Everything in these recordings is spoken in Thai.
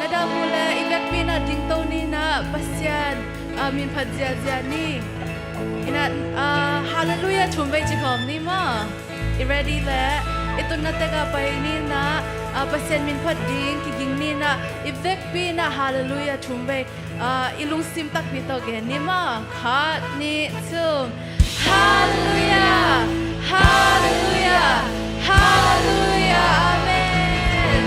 ada mula ibek pina ding to ni na pasyan min phadja jani ina hallelujah chumbai chikhom ni ma I ready le itun na tega pai ni na pasyan min phat ding ki ging ni na ibek pina hallelujah chumbai ilung sim tak ni to gen ni ma khat ni chum hallelujah hallelujah hallelujah amen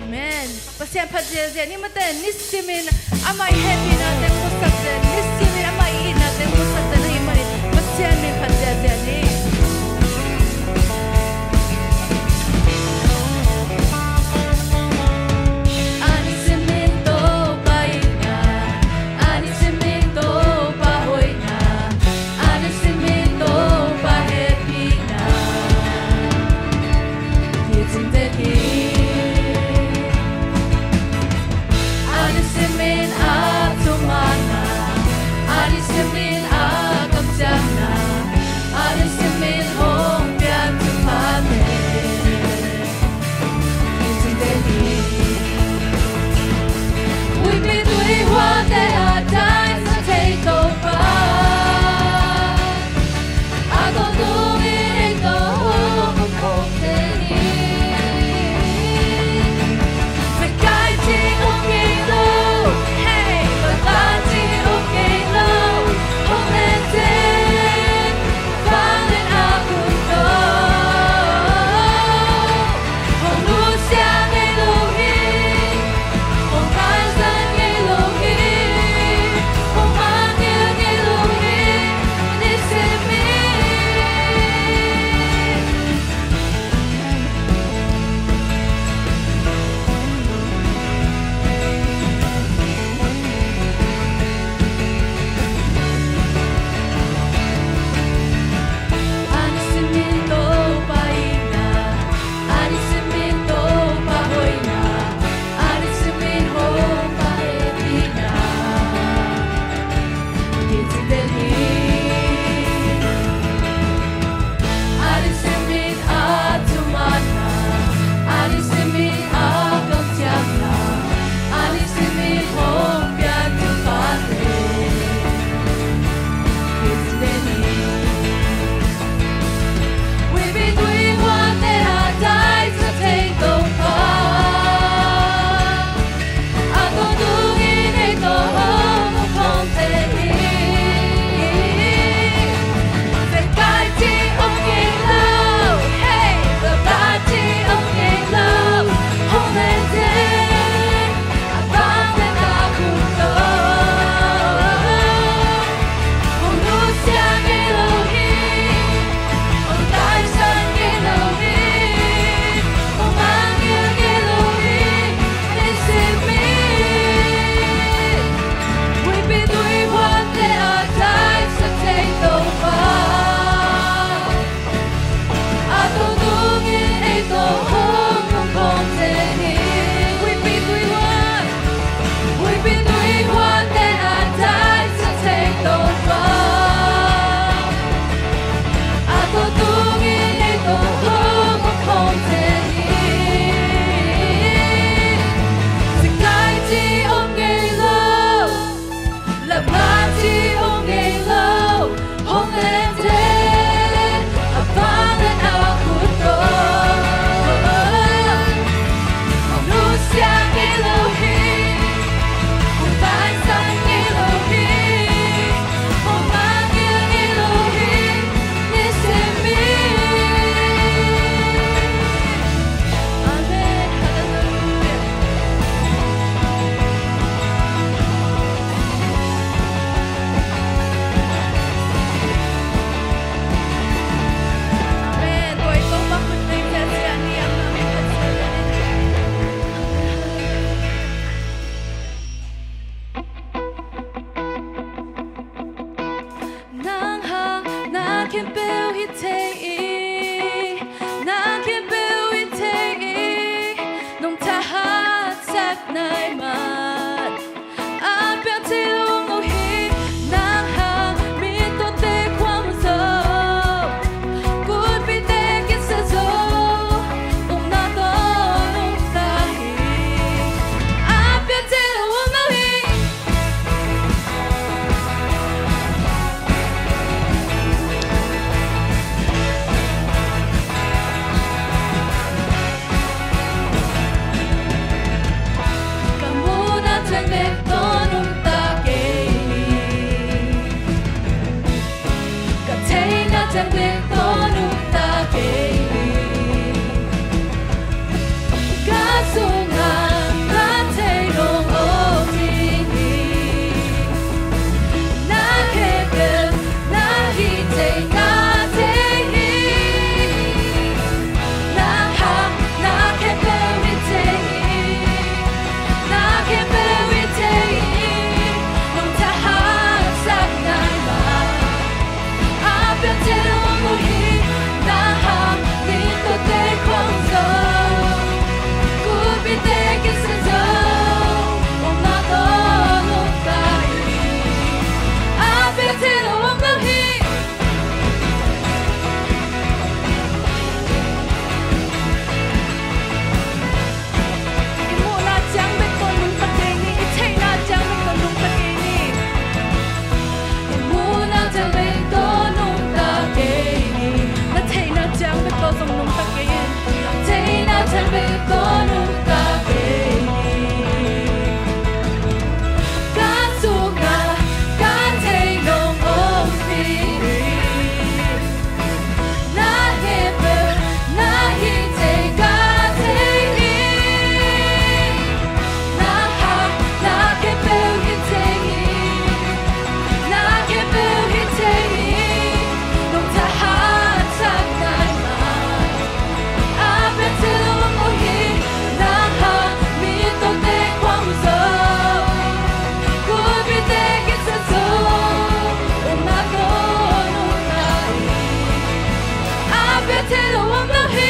amen pasyan phadja ni mate nisimin amai happy na te musak de nisimin amai ina te musak de ni mari pasyan min phadja ni Betelo om no hi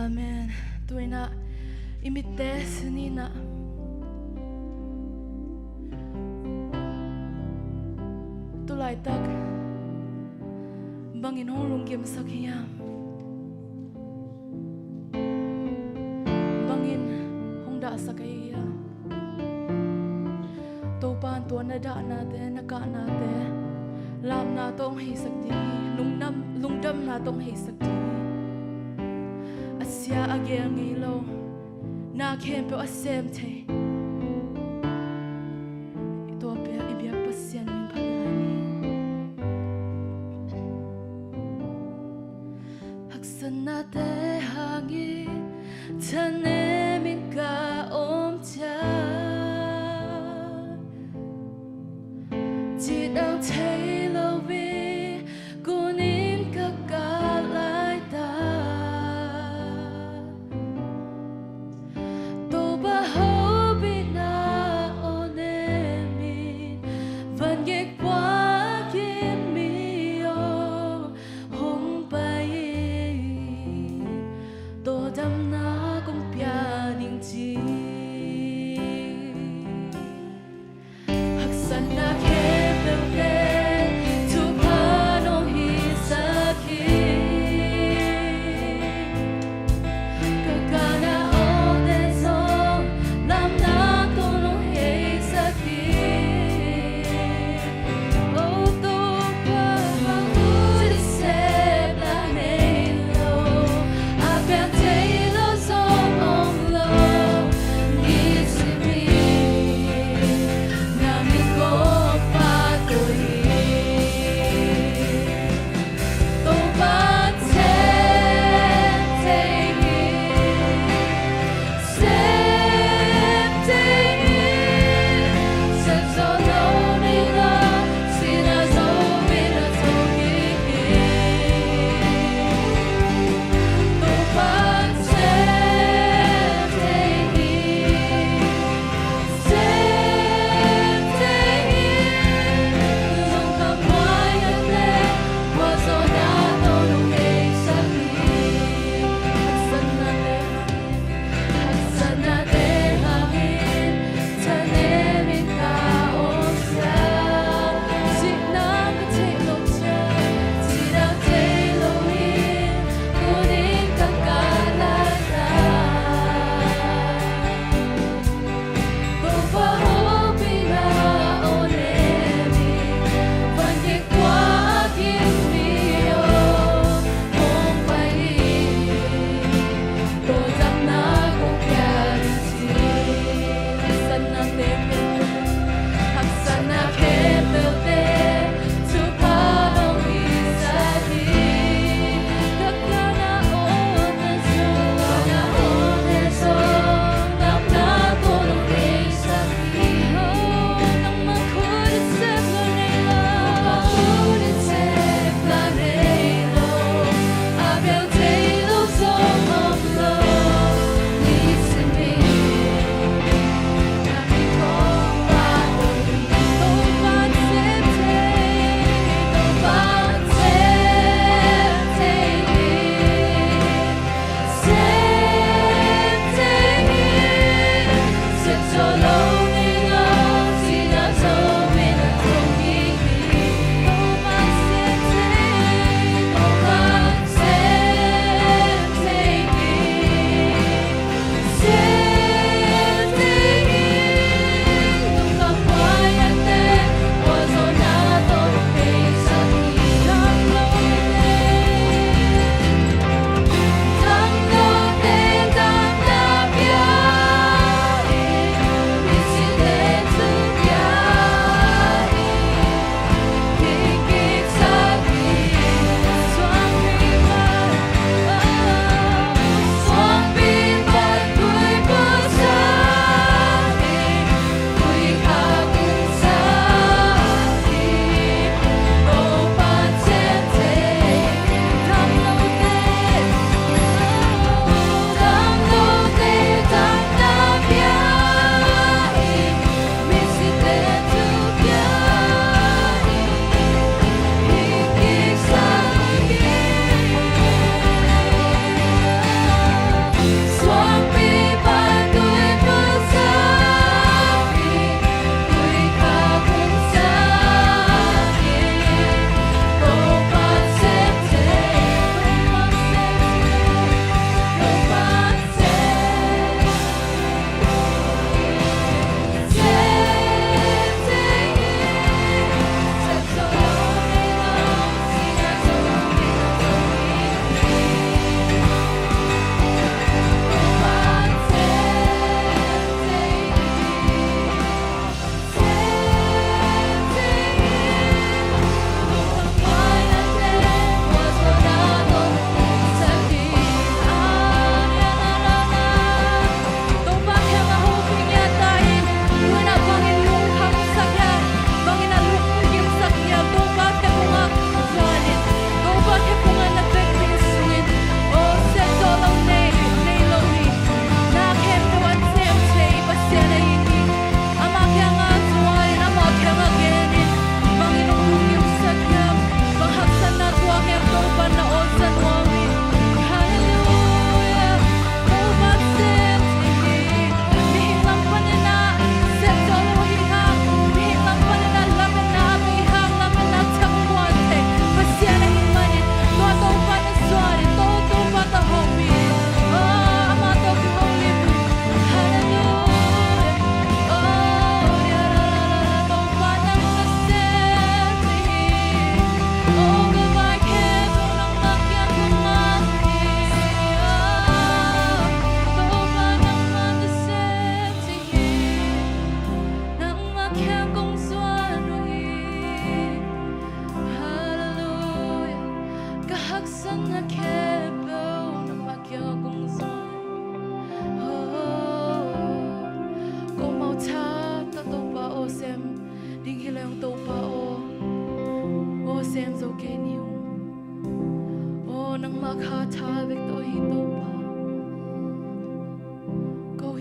Amen. Tuina imite sunina. Tulai tak bangin hong lunggim sakyam. Bangin hong da sakaya. Topan tuana da na te naka na te. Lam na tong hi sakti. Lungdam na tong hi sakti. Asya agel ngilo na kempe asem te ito pe ibyak pasyan min pagani haksan na te hangi tane min ka omcha chỉ đang thấy lâu vì cô nín cả cả lại ta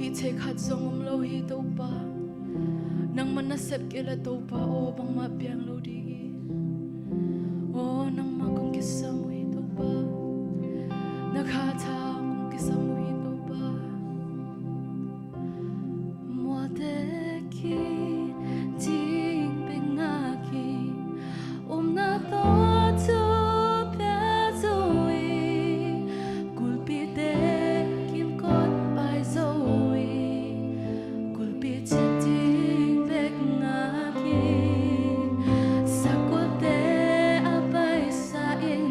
hi che khat zong lo hi to pa nang mana sep ke la to pa o bang ma piang lo di o nang ma kong ki sam hi to pa na kha tha kong ki sam hi to pa mo te ki ting pe nga ki na to cho pe zo kulpi te kim kot pai zo kulpi ting pe nga ki sakot te apai sa in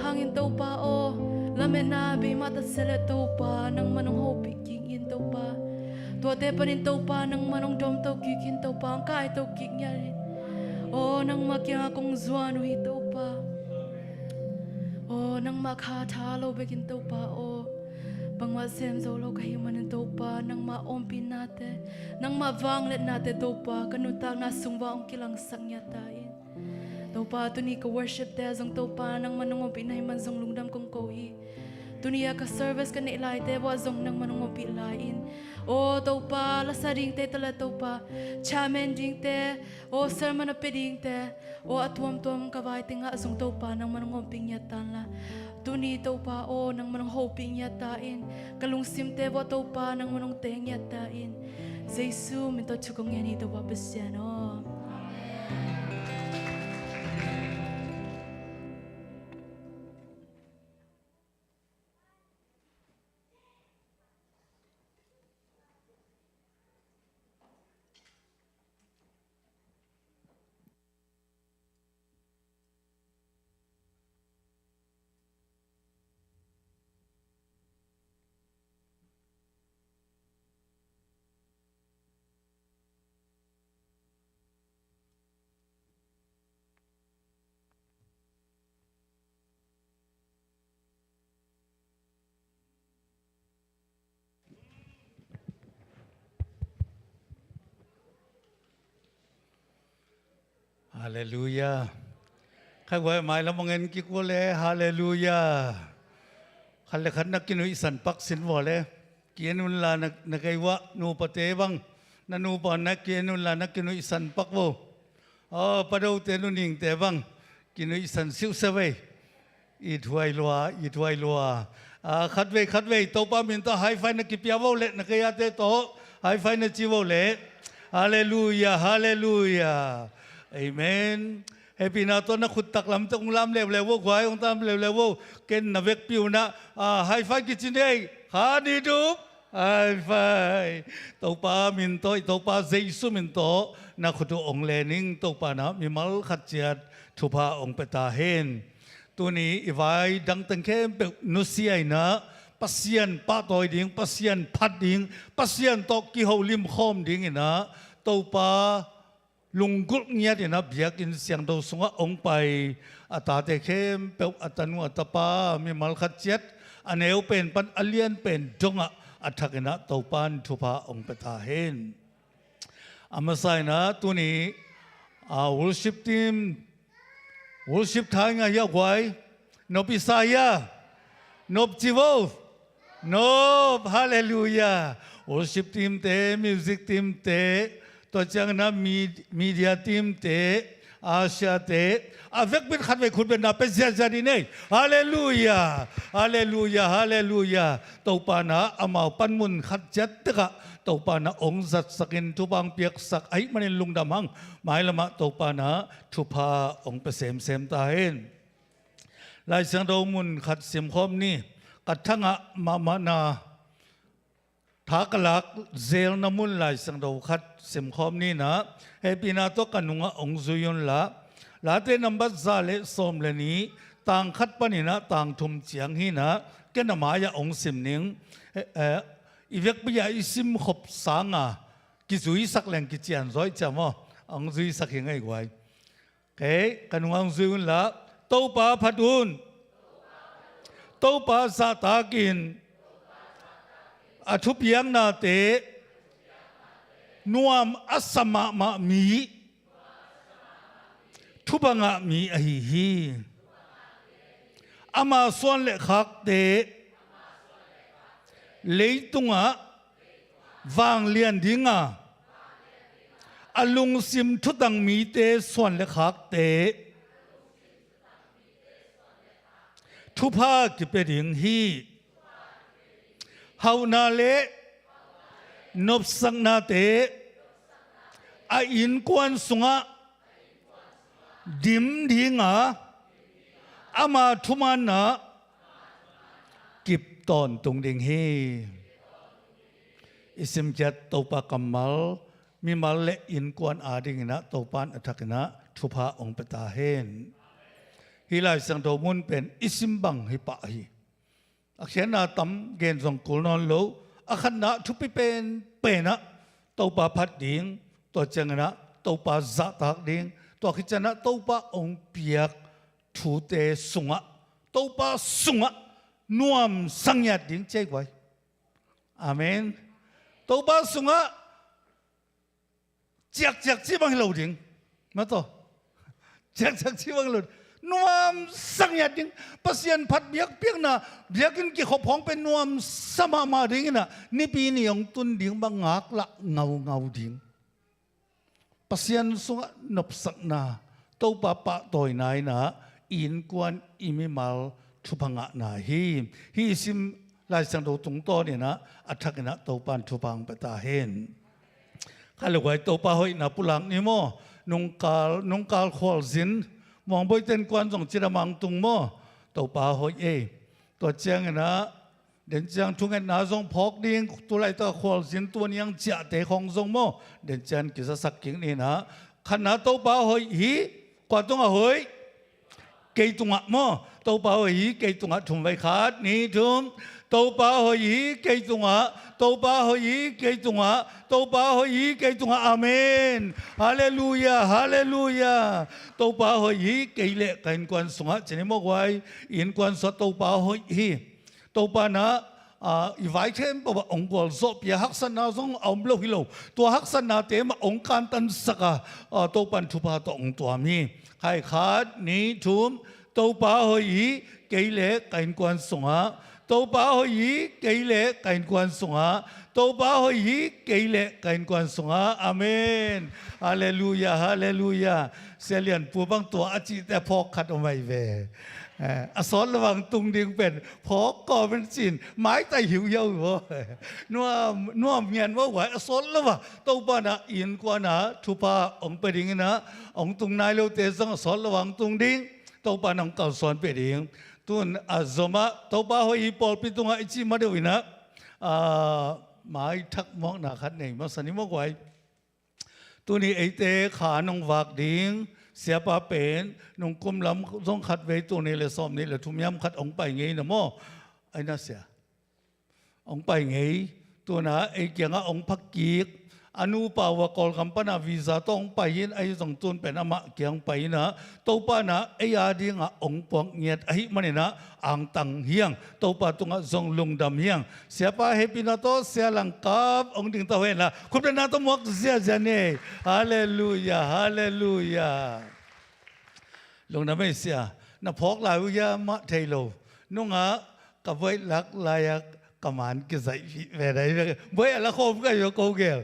hangin tau pa o lame na be mata sele tau pa nang manong hopi king in tau pa tua te panin tau pa nang manong dom tau kikin tau pa ang kai tau kik nyarin o nang makyang akong zuano hi tau pa o nang makha lo bekin tau pa o bang ma sem zo lo kahi manin tau pa nang ma ompin nate nang ma vanglet nate tau pa kanutang na sungwa ong kilang sangyatain tau pa tuni ka worship te zong tau pa nang manungopi na himan zong lungdam kong kohi tunia ka service ka nailay te wa zong nang manungopi lain o tau pa lasaring te tala tau pa chamen ding te o sermon na peding te o atuam tuam kawai te nga zong tau pa nang manungopi nyatan la tuni tau pa o nang manunghopi nyatain kalungsim te wa tau pa nang manung te nyatain Jesu minto chukong yani tau pa besyan o Hallelujah. Kaya may lamangin kikule, hallelujah. Kala kan nakinu isan paksin wale, kienun la nakaiwa nupatebang, nanupa na kienun la nakinu isan pakwo. Oh, padaw tenuning tebang, kinu isan siusaway. Ithuay lua. Khadway, topa minta hi-fi na kipiawaw le, nakayate to, hi-fi na chiwaw le. Hallelujah. Amen. Happy na to na kutak lam tong lam lewo kwai ong tam lewo ken na vek piu na high five kitchinay hani du high five to pa minto to pa Jesu minto na kutu ong lening to pa na mimal khatchiat thu pa ong petahen tuni iwai dang tengkem pe nusiai na pasien pa toy ding pasien phat ding pasien to ki ho lim khom ding ina to pa lungkul niya din na biyakin siyang daw sunga ong pay atate kem pe atanu atapa mi malkhatchet aneu pen pan alien pen jonga athakena topan thupa ong petahen amasai na tuni worship team worship thai nga ya kwai nop isaya nop chivo nop hallelujah worship team te music team teตัวจังนะมีเดียทีมเตะอาเซียเตะอาเวกเป็นขัดเวกคุณเป็นนาเป็นเสียใจดีเนี่ยฮาเลลูยาตัวปานะอามาปันมุนขัดจัดตะกะตัวปานะองค์สัตสกินทุบังเปียกสักไอ้มันลุงดำหังหมายละมะตัวปานะทุพาองค์เปเสมตาเห็นลายเสียงดาวมุนขัดเสียมคอมนี่กัดทั้งมานาทากลักเซลน้ำมุนไหลสังดาวขัดเสียมคอมนี่นะเฮปีนาโตกันนุงองซุยนละลาเตนัมบัดซาเลสอมเลนี้ ต่างคัดปนินะต่างทุมเจียงฮีนะแกนหมายาองสิมนิงอีเวกปยาอิสิมขบสางากิจุยสักแหล่งกิจยันร้อยจำว่าองจุยสักยังไงกว่าเฮ้กันวางจุยละโตปาพัดุนโตปาสาตากินอทุพยังนาเตนวมอัสมะมะมีทุบังะมีอหิฮีอามาส่วนเล็กขักเตเลยตุงะวางเลียนดิ้งะอลุงซิมทุตังมีเตส่วนเล็กขักเตทุพากิเปริงฮีเฮานาเลนบสังนาเตอาอินกวนสุงะดิมดิ้งะอามาทุมันนะกิบตอนตรงดิ่งเฮอิสมจัดตัวปากมัลมีมัลเลอินกวนอาดิ่งนะตัวปานอัฐกนะทุพาองปตาเฮนฮิลายสังโดมุนเป็นอิสิมบังฮิปะฮีอักเสนาตัมเกณฑ์ส่งกุลนอนโลอักขณะทุปิเป็นนะตัวปาพัดดิ่งตัวจังนะตัวปาจัตตักดิ่งตัวขิจนะตัวปาองเปียกทูเตสุงะตัวปาสุงะนวมสังยาดิ่งเจ้าไว้อาเมนตัวปาสุงะจักที่บังเหลาดิ่งมาต่อจักที่บังเหลานวมสังยาดิ่งปัสยันพัดเบียกเปียกนะเบียกินกี่ขบของเป็นนวมสมามาดิ่งนะนี่ปีนี้องตุนดิ่งบังงักละเงาดิ่งปัสยันสุงะนบสักนาตัวปาปะตัวไหนนะอินกวนอิมิมัลทุพังะนาฮีซิมลายสังโดตรงโตเนี่ยนะอัฐกนะตัวปันทุพังปตาเฮนข้าลูกไว้ตัวปาหอยนาปุลังนี่โมนงกาลขวลสินมองไปเต้นกวนส่งจิรมังตุงโมตัวปาหอยตัวเจียงนะเดินเจียงทุ่งเงินนาส่งพอกดิ้งตัวไรตัวขวลสินตัวนี้ยังเจาะเตะของส่งโมเดินเจียงกิจสักกิ่งนี่นะขณะตัวปาหอยฮีกว่าตัวหอยกี่ตุงะโมตัวปาหอยกี่ตุงะทุ่มไว้ขาดนี่ทุ่มตัวปาหอยกี่ตุงะตัวปาหอยกี่ตุงะตัวปาหอยกี่ตุงะอาเมนฮาเลลูยาฮาเลลูยาตัวปาหอยกี่เละกันกวนสุงะจะนี่มอกไว้อินกวนสตัวปาหอยตัวปานะอีไว้เข้มบอกว่าองค์กรสอบยาฮักษณาทรงเอาโลหิโลตัวฮักษณาเตมองค์การตันสักตัวปันทุพาตัวองค์ตัวมีใครขาดนี้ทุ่มตัวปาหอยกี่เละกันกวนสุงะตัวปาหอยกี่เละกันกวนสุงะตัวปาหอยกี่เละกันกวนสุงะอาเมนฮาเลลูยาฮาเลลูยาเสียเลียนปูบังตัวอาจิแต่พอขัดออกมาเวอสอนระวังตุงดิ่งเป็นพอก่อเป็นสินไม้ไตหิวเยาว์นัวเมียนว่าไหวอสอนระวังตัวบ้านอินกว่านะทุพาองไปดิ่งนะองตุงนายเลวเตสังสอนระวังตุงดิ่งตัวบ้านองเก่าสอนไปดิ่งตุนอาซมาตัวบ้าหอยปอลปิตุงไอจีมาเดวินะไม้ทักมองหนาคัดเนี่ยมาสนิมกไว้ตัวนี้ไอเตขานองวากดิ่งเสียป้าเป็นนงกุมลำต้องขัดไว้ตัวนี้เลยซ้อมนี้เลยทุ่มย้ำขัดองไปไงนะโมไอ้น่าเสียองไปไงตัวน่ะไอ้เกี่ยงองพักกีกอนุปาวกอลกัมปนาวีซ่าต้องไปยินไอ้ส่งตุนเป็นอมะเกี่ยงไปนะตัวป้านะไอ้ยาดีงะองปองเงียดไอ้มันนะอ่างตังเฮียงตัวป้าตรงส่งลุงดำเฮียงเสียป้าเฮปินาโตเสียหลังกับองดิ่งตะเวนละคุณเป็นนาตมวกเสียจันเน่ฮาเลลูยาฮาเลลูยาลงน้ำไม่เสียน้าพอกลายวิยามะเทโลนุ่งอ่ะกับไว้ลักลายกำมันกิจใส่แบบไหนไว้ละคมก็อยู่โกเกล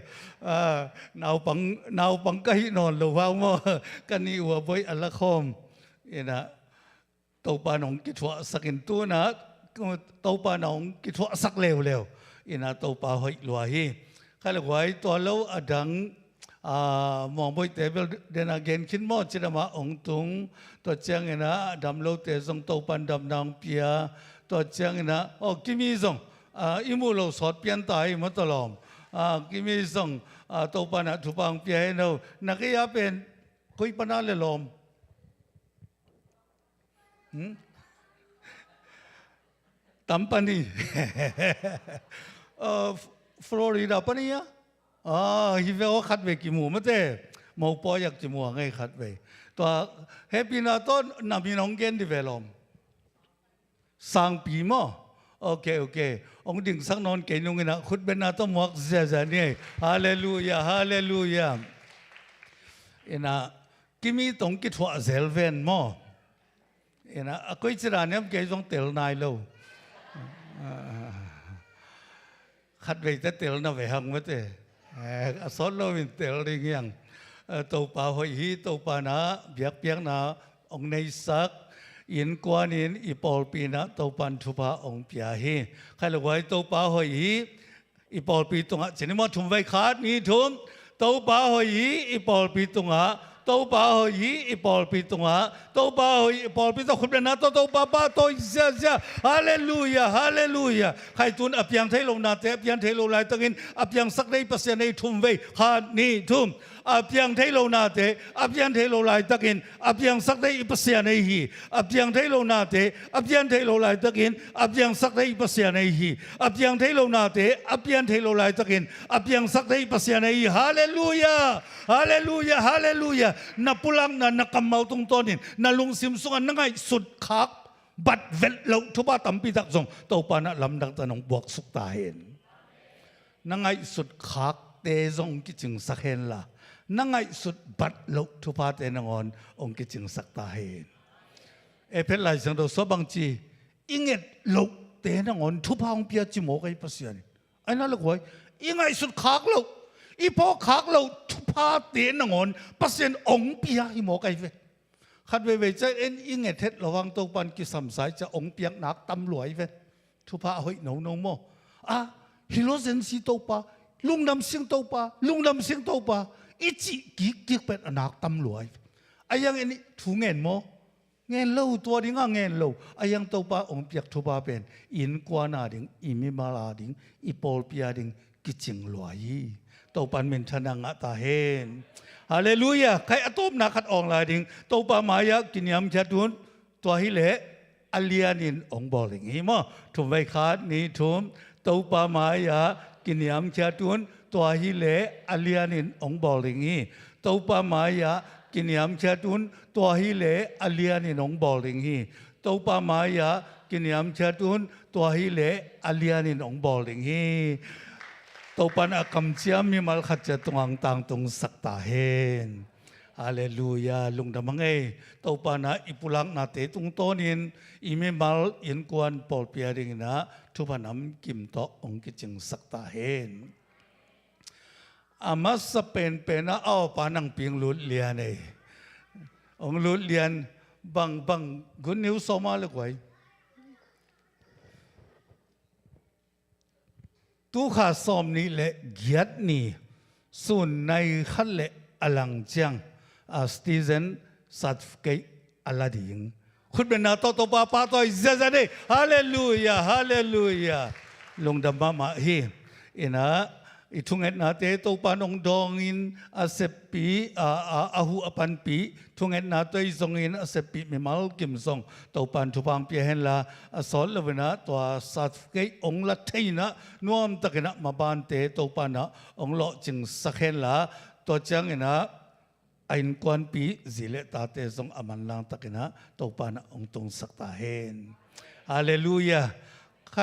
นาวปังก็หินอนหรือว่ามั่วกันนี่ว่าไว้ละคมนะตัวปานองกิจวัตรสักตัวนะตัวปานองกิจวัตรสักเร็วนะตัวปาหอยลวฮีข้าเลยไว้ตัวเราอดังมองไปแต่เดินอาเกนขึ้นมอจิตมาองตุงตัวเจียงนะดำโลเตส่งตัวปันดำนางเปียตัวเจียงนะโอ้กิมีส่งอิมูโลสอดเปลี่ยนตายมาตลอดกิมีส่งตัวปันทุบังเปียเนานักยาเป็นคุยปันอะไรลม ตัมปานีฟลอริดาปะเนี่ยฮิเวอขัดเวกิมูมาเต้มอปอยักจิมัวไงขัดเวตัวเฮปินาต้นนามินองเกนดิเวลอมสังปีมอโอเคองดิ่งสักนอนเกนุงนะขุดเป็นนาต้นหมวกเสียเนี่ยฮาเลลูยานะกิมีตรงกิทัวเซลเวนมอนะก็อิจฉาเนี่ยเกยจงเตลนายโลขัดเวทเตลน่ะเวหังมาเต้สอนเราเป็นเตลได้ยังตัวป่าหอยฮีตัวป่านะเบียกนะองในสักอินกวนอินอีปอลปีนะตัวปันทุพาองเปียฮีใครละไว้ตัวป่าหอยฮีอีปอลปีตรงอ่ะเจนิมาทุ่มไว้ขาดนี่ทุ่มตัวป่าหอยฮีอีปอลปีตรงอ่ะตัวป่าหอยฮีอีปอลปีตรงอ่ะตัวป่าหอยอีปอลปีตรงคุณเป็นนะตัวป่าป้าตัวเสียฮาเลลูยาใครตุนอภิยังเทโลนาเตอภิยังเทโลไลตักินอภิยังสักได้เปอร์เซ็นต์ในทุ่มไว้ขาดนี่ทุ่มอภิยังเทโลนาเตอภิยังเทโลไลตักินอภิยังสักได้เปอร์เซ็นต์ในฮีอภิยังเทโลนาเตอภิยังเทโลไลตักินอภิยังสักได้เปอร์เซ็นต์ในฮีอภิยังเทโลนาเตอภิยังเทโลไลตักินอภิยังสักได้เปอร์เซ็นต์ในฮีฮาเลลูยานับพลังนักกำเมาตรงต้นนี่นัลุงซิมซุงนั่งไงสุดคักบัดเวลเราทุบตั้มปีตักส่งตัวปานะลำดังตะนงบวกสุกตาเห็นนั่งไงสุดคักเตจงกิจึงสักเห็นละนั่งไงสุดบัดเราทุบเตนงอนองกิจึงสักตาเห็นเพลไลสังตัวสบังจีอิงเอ็ดเราเตนงอนทุบองเปียจิโมกัยปัสยานี่ไอ้นั่นลูกไว้อิงไงสุดคักเราอีพอคักเราทุบเตนงอนปัสยานองเปียหิโมกัยเวขัดเวจะเอ็นอิงเอเทศระวังตัวปันกิสัมสายจะองเปียกนักตำรวจเวทุพาหอยโนโมฮิโรเซนซีตัวปาลุงดำเสียงตัวปาอีจีกิเป็นนักตำรวจไอ้ยังอันนี้ถูเงินโมเงินเล่าตัวดิ้งเงินเล่าไอ้ยังตัวปาองเปียกทุพาเป็นอินกวานาดิ้งอิมิมาลาดิ้งอีปอลเปียดิ้งกิจิงลอยตัวปันเป็นชนะงะตาเฮนฮาเลลูยาใครอตบนักขัดอองลายดิ้งตัวปามายากินยำชาดุนตัวฮิเลอัลเลียนินองบอลิงฮิมอทุ่มไว้ขาดนี่ทุ่มตัวปามายากินยำชาดุนตัวฮิเลอัลเลียนินองบอลิงฮีตัวปามายากินยำชาดุนตัวฮิเลอัลเลียนินองบอลิงฮีตัวปามายากินยำชาดุนตัวฮิเลอัลเลียนินองบอลิงฮีตัวปันอากำเชียมีมัลขัดจะตรงต่างตรงสักตาเฮนฮาเลลูยาลุงดำมังเอตัวปันอิปุลังนาเตตุงโตนินอิเมมัลอินกวนปอลเปียริงนะทุพนำกิมโตองกิจึงสักตาเฮนอามาสเป็นนะเอาปานังเปียงลุดเลียนเอองลุดเลียนบังกุนนิวสมาเลยกว่าทุกข้าสอมนี้เละเกียรตินี่ส่วนในขั้นเละอลังเจียงสตีเซนสัตว์เกยอลาดิงคุณเป็นนาโตโตปาปาโตอิเซซาเดฮาเลลูยาลงดำมาฮีอินะอิทุงเอ็ดนาเตโตปานองดองอินอาเซปีอาหูอปันปีทุงเอ็ดนาเตยซงอินอาเซปีมิมัลกิมซงโตปันทุพังเปียเฮนลาสอนเลวนะตัวสัตว์เกยองละเทนะนวมตะกินะมาบานเตโตปานะองเลาะจึงสักเฮนลาตัวจังอินะไอ้กวนปีสิเลตาเตซงอามันลังตะกินะโตปานะองตรงสักตาเฮนฮาเลลูยาใคร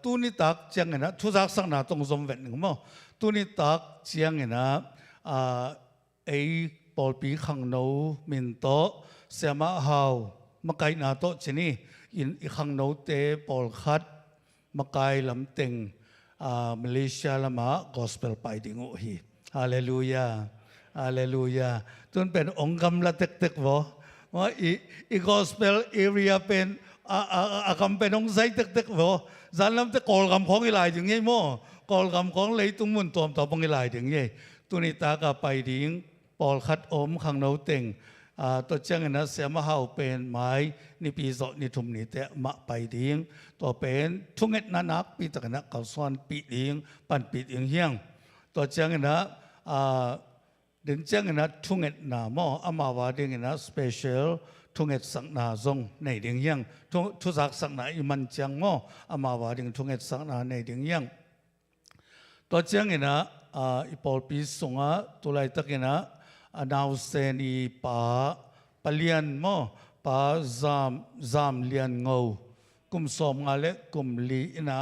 ตุนิตักเจียงนะทุจักสังนาตรงสมเวทหนึ่งมั้งตุนิตักเจียงนะไอ้ปอลปีขังโนมินโตเสียมาฮาวมาไกนาโตชนีอินขังโนเตปอลคัดมาไกลำเต็งมาเลเซียละมากอสเปลไปดิ่งโอฮีฮาเลลูยาจนเป็นองค์กำละเต็กๆวะว่าอีกอสเปลเอเรียเป็นคำเป็นองค์ไซต์เต็กๆวะจันลำจะกอลคำของอีหลายถึงยี่โม่กอลคำของเลยตุ้งมุนตัวต่อปงอีหลายถึงยี่ตุนิตากาไปดิ่งปอลคัดอมขังโนเต็งตัวเจ้าเงินเสียมาเฮาเป็นไม้นิปีโซนิทุมนิเตะมาไปดิ่งตัวเป็นทุ่งเอ็ดนักปีตะกันนักเขาซ้อนปีดิ่งปั่นปีดิ่งเฮียงตัวเจ้าเงินเดินเจ้าเงินทุ่งเอ็ดหน้าหม้ออามาวาดิ่งนะสเปเชียล ทุงเอ็ดสักนาทรงในเดียงยังทุสักสักนาอิมันจังโมอามาวาดิงทุงเอ็ดสักนาในเดียงยังตัวเจียงเนะอีปอลปีสงะตัวไรตักเนะนาวเซนีป้าปเลียนโมป้าจามเลียนเงากุมสมงาเล็กุมลีนะ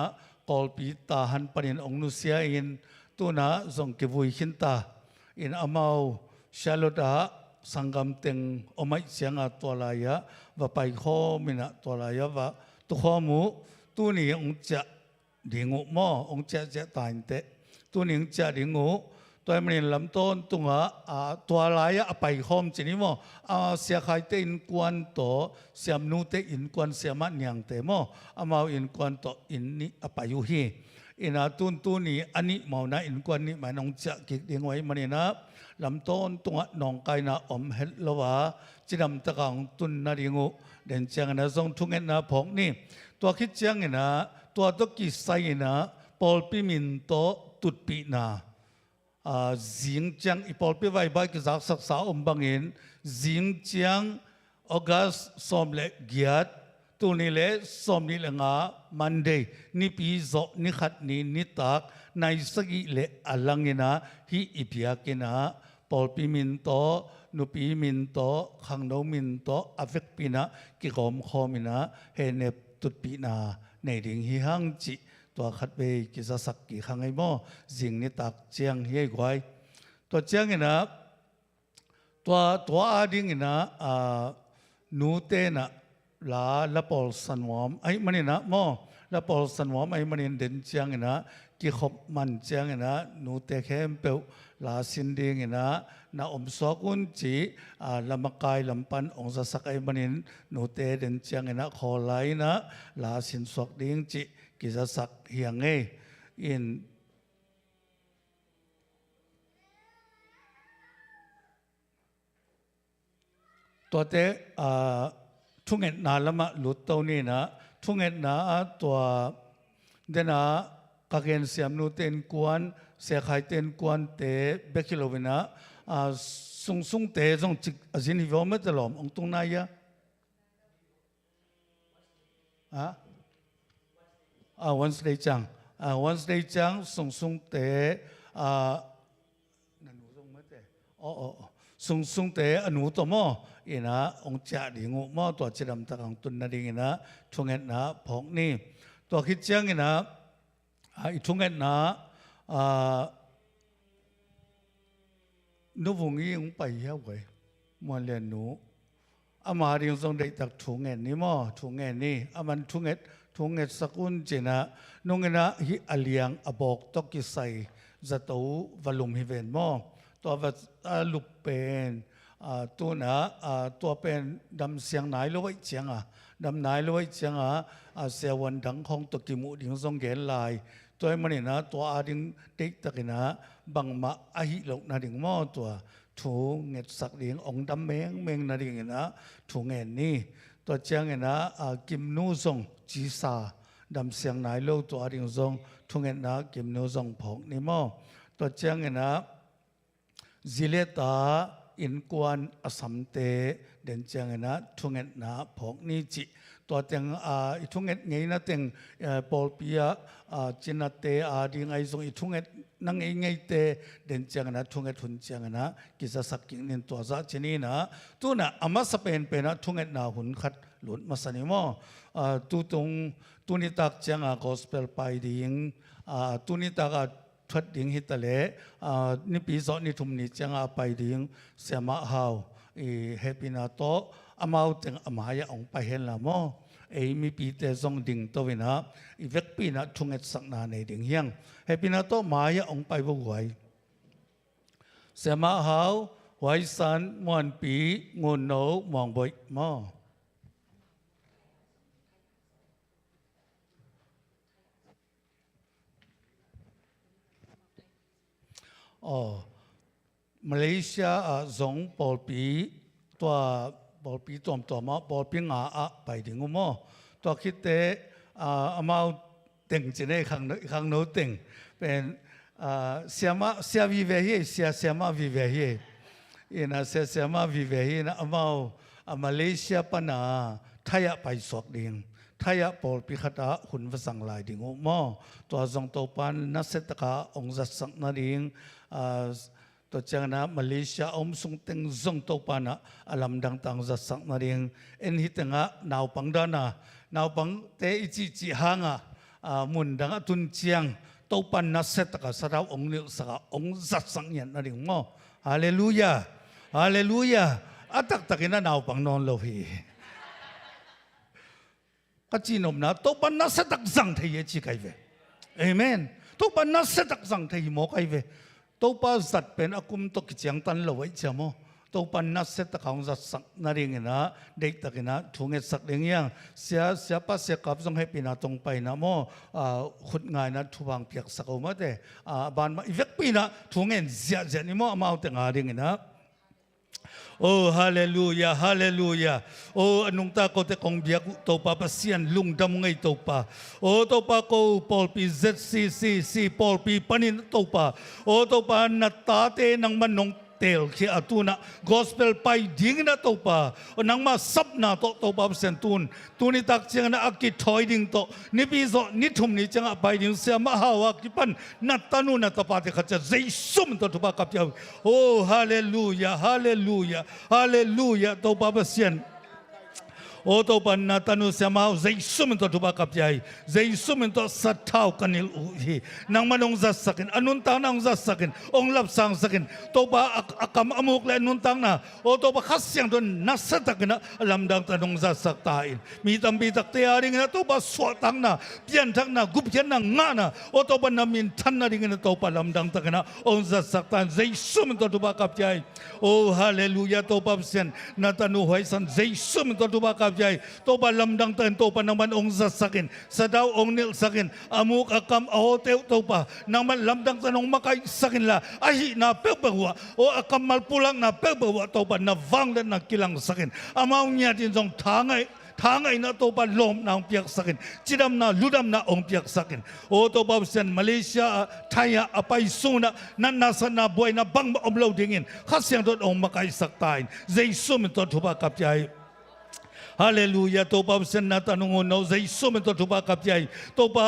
ปอลปีตาหันปนินองนุเซียอินตัวนะทรงเก็บไว้ขินตาอินอามาวชาลดาสังกัมเต็งอมัยเสียงตัวลายะว่าไปข้อมินะตัวลายะว่าตัวข้อมูตัวนี้องจะดิ่งหม้อองจะตายเตะตัวนี้จะดิ่งตัวมันลำต้นตัวตัวลายะไปข้อมจีนี่หม้อเสียใครเตอินกวนโตเสียมนูเตอินกวนเสียมันยังเตะหม้ออามาอินกวนโตอินนี่ไปอยู่ฮีอินาตุนนี้อันนี้มานะอินกวนนี้มันองจะกิดดิ่งไว้มันนะลำต้นตัวน้องไก่น่ะอมเห็ดละว่าจีดำตะกังตุนนาดิงูเด่นเจียงนะทรงทุ่งเงินนะพงนี่ตัวคิดเจียงนะตัวตะกี้ใส่นะปอลปีมินโตตุดปีนาจิงเจียงอีปอลปีไว้ใบกิจศักษาอมบังเงินจิงเจียงออกัสสอมเล็กเกียรติตัวนี้เละสอมนี่เละงามันเดย์นี่ปีโซนี่ขัดนี่ตักในสกิเละอลังเงินะฮีอีพิอากินะปอลปีมินโตนุปีมินโตขังโนมินโตอเวกปีนะกิกอมคอมินะเฮเนปตุดปีนาในดิ่งฮิฮังจิตัวขัดเบกิจสักกิขังไอโมจิงนี่ตักเจียงเฮกไว้ตัวเจียงนะตัวอาดิ่งนะนูเตนะละปอลสันวอมไอ้มันนี่นะโมละปอลสันวอมไอ้มันนี่เด่นเจียงนะกิขบมันเจียงนะนูเตเข้มเปวลาสินดีนะนาอมสกุลจีลำมกายลำปันองศสักไอ้มันนี่นูเตเด่นเจียงนะขอไลนะลาสินสกดิ้งจีกิจสักเฮียงเออินตัวเตทุกเงินนาละมาหลุดตัวนี้นะทุกเงินนาตัวเดนะกักเงินเสียมนูเต็นกวนเสียขายเต็นกวนเตะเบกิโลวินะซุงเตะส่งจิกจินฮิวอมเตลอมองตุงนายะวันสเดย์จังวันสเดย์จังซุงเตะนั่นหนูส่งมาเตะซุงเตะอนุตัวมออินะองจ่าดิงูมอตัวจิดำตะกังตุนนาดิงนะทุงเงินนะพงนี่ตัวคิดจังนะทุงเงินนะนูวงยี่งไปเยอะเว้ยมัวเรียนหนูอามาเรียนทรงได้ตักทุงเงินนี่มอทุงเงินนี่มันทุงเงินสกุลเจนะนุ่งเงินนะฮิอเลียงอบอกตกิใส่จะตัววลุมฮิเวนมอตัววัลุปเป็นตัวนะตัวเป็นดำเสียงไหนรู้ไว้เจียงดำไหนรู้ไว้เจียงเสียวันดังของตกิมุดิ่งทรงเกณฑ์ลายตัวมันนี่นะตัวดิ่งเด็กตะกินะบังมาอหิโลกนาดิ่งมอตัวถูเงินสักดิ่งองดำเมงนาดิ่งนะถูเงินนี่ตัวเจียงนะกิมนูทรงจีซาดำเสียงไหนรู้ตัวดิ่งทรงถูเงินนะกิมนูทรงผงนี่มอตัวเจียงนะจิเลตาอินกวนอสัมเตเดินเจียงนะทุงเงินนะพกนี่จิตัวเตียงทุงเงินไงนะเตียงปอลปียจินเตดิ่งไอซงทุงเงินนั่งไงเตเดินเจียงนะทุงเงินทุนเจียงนะกิจสักกิ่งนินตัวซะชนีนะตัวน่ะอามาสเปนเป็นนะทุงเงินนะหุ่นขัดหลุดมาสนิมตัวตรงตัวนี้ตักเจียงกอสเปลไปดิ่งตัวนี้ตักทัดดิ่งฮิตเลนี่ปีศาจนี่ทุ่มนี่จังไปดิ่งเสียมาหาวเฮปินาโตอามาจังอามาอยองไปเห็นละโมมีปีเตซงดิ่งตัววินะเวกปีนะทุ่งเอ็ดสักนาในดิ่งเฮียงเฮปินาโตมาอยองไปบ่ไหวเสียมาหาวไว้สันมวนปีงุนโนมองบ่อยมอมาเลเซียสงปอลปีตัวปอลปีตัวมาปอลปีงาไปถึงงูมอตัวคิดเตะอามาเต็งจะได้ข้างโน้เต็งเป็นเสียวิเวฮีเสียมาวิเวฮีนะเสียมาวิเวฮีนะอามา มาเลเซียปนาไทยไปสวกดิ่งไทยปอลพิคตาหุ่นภาษาลายดิ่งโอมอตัวจงตัวปันนัสเซตกาองจัดสักนาดิ่งตัวจังนะมาเลเซียสุงเต็งจงตัวปันอลัมดังตังจัดสักนาดิ่งเอ็นฮิตงะนาวปังดานะนาวปังเตอิจิหางมุนดังตุนเจียงตัวปันนัสเซตกาสระองนิสกาองจัดสักยันนาดิ่งมอฮาเลลูยาฮาเลลูยาอัตักตักินะนาวปังนอนโลหีก็จีนอมนะตัวปันนัสตักสังเทียจีไกเวเอเมนตัวปันนัสตักสังเทียโมไกเวตัวปันสัตเป็นอากุมตกิจยังตันโลไว้เจ้าโมตัวปันนัสตักของสัตสักนาริงนะเด็กตักนะทุงเอสักเลียงยังเสียปัสเสียกับจงให้ปีนาตรงไปนะโมขุดง่ายนะทุบังเปียกสักเอามาแต่บานมาอีเวกปีนะทุงเงินเสียนี่โมเอามาแต่งาริงนะโอ้ฮาเลลูยาฮาเลลูยาโอ้อนุงตาโกเตกงเบียกตัวปาปัสยันลุงดำไงตัวปาโอ้ตัวปาโกปอลปีเซซีปอลปีปนินตัวปาโอ้ตัวปานัตตาเตนังมันนงเตลเขียตุนะกอสเปลไปดิ้งนะตัวปานังมาซับนะตัวปาเซนตุนนี่ตักเชียงนะอักกิถอยดิ้งตัวนี่ปีโซนี่ทุ่มนี่จังไปดิ้งเสียมาหาวกิปันนัตตานุนัตปาเตขจัดใจซุ่มตัวปากับเจ้าโอ้ฮาเลลูยาฮาเลลูยาฮาเลลูยาตัวปาเซียนโอ้ตัวปันนาตานุเสียมาใจซุ่มตัวทุบากับใจใจซุ่มตัวสัตว์เท้ากันนิลอุฮีนังมันองจัดสักินอนุนตังนังจัดสักินองลับสังสักินตัวปาอักำอมุกและอนุนตังนะโอ้ตัวปาขัดเสียงตัวนัสตักนะลำดังตานองจัดสักตายมีตั้มปีตักเตียริงนะตัวปาสวดตังนะเพียนทักนะกุบเพียนนะงานะโอ้ตัวปานามินทันนะริงนะตัวปาลำดังตักนะองจัดสักตายใจซุ่มตัวทุบากับใจโอ้ฮาเลลูยาตัวปาเสียนนาตานุหอยสันใจซุ่มตัวทุบากับใจตัวบาลำดังเตือนตัวปนังมันองจัดสักินสะดาวองนิลสักินอามุกอากำเอาเตวตัวปนังมันลำดังเตือนองมาไกสักินละอาหินาเปกบัวโออากำมัลปุลังนาเปกบัวตัวปนังวังและนักกิลังสักินอามาอุญญาตินจงทางไงนะตัวปลมนางเปียกสักินจิดำนาลุดำนาองเปียกสักินโอตัวปเซนมาเลเซียไทยอภัยสูนะนันนาสนาบวยนาบังอมเลวดิ่งินข้าเสียงตัวองมาไกสักตายใจซุ่มตัวทุบกับใจฮาเลลูยาตัวปาเซนนาตานุงโนใจซุ่มตัวทุบกับใจตัวปา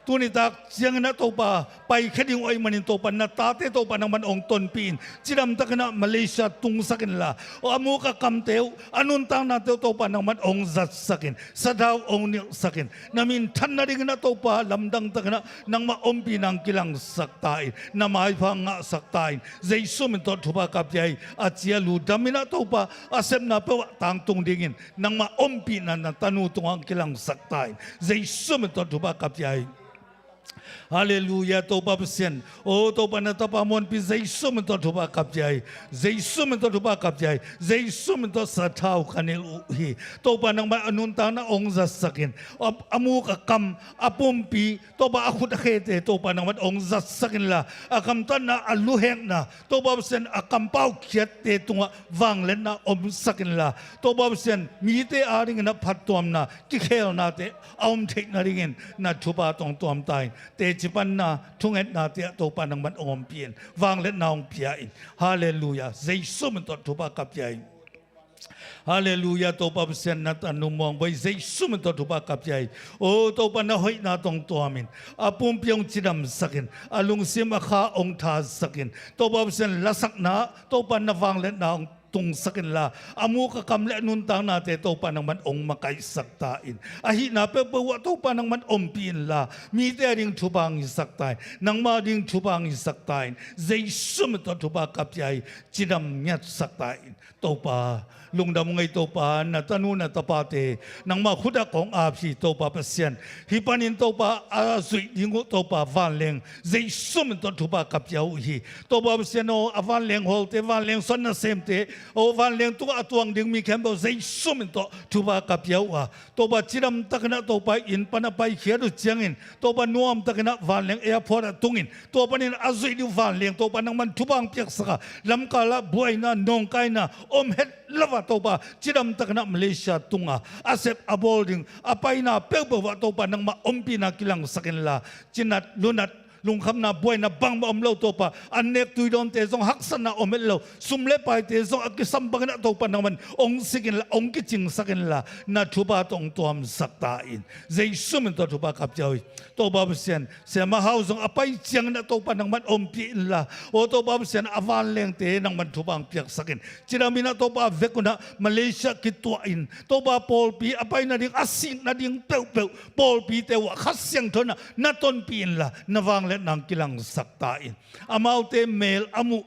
ตัวนี้ตักเสียงนะตัวปาไปแค่ดิ่งไอ้มันตัวปานาตาเตตัวปานังมันองต้นปีนจิดำตะกนะมาเลเซียตุงสักินละโออามุกกำเตวอนุนตังนาเตวตัวปานังมันองจัดสักินสะดาวองนิลสักินนามินทันนาดิ่งนะตัวปาลำดังตะกนะนังมาอมปีนังกิลังสักตายนามาให้พังสักตายใจซุ่มตัวทุบกับใจอาเจียลูดามินะตัวปาอาเซมนาเปวตังตุงดิ่งนังมาอมปีนันตานูตุงกิลังสักตายใจซุ่มตัวทุบกับใจฮาเลลูยาตัวปาเซียนโอ้ตัวปนัตปามอนพิเศษสุมตัวทุบกับใจใจสุมตัวทุบกับใจใจสุมตัวสัทธาคันิลอุฮีตัวปนังมาอนุนตานะองจัดสักินอามุกกำอาปุมปีตัวปาขุดเขตตัวปนังมันองจัดสักินละอากำตันนะอัลลุเฮงนะตัวปาเซียนอากำเป้าเขียดเตตัววังเล่นนะอมสักินละตัวปาเซียนมีเตอาริงนะพัดตัวมนะกิเคลนะเตอมเทคนาริงนะทุบาตรงตัวมตายเตจิปันนาทุ่งเอ็ดนาเตียตัวปานังมันอมเปลี่ยนวางเล็ดนาองเปียอินฮาเลลูยาใจซุ่มตัวทุบกับใจฮาเลลูยาตัวปาเซียนนัตอนุมองไปใจซุ่มตัวทุบกับใจโอ้ตัวปานาหอยนาตรงตัวมินอาปุ่มเปียงจิดำสักินอาลุงเสียมข้าองทาสักินตัวปาเซียนละสักนาตัวปานาวางเล็ดนาองตุงสักินละอามุกกำและนุนตังนาเตโตปานังมันองมาไกสักตาอินอาหินาเปเปวะโตปานังมันอมปีนละมีแต่ดิ่งทุบังสักตายนังมาดิ่งทุบังสักตายใจซุ่มตัวทุบกับใจจิดำยัดสักตายโตปาลุงดำไงโตปานาตานูนาตปาเตนังมาขุดของอาพีโตปาเปเซียนฮิปานินโตปาอาสุยดิงโตปาวันเลงใจซุ่มตัวทุบกับใจฮีโตปาเปเซียนโออวันเลงโฮลเตวันเลงสนนาเซมเตโอวันเลงตัวอตวงดิ่งมีแคมเบลใจซุ่มตัวทุบกับใจว่าโตปาจิดำตะกนะโตปาอินปนไปเขียดุเจียงอินโตปานวมตะกนะวันเลงเอร์พอร์ตตุงอินโตปานินอาสุยดิวันเลงโตปานังมันทุบังเปียกสกาลำกาลบวยนานงไกนาอมเฮ็ดลาวตัวปาจิดำตะกนะมาเลเซียตุงอาเซปอาบอลดิงอาไปนาเปลบวะตัวปานังมาอมปีนากิลังสักินลาจินัดลุนัด ลุงคำนาบวยนาบังมาอมเล่าตัวปะอันเนกตุยดอนเตซงฮักษณะอมเล่าสุมเล่ไปเตซงอักษัมบังนะตัวปะนังมันองสิกินละองกิจิงสักินละนาทุบะตองตัวมสักตาอินเจสุมันตัวทุบะกับเจ้าตัวบาบเซียนเสียมาเฮาซงอภัยเจียงนะตัวปะนังมันอมปีอินละโอตัวบาบเซียนอวานเลงเตนังมันทุบะเปียกสักินจิรามินะตัวบาเวกุนะมาเลเซียกิตัวอินตัวบาปอลปีอภัยนาดิงอาสิงนาดิงเปวเปวปอลปีเตวะขัดเสียงทนนาต้นปีอินละนาวางและนางกิลังสักตาอินอามาเตเมลอามุ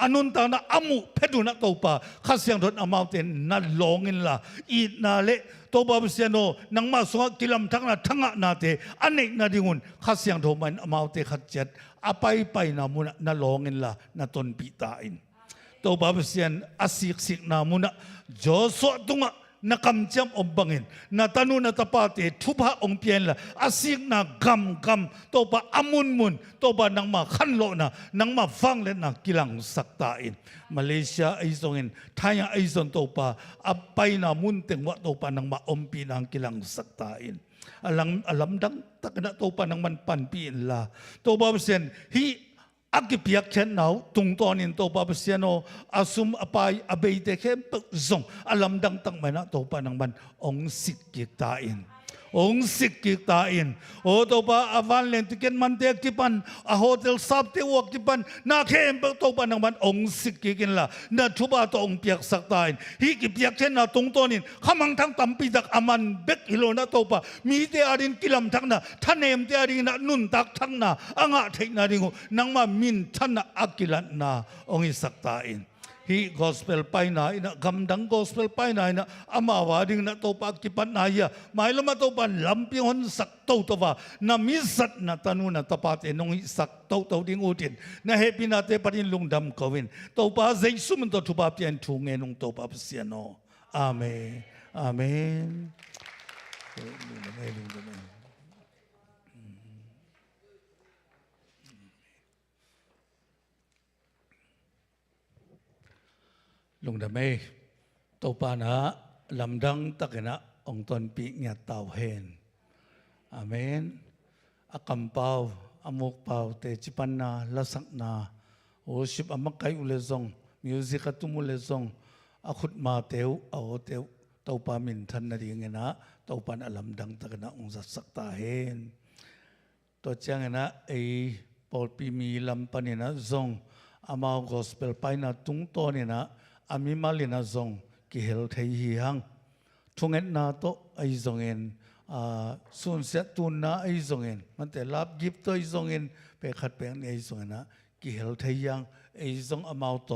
อนุนตานะอามุเพดุนะตัวปะขัดเสียงทนอามาเตนัดลงอินละอีนาเลตัวบาบเซียโนนังมาสวกิลัมทั้งนาทั้งนาเตอันนี้นาดิงุนขัดเสียงทมันอามาเตขัดเจ็ดอภัยไปนามุนะนาลงอินละนาต้นปีตาอินตัวบาบเซียนอาศิกสิกนามุนะโจสวตุงะนักำจำอมบังอินนาตานุนาตาปาเตทุบะองเปียนละอาศิกนากำตัวบาอามุนมุนตัวบานังมาขันโลนะนังมาฟังและนักกิลังสักตาอินมาเลเซียไอซงอินไทยไอซงตัวบาอับไปนามุนเต็งวะตัวบานังมาอมปีนังกิลังสักตาอินalam dang tak na to pa nang man pan pi la to ba sen hi akipiak chen nau tung ton in to ba siano asum apai abeite khem zong alam dang tak mana to pa nang man ong sik ki ta in ong sik ki ta in o to ba avan len tiken man te kipan a hotel sap te wok kipan na khem to pa nang man ong sik ki kin la na thuba to ong piak sak ta in hi ki piak chen na tung ton in khamang thang tam pi dak aman bek hilo na to pa mi te arin kilam thang na thanem te arin na nun tak thang na anga thei na ringu nang ma min than na akilan na ong isak ta in hi gospel pai na ina gamdang gospel pai na ina amawa ding na to pa kipan na ya mai lama to pan lampi hon sak to wa na misat na tanu na tapat enong sak to ding utin na happy na te parin lungdam kawin to pa jaisu mun to thuba pian thu nge nong to pa siano amen amenลุงดำเมตัวปานะลำดังตะกนะองตนปีเงียเต่าเฮนอาเมนอากัมเปาอามุกเปาเตจิปันนาละสักนาโอชิบอามักไกอุเลซงมิวสิกตุมุเลซงอาขุดมาเตวเอาเตวตัวปามินทันนาดีเงนะตัวปานลำดังตะกนะองสักตาเฮนตัวเจ้าเงนะไอปอลปีมีลำปันนะซงอามากอสเปลไปนะตุงโตเนี่ยนะอามิมาลินาซงกิเฮลเทียหังทุงเงินนาโตไอซงเงินส่วนเสียตุนนาไอซงเงินมันแต่รับยิบตัวไอซงเงินไปขัดแปลงไอซงเงินนะกิเฮลเทียงไอซงอามาโต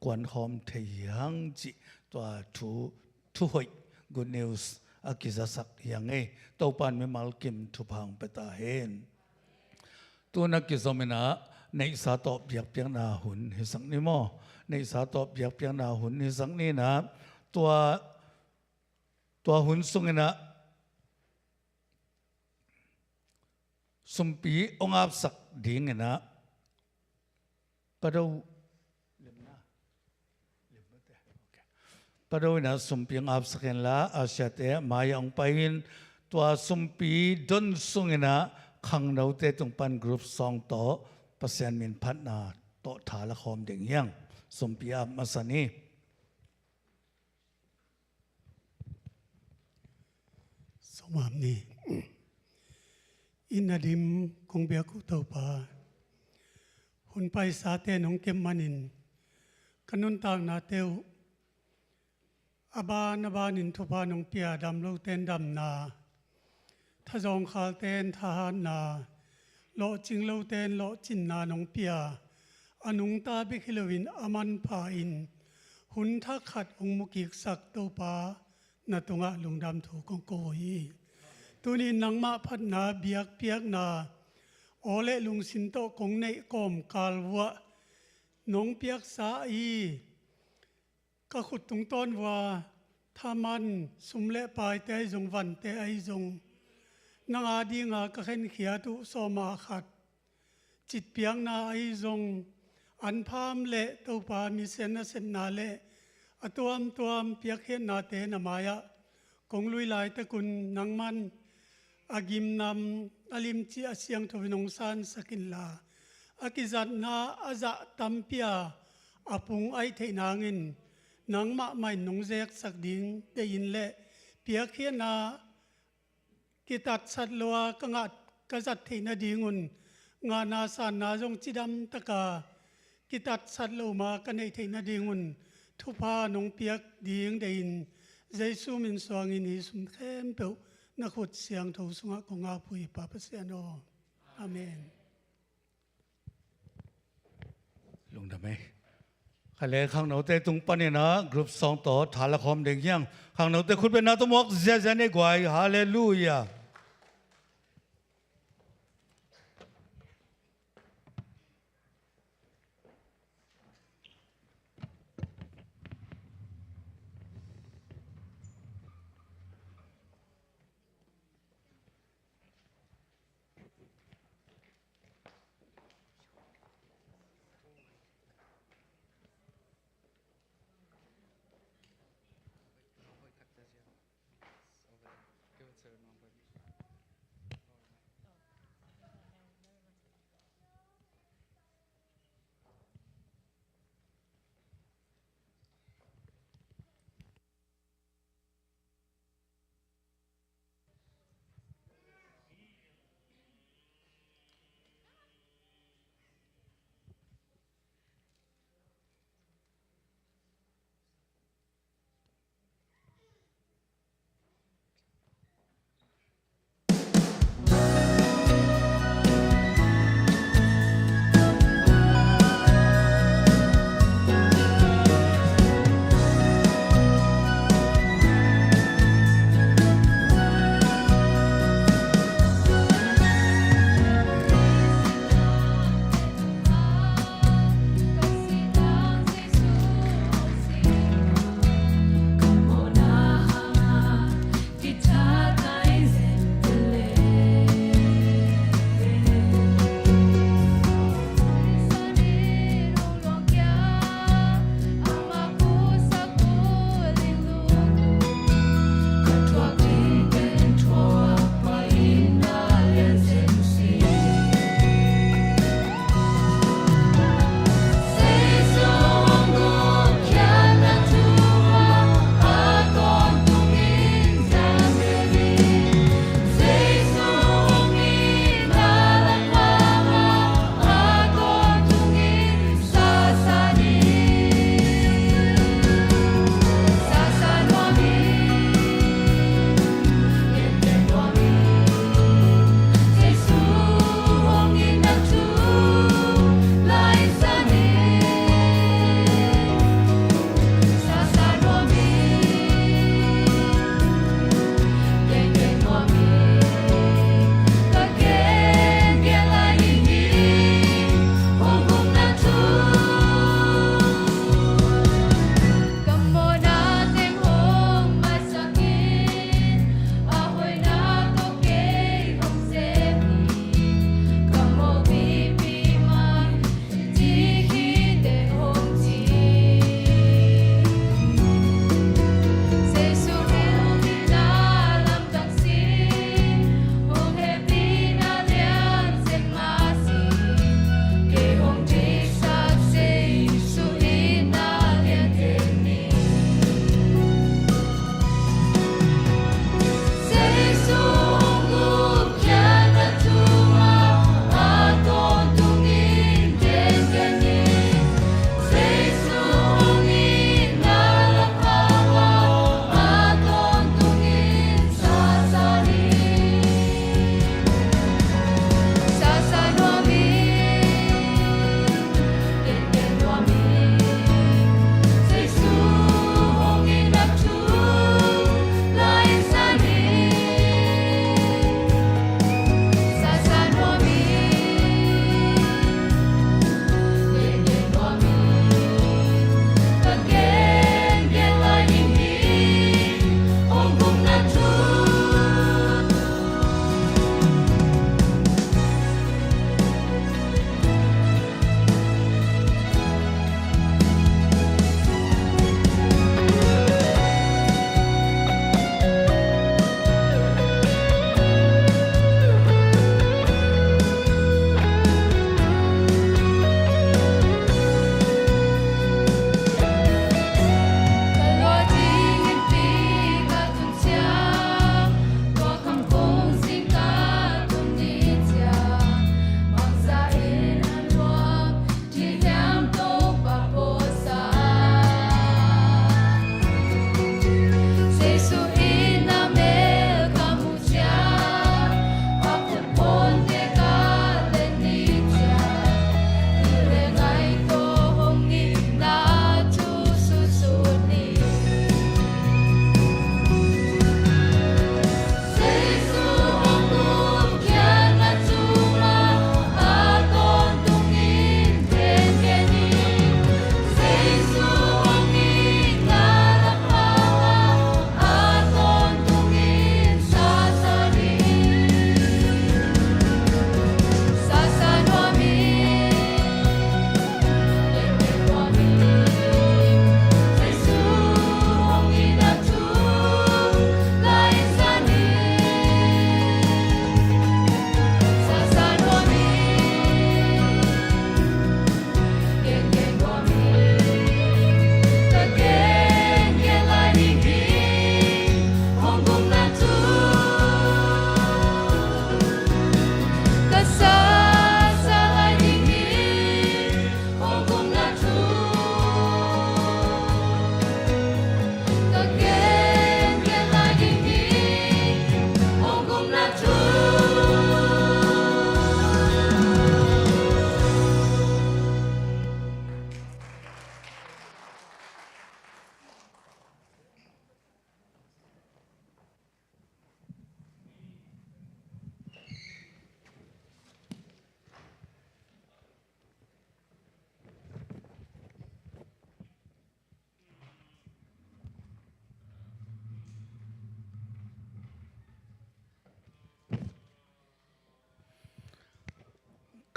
กวนหอมเทียงจิตัวทุหอย good news อากิจสักยังไงตัวปานไม่มาลกิมทุพังไปตาเห็นตัวนักกิจสมินะในสาตอบเบียกเปียงนาหุนให้สังนิโมในสาตอบเบียกเปียงนาหุนให้สังนี่นะตัวหุนสุงนะสุมปีองอาบสักดิ่งนะปะดูปะดูนะสุมปีองอาบสักเห็นละอาเซียเตมายังไปหินตัวสุมปีดนสุงนะขังเราเตตรงปันกรุ๊ปสองโตเปอร์เซ็นต์มินพัฒนาโตถาละคมเด้งยังสมปีอามาสนีสมามนี้อินาดิมคงเบียกุเตาปาหุ่นไปสาเตนองเก็มมันินขนุนตางนาเตวอาบานินทุพานองเปียดำโลเตนดำนาถ้าจองคาเตนทหารนาโลจิงโลเตนโลจินนานองเปียอนุงตาเบคิลวินอามันพาอินหุนทักขัดองมุกิกสักตัวปานาตงะลุงดำถูกงโกยตัวนี้นังมาพัดนาเบียกเปียกนาโอเลลุงสินโตกงในกอมกาลวะน้องเปียกสาอีก็ขุดตรงต้นว่าถ้ามันสุมเละปลายแต่จงวันแต่ไอจงนางอาดีงาก็เห็นเขียตุโซมาขัดจิตเปียงนาไอจงอันพามเละตัวปามีเสนเสนนาเละตัวมเปียกเห็นนาเตนมายะคงลุยลายตะกุนนางมัน agim nam alim chi asyang thovinong san sakinla akizat na aza tampia apung ai theinangin nangma mai nongjek sakding te in le piakhia na kitat satloa kangat kazat theina dingun nga na san na jong chidam taka kitat satlo ma kanei theina dingun thupa nong piak ding dein jesu min swangin hi sum khem pe na khut siang tho sunga ko nga pui pa pa siano amen ลงได้ไหมขเลข้างโน้ตเตตุงปนเนี่ยนะกรุ๊ปสองต่อฐานละครเด็กยังข้างโน้ตเตคุณเป็นนักตมกเสียใจในกวยฮาเลลูยา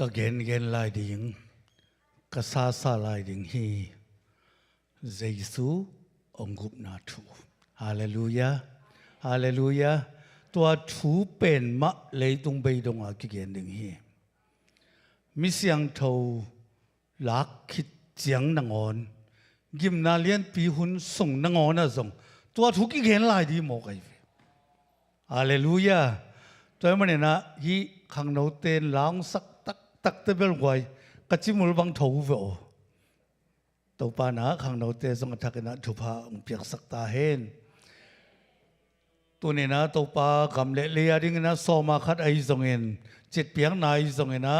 ก็เกณฑ์ลายดิ่งก็ซาลายดิ่งฮีเยซูองค์กุบนาทูฮาเลลูยาฮาเลลูยาตัวทูเป็นมะเลยตรงไปตรงอากิเกณฑ์ดิ่งฮีมิเสียงเท่าลักคิดเจียงนางอนยิมนาเลียนปีหุ่นส่งนางอนนะส่งตัวทุกข์เห็นลายดีหมอกไอ้ฮาเลลูยาตัวมันเนี่ยนะยี่ขังโนเตนล้างสักตักเตเบลไว้กัจจิมุลบังทูเวอตัวปานะขังโนเตส่งทักนะทุพาองเปียกสักตาเห็นตัวเนี่ยนะตัวปากำเลียดิ้งนะโซมาคัดไอ้ส่งเงินจิตเปียงนายส่งเงินนะ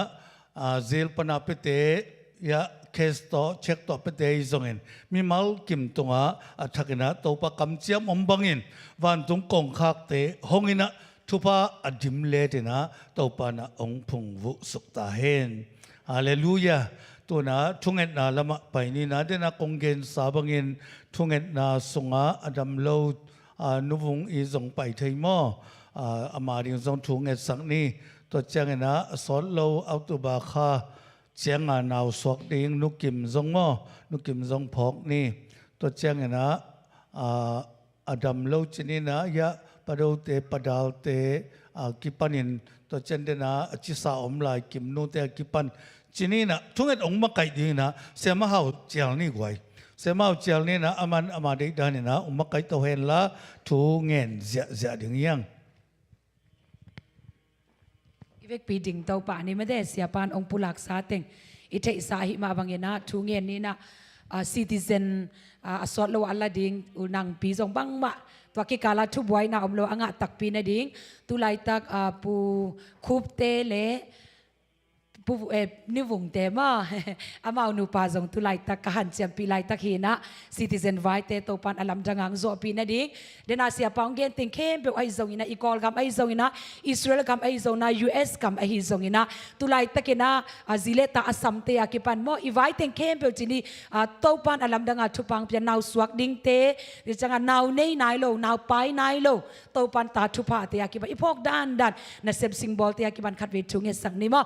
เซลปนาเปเตยะเคสโตเช็คโตเปเตยส่งเงินมีมัลกิมตุงะทักนะตัวปากำเจียมอมบังเงินวันตุงกงคักเตหงเงินะทุพาอดิมเลตินะตัวปานะองพุงวุสุกตาเห็นฮาเลลูยาตัวนะทุงเงินนาละมะไปนี่นะเดนะกงเงินสาบังเงินทุงเงินนาสงะอดัมโลนุวงอีส่งไปไทยมออามาดิงส่งทุงเงินสักนี้ตัวเจ้าเงินนะสอนโลเอาตัวบาคาเจียงนาวสวกดิงนุกิมส่งมอนุกิมส่งพอกนี่ตัวเจ้าเงินนะอดัมโลจินีนะยะปะโดเตปะดาลเตกิปันินตัวเจนเดนะจิสาอมลายกิมนูเตกิปันจินีนะทุกอย่างองค์มาไกดีนะเสียมาเฮาเจียงนี่ไว้เสียมาเฮาเจียงนี่นะอามันอามาได้ดานี่นะองค์มาไกตัวเห็นละทุกเงินเสียดึงยังอีเวกปีดิ่งเตาป่านี่ไม่ได้เสียปานองค์ปุลักษาเต็งอิเทสาหิมาบางเงินนะทุกเงินนี่นะซิติเซนสอดโลอัลลาดิงอุนังปีสองบังมาตัวกิกาลาทุบไว้นะอมโลอ่างตักปีนะดิงตุไลตักปูคูบเตเลปูนิวงเตมาอามาอุนุปาจงตุไลตักกหันเจียมปีไลตักเฮนะซิติเซนไว้เตโตปันอลัมจังงังโซปีนะดิงเดนาเสียปองเกนติงเข้มเปไอจงอินะอีกอลกัมไอจงอินะอิสราเอลกัมไอจงนะUSกัมไอจงอินะตุไลตักเฮนะซิเลตาอัสซัมเตอากิปันโมอีไว้ติงเข้มเปจินีโตปันอลัมจังงังทุปังเปียนนาวสวกดิงเตดิจังงังนาวเนยนายโลนาวไปนายโลโตปันตาทุพาเตอากิปันอีพอกด้านนะเซมซิงบอลเตอากิปันขัดเวทุงเงสังนิมอ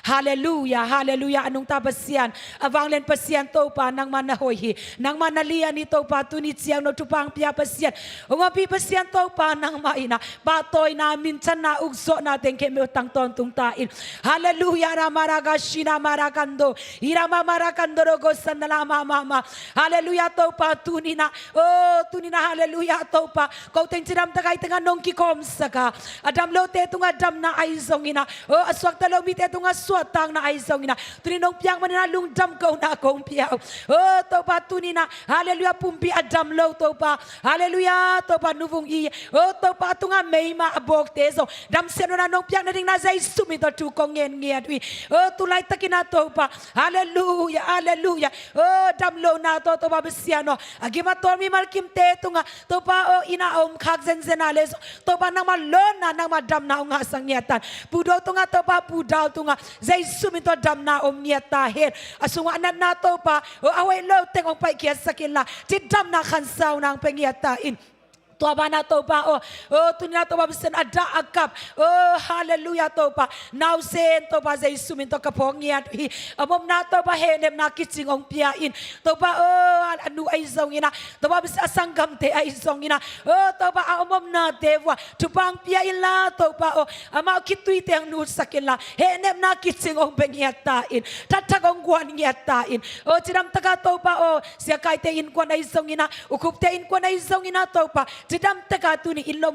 ฮาเลลูยาฮาเลลูยาanong tapasian avanglen pasian to pa nang manahoy nang manalia ni to pa tunit siyang no tupang pia pasian umapi pasian to pa nang maina batoy na minsan na ugso natin kemi utang ton tungtain haleluya ramaraga shina marakando irama marakando rogo sanalama mama haleluya to pa tunina oh tunina haleluya to pa kau teng ciram takai tengah nongki kom saka adam lote tunga adam na aizongina oh aswak talo mite tunga suatang na aizongina tuninong piang manina lungdam kau na kong piao oh to pa tunina haleluya pumpi adam lo to pa haleluya to pa nuvung i oh to pa tunga meima abok teso dam seno na nong piang na ding na zai sumito tu kongen ngiat wi oh tulai takina to pa haleluya haleluya oh dam lo na to pa besiano agima tormi malkim te tunga to pa oh ina om khak zen zenales to pa nang malon na nang madam na nga sangyatan pudo tunga to pa pudal tunga zai sumito dam na om niata hen asunga na to pa o away lo teng ong pai kia sakila ti dam na khansaw nang pengiata inตัวบ้านนาตัวป้าโอ้ตุนนาตัวป้าเป็นอดาอักบโอ้ฮาเลลูยาตัวป้านาวเซนตัวป้าใจสุมินตัวกระพงเงียดอีอมนาตัวป้าเฮเนมนาคิดจริงองเปียอินตัวป้าโอ้อนุไอซองอินะตัวป้าเป็นสังกัมเตไอซองอินะโอ้ตัวป้าอมนาเทวะทุบังเปียอินลาตัวป้าโอ้อามาคิดตุยเตียงนูสักินลาเฮเนมนาคิดจริงองเปงียตาอินทัดทักองกวนเงียตาอินโอ้จิดำตะกาตัวป้าโอ้เสียกายเตอินกวนไอซองอินะอุคุปเตอินกวนไอซองอินะตัวป้าจิดำตะกาตุนี่อิลลม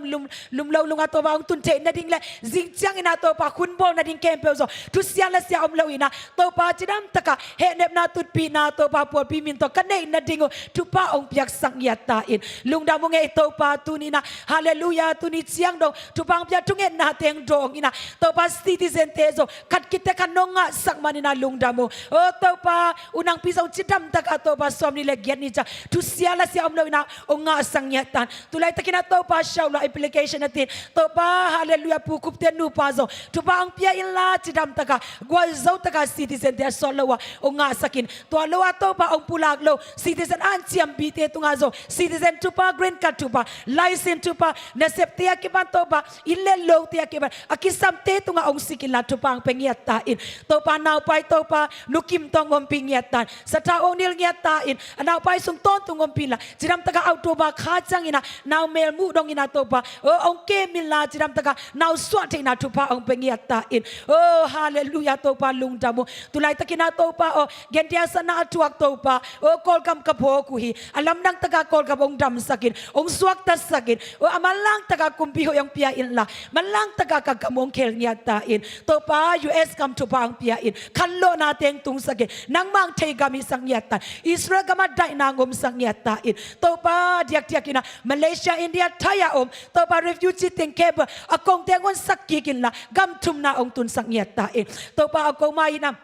ลุมเลาลุงอาตัวบางตุนเจนดิ่งเลยจิงจังอินาตัวป้าคุณบอลนาดิ่งเกมเปลโซทุเสียละเสียอมเลาอินะตัวป้าจิดำตะกาเฮเนบนาตุดปีนาตัวป้าปวดปีมินตัวกันเนนาดิ่งทุป้าองเปียกสังยาตาอินลุงดามงเอตัวป้าตุนี่นะฮาเลลูยาตุนี่เสียงดงทุปังเปียทุงเอ็นนาเตียงดงอินะตัวป้าสติเซนเตโซขัดกิตกันนงะสักมานินาลุงดามงโอ้ตัวป้าอุนังพิษเอาจิดำตะกาตัวป้าสวมนี่เล็กยันนี่จ้ะทุเสียละเสียอมเลาอินะองะสังยาตาตุ tulay takin na to pa siya la application natin to pa hallelujah pukup ten nu pa zo to pa ang pia ila tidam taka gwal zo taka citizen dia solowa o nga sakin to alowa to pa ang pulaglo citizen an siam bite to nga zo citizen to pa green card to pa license to pa na septia ki ban to pa ilelo tia ki ban akisam te to nga ang sikila to pa ang pengiatain to pa now pa to pa nukim tong om pingiatan sa taong nil ngiatain now pa sung ton tong om pila tidam taka auto ba khachang ina now mel mu dong ina to pa ong ke mila tidam taka now swat ina to pa ang pengiatain oh hallelujah to pa lung damo tulay takina to pa gentia sana atuak to pa kol kam kapo kuhi alam nang taga kol kabong dam sakin ong swak tas sakin amalang taga kumpiho yang piain la malang taga kagamong kel ngiatain to pa US kam to pa ang piain kallo nating tung sakin nang mang tay gami sang ngiatan Israel gamaday nangom sang ngiatain to pa diak ina Malaysia India Thaya to pa refugee ting keba akong tengon sakikin la gamtum na ong tun sang ngiatain to pa akong mai na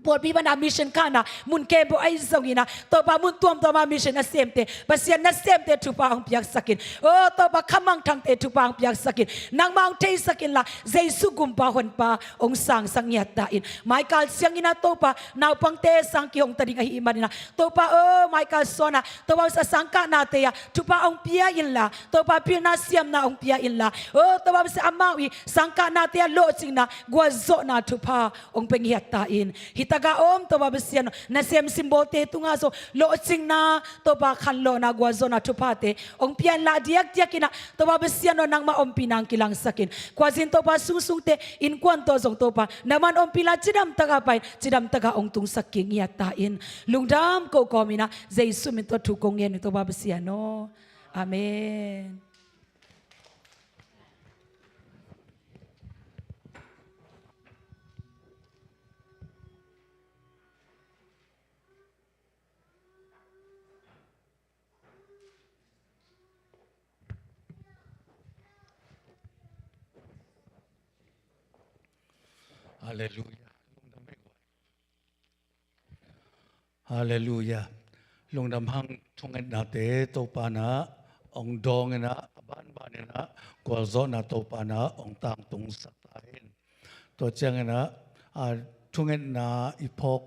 port bi ban mission kana mun kebo ai zongina to ba mun tuam to ma mission na semte pasian na semte tu pa ang piak sakin to ba kamang thang te tu pa ang piak sakin nang mang te sakin la jesu gumpa hon pa ong sang yatain Michael siang ina to pa naw pang te sang ki hong tading ai iman na to pa Michael sona to ba sa sangka na te ya tu pa ang pia in la to pa pil na siam na ong pia in la to ba sa amawi sangka na te lo sing na gwazo na tu pa ong penghiatain taga to ba besian na sem simbote tunga so lo sing na to ba khanlo na gwazo na tupate ong pian la diak kina to ba besian no nang maom pinang kilang sakin kwazin to ba susungte in kwanto zong to pa naman om pila cidam taga ong tung saking yatain lungdam ko komina jesu min to tukong yen to ba besian no amen. Hallelujah. Hallelujah. Lung dam hang thunget na te to pa na ong dong na ban na kwal zo na to pa na ong tang tung satain. To chang na thunget na ipok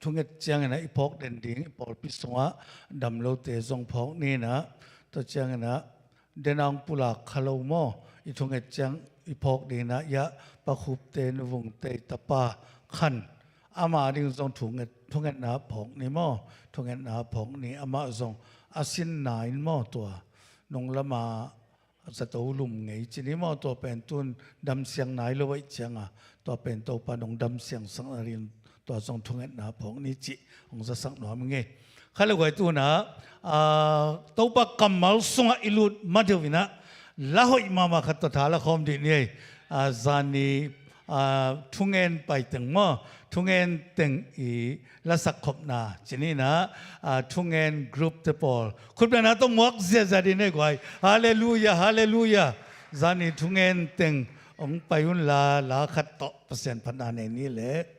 thunget chang na ipok den ding ipol piswa dam lo te zong phok ni na to chang na denang pula khalo mo I thunget chang ipok ding na ya pa khup te nu vung te tapa khan ama ding zong thunget na phok ni mo thunget na phok ni ama zong asin na in mo to nong lama sa to lum ngei chini mo to pen tun dam siang nai lo wai changa to pen to pa nong dam siang sang arin to zong thunget na phok ni chi ong sa sang no nge khala goi tu na to pa kamal sunga ilut madewina lahoi mama khat to thala khom di ni zani thungen pai teng mo thungen teng I la sak khop na chini na thungen group te pol khut na to mok zia zadi ne goi hallelujah hallelujah zani thungen teng ong payun la khat to percent phana ne ni le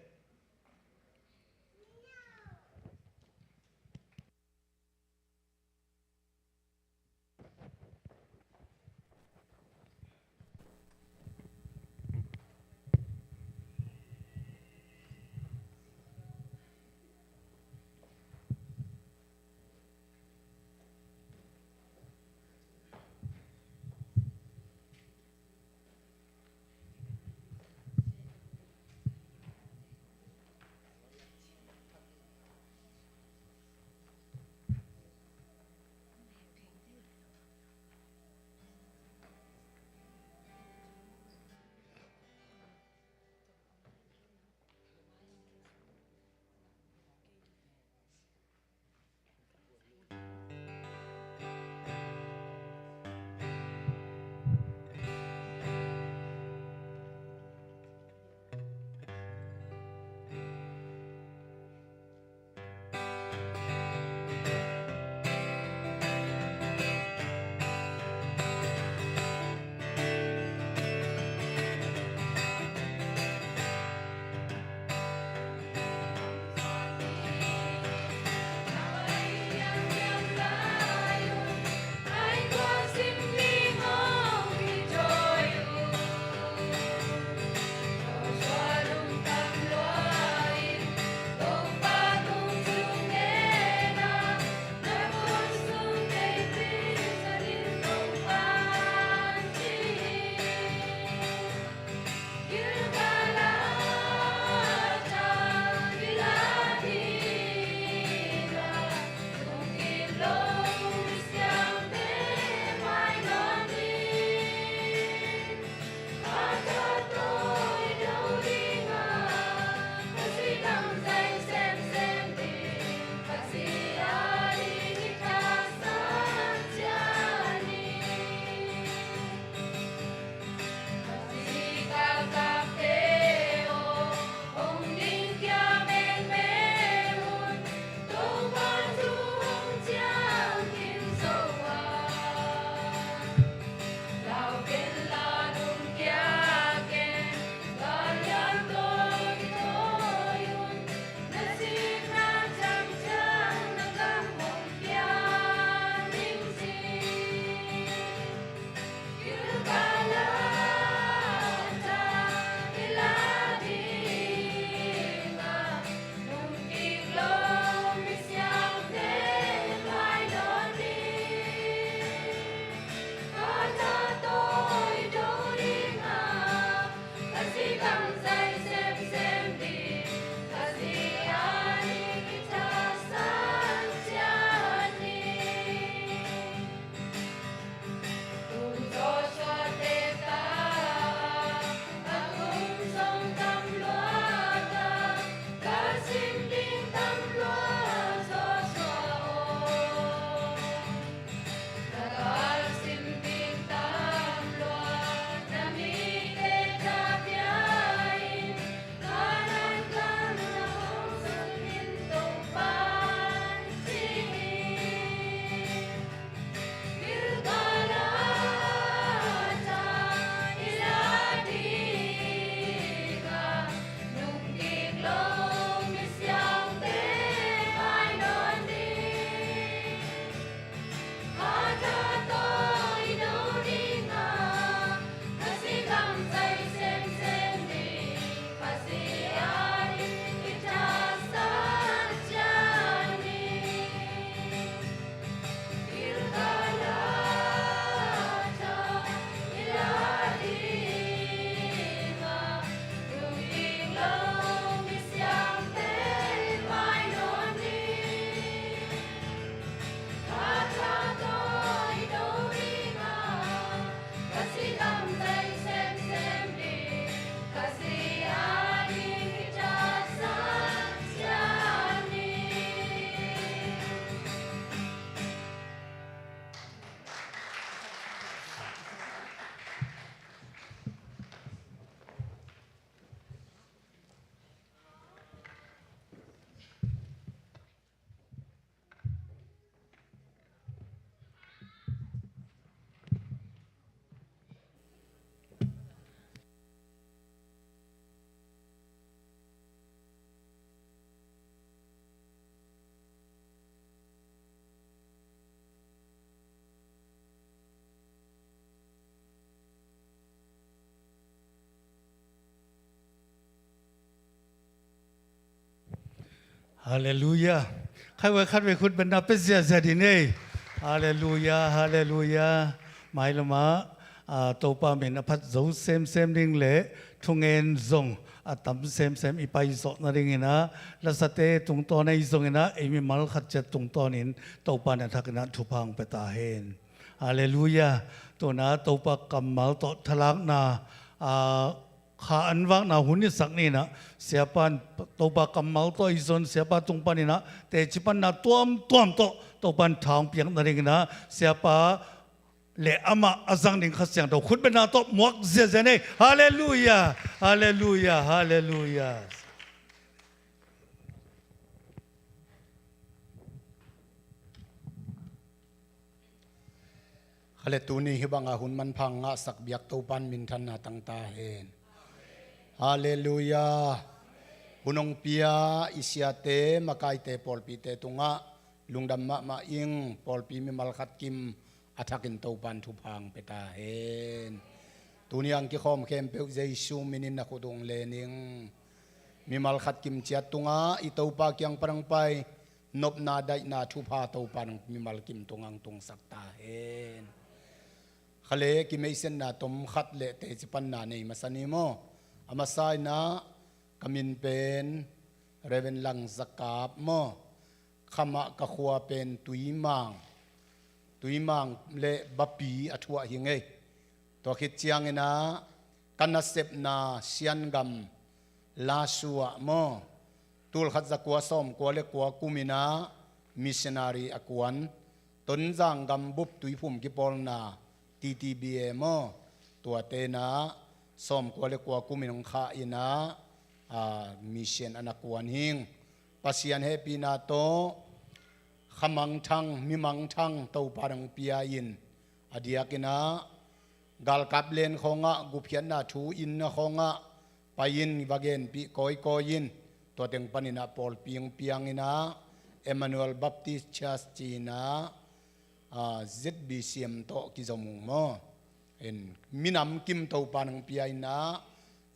ฮาเลลูยาใครว่าคัดไปคุณบรรดาเป็นเสียเสียดีนี่ฮาเลลูยาฮาเลลูยาหมายละมาตัวป้าเมนอภัสโซเซมดิ่งเละทุงเงินซงตั้มเซมอีไปสอนนั่นเองนะแล้วสเตตรงตัวในซงนะเอมีมัลขัดจัดตรงตัวนี้ตัวป้าเนี่ยทักนะทุพังไปตาเห็นฮาเลลูยาตัวนะตัวป้ากำมัลตัวทลักนาข้าอันวักนาหุ่นนี่สักนี่นะเสียปันตัวปากกำมัลตัวอีสนเสียปันตรงปันนี่นะแต่จิปันนะตัวตัวปันทางเปียงนั่นเองนะเสียปาเละอามาอาจังดิ่งขัดเสียงตัวคุณเป็นนาตัวหมวกเสียเสียนี่ฮาเลลูยาฮาเลลูยาฮาเลลูยาขเลตูนี่ฮิบังอาหุนมันพังงะสักเบียกตัวปันมินทันนาตังตาเห็นฮาเลลูยาบุนงเปียอิสยาเตมากายเตปอลปีเตตุงะลุงดำมาอิงปอลปีมิมัลขัดกิมอัฐกินตัวปันทุพังเปตาเห็นตุนีอังกิคอมเข้มเปวเจซูมินินนักดงเลนิงมิมัลขัดกิมเจียตุงะอิตัวปากียงปรังไปนบนาได้นาทุพาตัวปันมิมัลกิมตุงังตุงสักตาเห็นขเลกิไม่เส้นนาตมขัดเละเตจิปันนาในมาสนิโมอามาไซนะกมินเป็นเรเวนลังสกาบโมขมะกะขัวเป็นตุยมังเละบับปีอัทวะหิงเอตัวคิดเจียงนะกันนัสเซปนาเซียนกัมลาชัวโมตูลขัดจักวัวส้มกัวเล็กกัวกุมินามิชนารีอากวนต้นจางกัมบุบตุยพุ่มกิปอลนาTTBM ตัวเตนะสมกว่าเล็กกว่ากุมินงข้าอินะมิเชนอนักวนหิงปัสยันเฮปีนาโตขมังทังมิมังทังเต้าปารังปียอินอดียกินะกาลกับเลนของะกุเพียนนาทูอินนะของะไปยินวาเกนปีกอยยินตัวเต็งปนินะปอลเปียงอินะเอมานูเอลบัพติสชัสจีนะZBCM โตกิจมุงมอเห็นมินำกิมเตาปานังปีไอนะ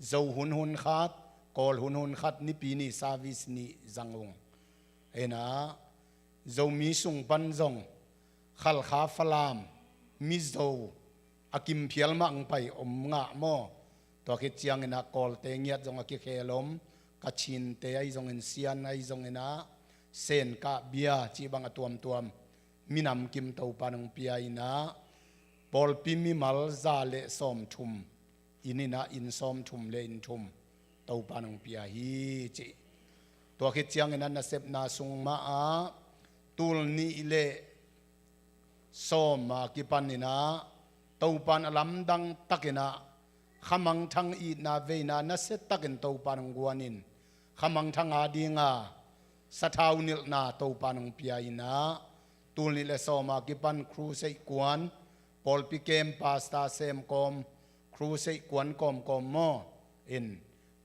เจ้าหุนขัดกอลหุนขัดนี่ปีนี่ซาวิสนี่จังงเห็นนะเจ้ามีสุงปันจงขัลขาฟลามมิเจ้าอากิมเพียลมังไปอมงะมอตัวคิดจังเห็นนะกอลเตงียดจงอากิเคลมกัดชินเตไอจงเห็นเซียนไอจงเห็นนะเซนกะเบียจีบังตัวมมินำกิมเตาปานังปีไอนะปอลปีมิมัลซาเลซอมทุมอินินะอินซอมทุมเลอินทุมเตาปานังปีไอฮีจิตัวคิดจังนั้นนะเซบนาสุงมาตูลนีเลซอมมากิปันนินะเตาปานอลัมดังตักินะขมังทังอีนาเวนานะเซตักินเตาปานังกวานินขมังทังอาดีงาสะท้าวนิลนาเตาปานังปีไอนะตูนี่เลสอมากิปันครูเซกวนปอลปิเกมปาสตาเซมกอมครูเซกวนกอมโมอิน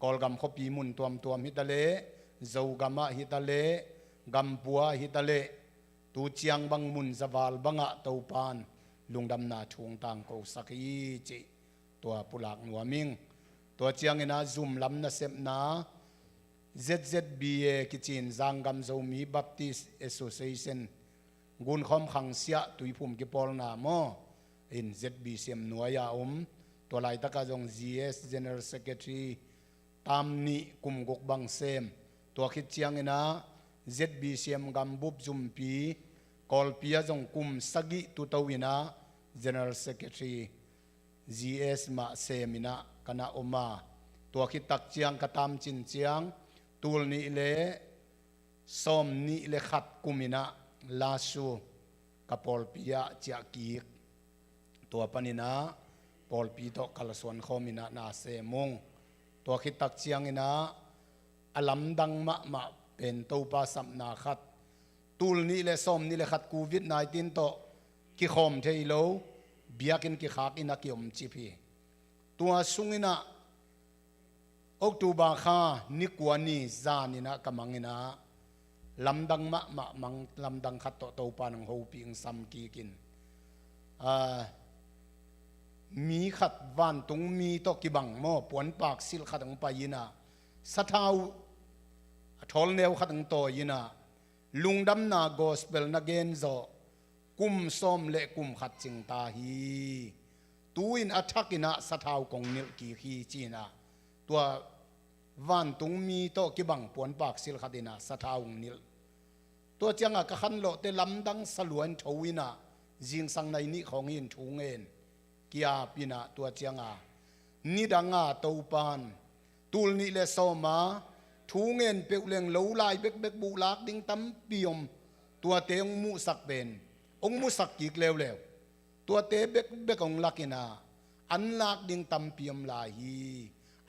กอลกัมขปีมุนตัวฮิตาเลเจ้ากามะฮิตาเลกัมปัวฮิตาเลตูเจียงบังมุนสวาลบังะเตาปานลุงดำนาชวงตังโกสักยีจิตัวปุลักนัวมิงตัวเจียงอินาซุมลำนาเซมนา ZZBA กิจินจังกัมเจ้ามีบัพติสแอสโซเซชันกุนคอมขังเสียตุยพุ่มกิปอลนาโมอิน ZBCM นัวยาตัวไล่ตะกาจง GS General Secretary ตามนี้กุมกกบังเซมตัวคิดเชียงนะ ZBCM กัมบุบจุมปีกอลปียจงกุมสกิตุตวินะ General Secretary GS มาเซมินะคณะอมาตัวคิดตักเชียงกระตามจินเชียงตูลนี้เลส้มนี้เลขัดกุมินะลาสูกับปอลปียเจียกีกตัวปนินะปอลปีโตกัลสวนคอมินะนาเซมงตัวคิดตักเชียงอินะอลัมดังมะเป็นตัวปาสัมนาขัดตูลนี้เลส้มนี้เลขัดโควิด-19โตกิคอมเทอิโลเบียกินกิขากอินักยมจีพีตัวสุงอินะออกตูบาคานิกวานีจานินะกำมังอินะลำดังมังลำดังขัดโตปานังหูปีงซัมกีกินมีขัดวันตรงมีโตกิบังโมปวนปากสิลขัดของปายินะสะท้าว ทอลเนวขัดงโตยินะลุงดำนาโกสเปลนาเกนโซกุมส้มเละกุมขัดจิงตาฮีตูอินอัชักินะสะท้าวกงนิลกีฮีจีนะตัววันตุงมีโตกิบังปวนปากสิลขัดินะสะท้าวนิลตัวจังอะกะขันโลเตลำดังสลวนทวินะจิงสังในนี้ของอินทุงเอ็นกียาปินะตัวจังอะนิดังอะเตาปานตูลนี่เลโซมาทุงเอ็นเปลเลงเหลาลายเบกเบกบูลากดิ้งตั้มปียมตัวเตงมุสักเป็นองมุสักกิกเลวเลวตัวเตเบกเบกองลักินาอันลากดิ้งตั้มปียมลาฮี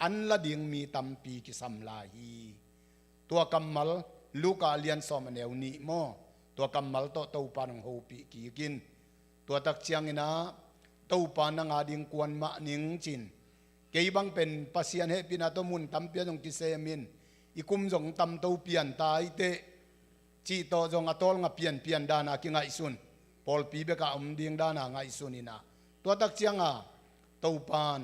อันละดิ้งมีตั้มปีกิสัมลาฮีตัวกำมัลลูกาเลียนซอมเนวนีโมตัวกำมัลโตเตาปานังโฮปีกีกินตัวตักเชียงนะเตาปานังอาดิ้งกวนมะนิงจินเกี่ยบังเป็นปัสยานเฮปินาตมุนตั้มเปียจงกิเซมินอีกุมจงตั้มเตาเปียนตายเตจีโตจงอัตอลงเปียนเปียนดานากิงไงซุนพอลปีเบกาดิ้งดานาไงซุนินะตัวตักเชียงอ่ะเตาปาน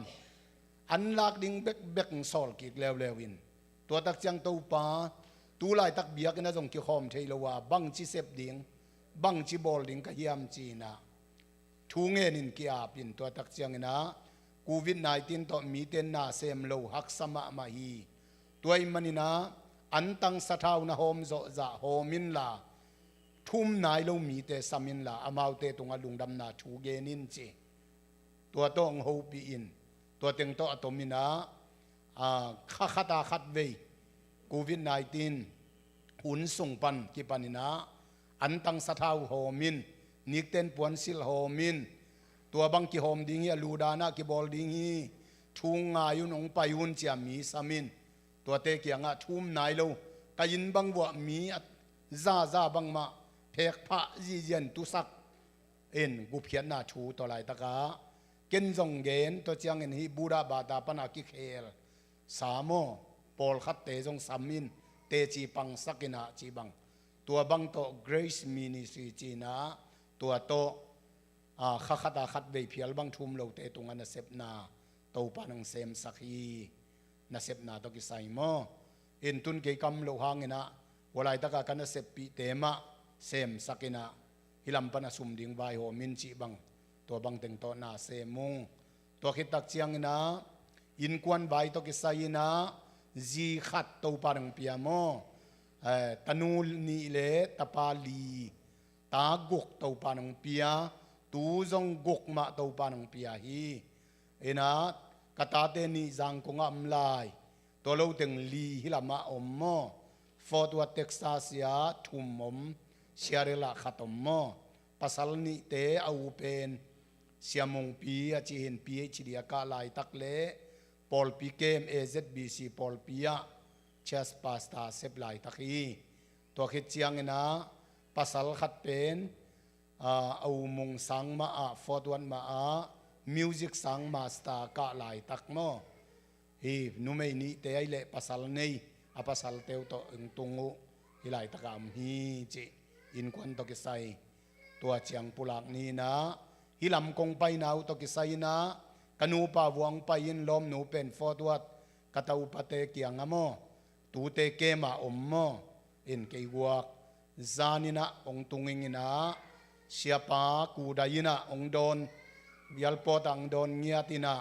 อันลากดิ้งเบกเบกสอลกิกเลวเลวินตัวตักเชียงเตาปาตูไลตักเบียกันนะจงกิคอมเทลว่าบังจิเซบดิ้งบังจิบอลดิ้งกะเฮียมจีนะทูเงินกิอาปินตัวตักเชียงนะโควิด-19ต่อมีเต็นนาเซมโลหักสมะมาฮีตัวมันนี่นะอันตังสะท้าวนะโฮมโซจะโฮมินลาทุ่มนายโลมีเตสามินลาอามาวเตตรงอลุงดำนาชูเกนินเจตัวต้องโฮปีอินตัวเต็งโตอตมินะขัดตาขัดเวโควิด-19หุ่นส่งปันกิปันินะอันตังสะท้าวโฮมินนิกเต็นปวนซิลโฮมินตัวบังกิโฮมดิ้งฮีลูดานากิบอลดิ้งฮีทุ่งงายุนองไปยุนเจียมีสามินตัวเตกียงะทุ่มนายโลกยินบังวัวมีซาบังมาเพกพระจีเย็นตุสักเอ็นกุเพียนนาชูตัวไรตะกาเกนจงเกนตัวเจียงเอ็นฮีบูดาบาดาปนากิเคลสามโมปอลขัดเตจงสามินเตจีปังสักินาจีบังตัวบังโตเกรซมินิสีจีนาตัวโตขัดขัดเวพิลบังทุ่มโลเตตุงอันเซปนาตัวปานังเซมสักฮีนาเซปนาตกิไซโมอินตุนเกยกัมโลหางนะวลายตะกากันนาเซปปีเตมะเซมสักินะฮิลัมปนาสุมดิงไวโฮมินจิบังตัวบังเต็งโตนาเซมุงตัวคิดตักเชียงนะอินควันไวตกิไซนะจีขัดตัวปานังเปียโมตนูนีเลตปาลีตากุกตัวปานังเปียตูจงกุกมาตัวปานังเปียฮีเอ็นะกตาเตนีจังคงอัมลายตัวเราตึงลีฮิลามาอมโมฟอร์ดวัตเท็กซัสยาทุมอมเชียร์ละขัดอมโมปัสสาวนีเตเอาเป็นเสียมงปีอาจีเห็นปีชิเดียกาลายตักเล่พอลปีเกมAZBCพอลปียเชสปาสตาเซปลายตักฮีตัวคิดเชียงนะปัสสาวขัดเป็นเอามงสังมาฟอร์ดวันมามิวสิกสังมาสตาร์กะลายตักโมฮีนุเมนี่เตยเล่ปัสสาวนีปัสสาวเตวโตอึงตุงูฮิลายตะกามฮีจิอินควันตกิไซตัวเชียงปุลักนี้นะฮิลำกงไปนาวตกิไซนะกนูปาวงไปยินลมหนูเป็นฟอดวัดกะตาอุปเตเกียงโมตูเตเกมาอมโมอินเกยวักจานินะองตุงิงนะเสียปากูดายินะองโดนยัลปอตังโดนเงียตินะ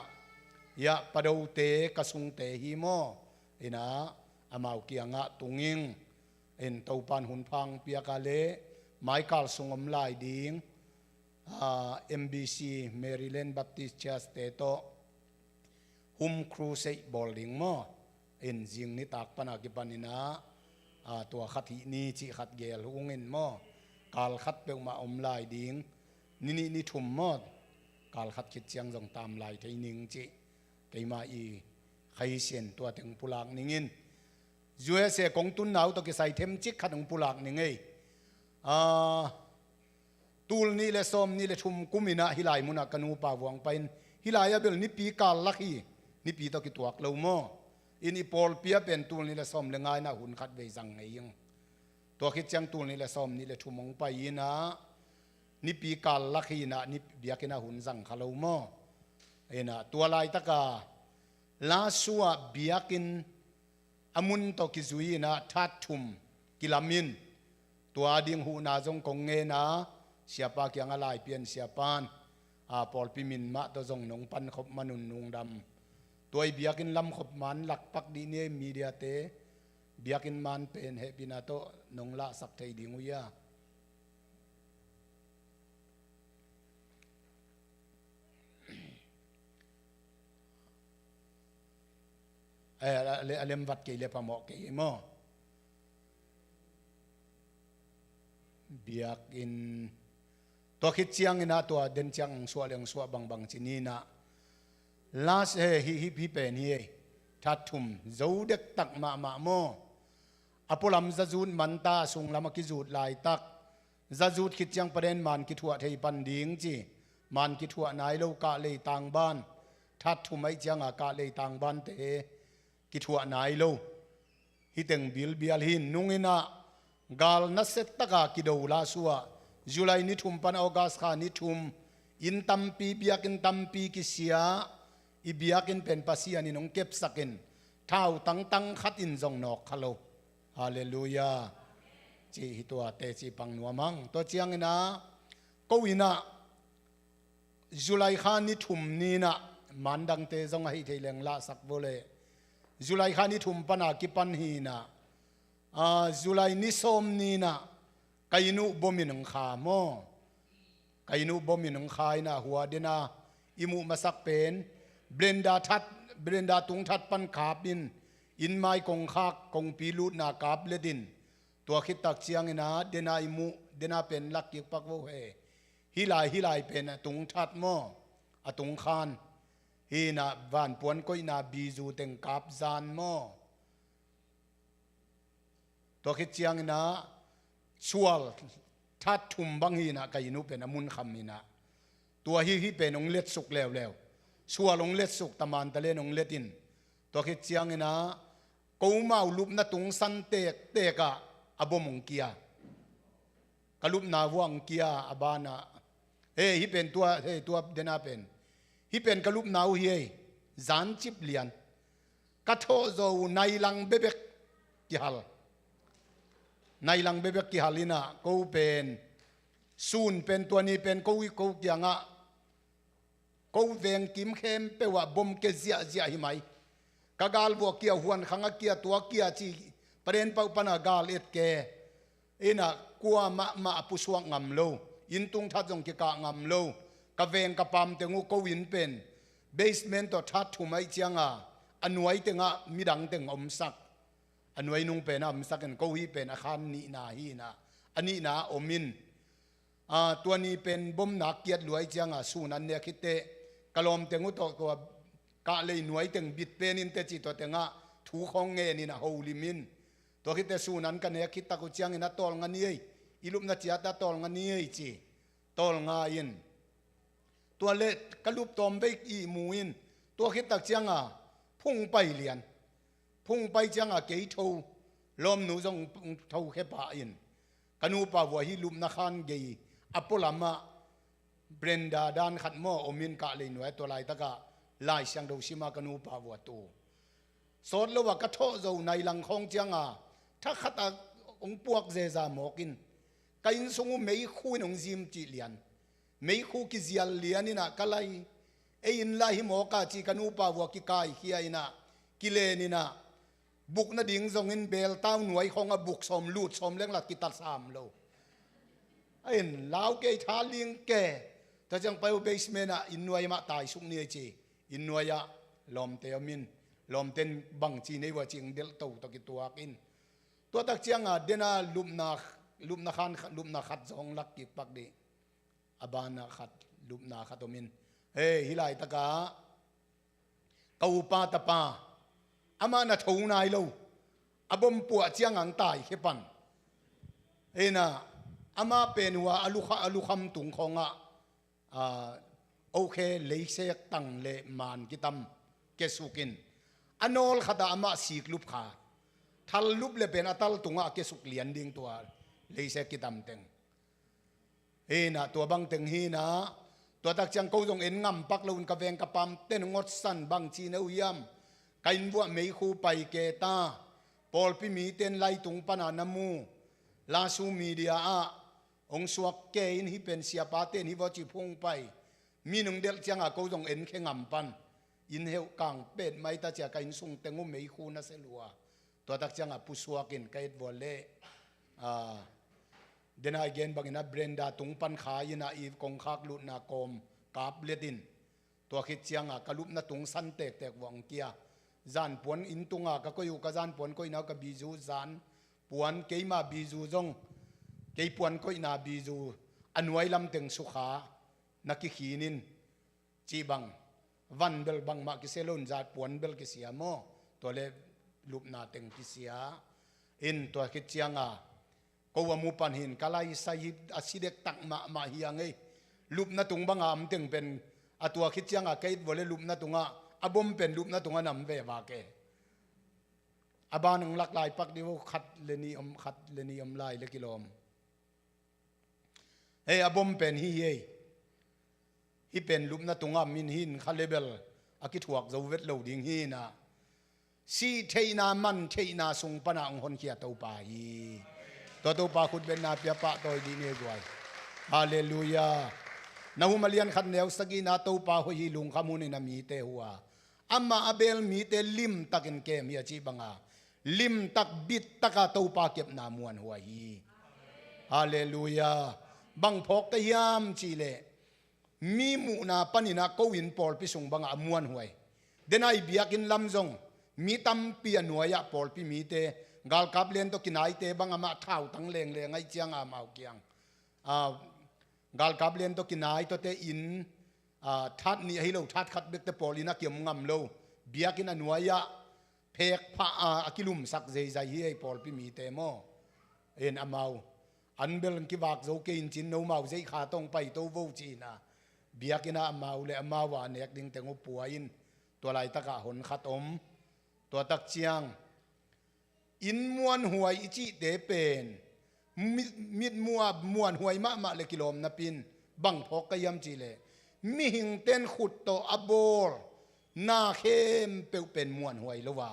ยะปะดูเตกสุงเตหิโมอินะอามาวเกียงะตุงิงเอ็นเตาปันหุนพังเปียกาเลไมค์คัลสงอมลายดิงMBC Maryland Baptist Church เตโตหุมครูเซบอลดิงโมเอ็นจิงนิตักปนากิปันินะตัวขัดหินีจิขัดเกลหุงเอ็นโมกาลขัดเปลมาอมลายดิงนี่ทุ่มโมกาลขัดคิดเชียงจงตามลายไทยนิงจิไกมาอีใครเสียนตัวถึงปุลากนิงินUSA กงตุนหนาวตกิใส่เทมจิกขัดถึงปุลากนิงไงตูลนี่เลสอมนี่เลชุมกุมินะฮิลายมุนักนูปาวงไปฮิลายเบลนิปีกาลลักฮีนิปีตกิตัวกลาวโมอินอีพอลเปียเป็นตูลนี่เลสอมเลงายนะหุ่นขัดเวจังไงยังตัวคิดจังตูลนี่เลสอมนี่เลชุมงไปนะนิปีกาลลักฮีนะนิเบียกินะหุ่นจังขลาวโมเอ็นะตัวลายตะกาลาสัวเบียกิน amun to ki zui na that thum kilamin tua ding hu na jong kong nge na siapa kyang alai pian siapan a pol pimin ma to jong nong pan khop manun nung dam toy biakin lam khop man lak pak di ne media te biakin man pen he pinato nong la sak thei dingu ya alem vat ke le pamo ke mo biakin to khit chiang ina to den chiang ang suwa bang bang chinina last hi pen hi thathum zodek tak ma mo apolam zazun manta sung lama ki zut lai tak zazut khit chiang paren man ki thua thei pan ding chi man ki thua nai lo ka le tang ban thathum ai chiang a ka le tang ban te ki thua nai lo hi teng bil bial hin nungina gal na set taka ki do la suwa July ni thum pan August kha ni thum in tampi biakin tampi ki sia i biakin pen pasia ni nong kep sakin thau tang khat in jong nok khalo hallelujah chi hitwa te chi pang nuamang to chiang ina ko ina July kha ni thum ni na mandang te jong hi theileng la sak bole July kha ni thum pana ki pan hi na July ni som ni na kainu bominang kha mo kainu bominang khai na huwa dena imu masak pen Brenda tung that pan kapin in mai kong khak kong pilut na kap ledin tua khit tak chiang ina dena imu dena pen lak ki pak wo he hilai pen tung that mo atung khan hi na van puan koi na bizu teng kap zan mo tua khit chiang ina chual that thum bang hi na kainu pen amun kham ina tua hi pen ong let suk lew sual ong let suk taman tale ong letin to khit chiang ina ko mau lup na tung san te ka abomong kia kalup na wang kia abana hi pen tua dena pen hi pen kalup nau hi zan chip lian ka tho zo nai lang bebek ki hal nai lang bebek ki halina ko pen sun pen tua ni pen ko kyanga ko veng kim khem pe wa bom ke zia hi mai kagal bo kia huan khanga kia tua kia chi paren pau pana gal et ke ina kwa ma apusuang ngam lo in tung tha jong ki ka ngam lo ka veng ka pam te ngu ko win pen basement to that thu mai chianga anuai te nga midang teng om sak anuai nung pen am sak en ko hi pen a khan ni na hi na ani na omin tua ni pen bom na kiat luai chianga sunan ne khite kalom tengu to ko ka le nuai teng bit pen in te chi to tenga thu khong nge ni na holy min to khite sunan ka ne khita ko chiang ina tol nga ni ei ilup na chia ta tol nga ni ei chi tol nga in to le kalup tom be i muin to khita chianga phung pai lian phung pai chianga ke tho lom nu jong tho khe pa in kanu pa wa hi lup na khan ge apolama Brenda dan khat mo omin ka le noi to lai taka lai siang do sima kanu pa wa tu sot lo wa ka tho zo nai lang khong chianga tha khata ong puak je za mokin kain sungu mei khu nong jim chi lian mei khu ki zial lian ina kalai e in la hi mo ka chi kanu pa wa ki kai hi aina ki le ni na buk na ding zong in bel taw nuai khong a buk som lut som leng lat ki tat sam lo ain lao ke tha ling ke ta jang pai basement a innuai ma tai suk ni chi innuai ya lom te amin lom ten bang chi nei wa ching del to to ki tuak in to tak chiang a dena lumna khan lumna khat jong lak ki pak di abana khat lumna khatomin hilai taka kau pa ta pa ama na thou nai lo abom pu chiang ang tai hepan ena ama penwa alu kham tung khonga okay leisek tang le man kitam kesukin anol khada ama siklup kha thal lup le pen atal tunga kesuk lian ding to leisek kitam teng na to bang teng hi na to tak chang ko jong en ngam pak lo ka veng ka pam ten ngot san bang chi no yam kain bua mei khu pai ke ta ปอลพิมีเต้นไล่ตุงปนานามูลาซูมีเดียองสวกเกอินฮิเป็นเสียปาเต้นฮิวจิพงไปมีหนึ่งเด็กจังก็จงเอ็นแข่งปันอินเฮวกังเป็ดไม่ตาเจ้ากินสุงเตงุไม่คูน่าเสลัวตัวตักจังผู้สวกินไกด์วอลเล่เดนายเกนบางอินาเบรนดาตุงปันขายินาอีกงคักลุนากอมกาบเลดินตัวคิดจังกลุบนาตุงสันเตกวังเกียจานปวนอินตุงก็อยู่กับจานปวนก็อินากับบิจูจานปวนเกยมาบิจูจงเกยปวนก็อินาบิจูอันไว้ลำเต็งสุขานักขีนินจีบังวันเบลบังมากิเซลุนจานปวนเบลกิเสียโมตัวเล็บลุบนาเต็งกิเสียอินตัวคิดจังก็ว่ามูปันหินกะไลไซอาศิเดกตักมาเฮียงไงลุบนาตุงบังอามเต็งเป็นตัวคิดจังเกยบวเลลุบนาตุงอบมเป็นลุบนาตุงนำเววาเกอบานึงลักลายปักดิวขัดเลนีอมขัดเลนีอมลายเลกิโลมอบมเป็นฮีเป็นลุบนาตุงมินหินคาเลเบลอากิถวกจะเวทเหลาดิ่งฮีนะซีเทนามันเทนาสุงปนาองคนเขียตัวป่าฮีตัวป่าขุดเป็นนาเปียปะตัวดีเนกวยฮาเลลูยานาหุมาเลียนขันแนวสกีนาตัวป่าหุยลุงขมุนินามีเตหัวอามาอเบลมีเตลิมตักเกมยาจีบังอาลิมตักบิดตักตัวป่าเก็บนามวนหัวฮีฮาเลลูยาบังพกตะยามจีเลมีมูนาปนินาโกวินปอลพิสุงบังอามวนหวยเดนายเบียกินลำจงมีตำเปียหน่วยปอลพิมีเตกาลกับเลียนตกินายเตบังอามาเท้าตั้งเลงเลงไอเจียงอามาเอาเกียงกาลกับเลียนตกินายตัวเตอินทัดนี่ให้เราทัดขัดเบกเตปอลินักเกี่ยมงำเราเบียกินหน่วยเพกพระอากิลุมสักใจใจให้ปอลพิมีเตโมเอ็นอามาอันเบลกิวากโจเกินจินโนมาใจขาต้องไปโตโวจีนะเบียกินามาเลมาวานเอกดิ่งเตงปัวอินตัวลายตะกะหนขัดอมตัวตักเชียงอินมวนหวยอิจิเตเป็นมิดมัวมวนหวยมะเลกิโลมนับปินบังพกกยำจีเลมีหิงเต้นขุดโตอโบลนาเข้มเปลเป็นมวนหวยละว่า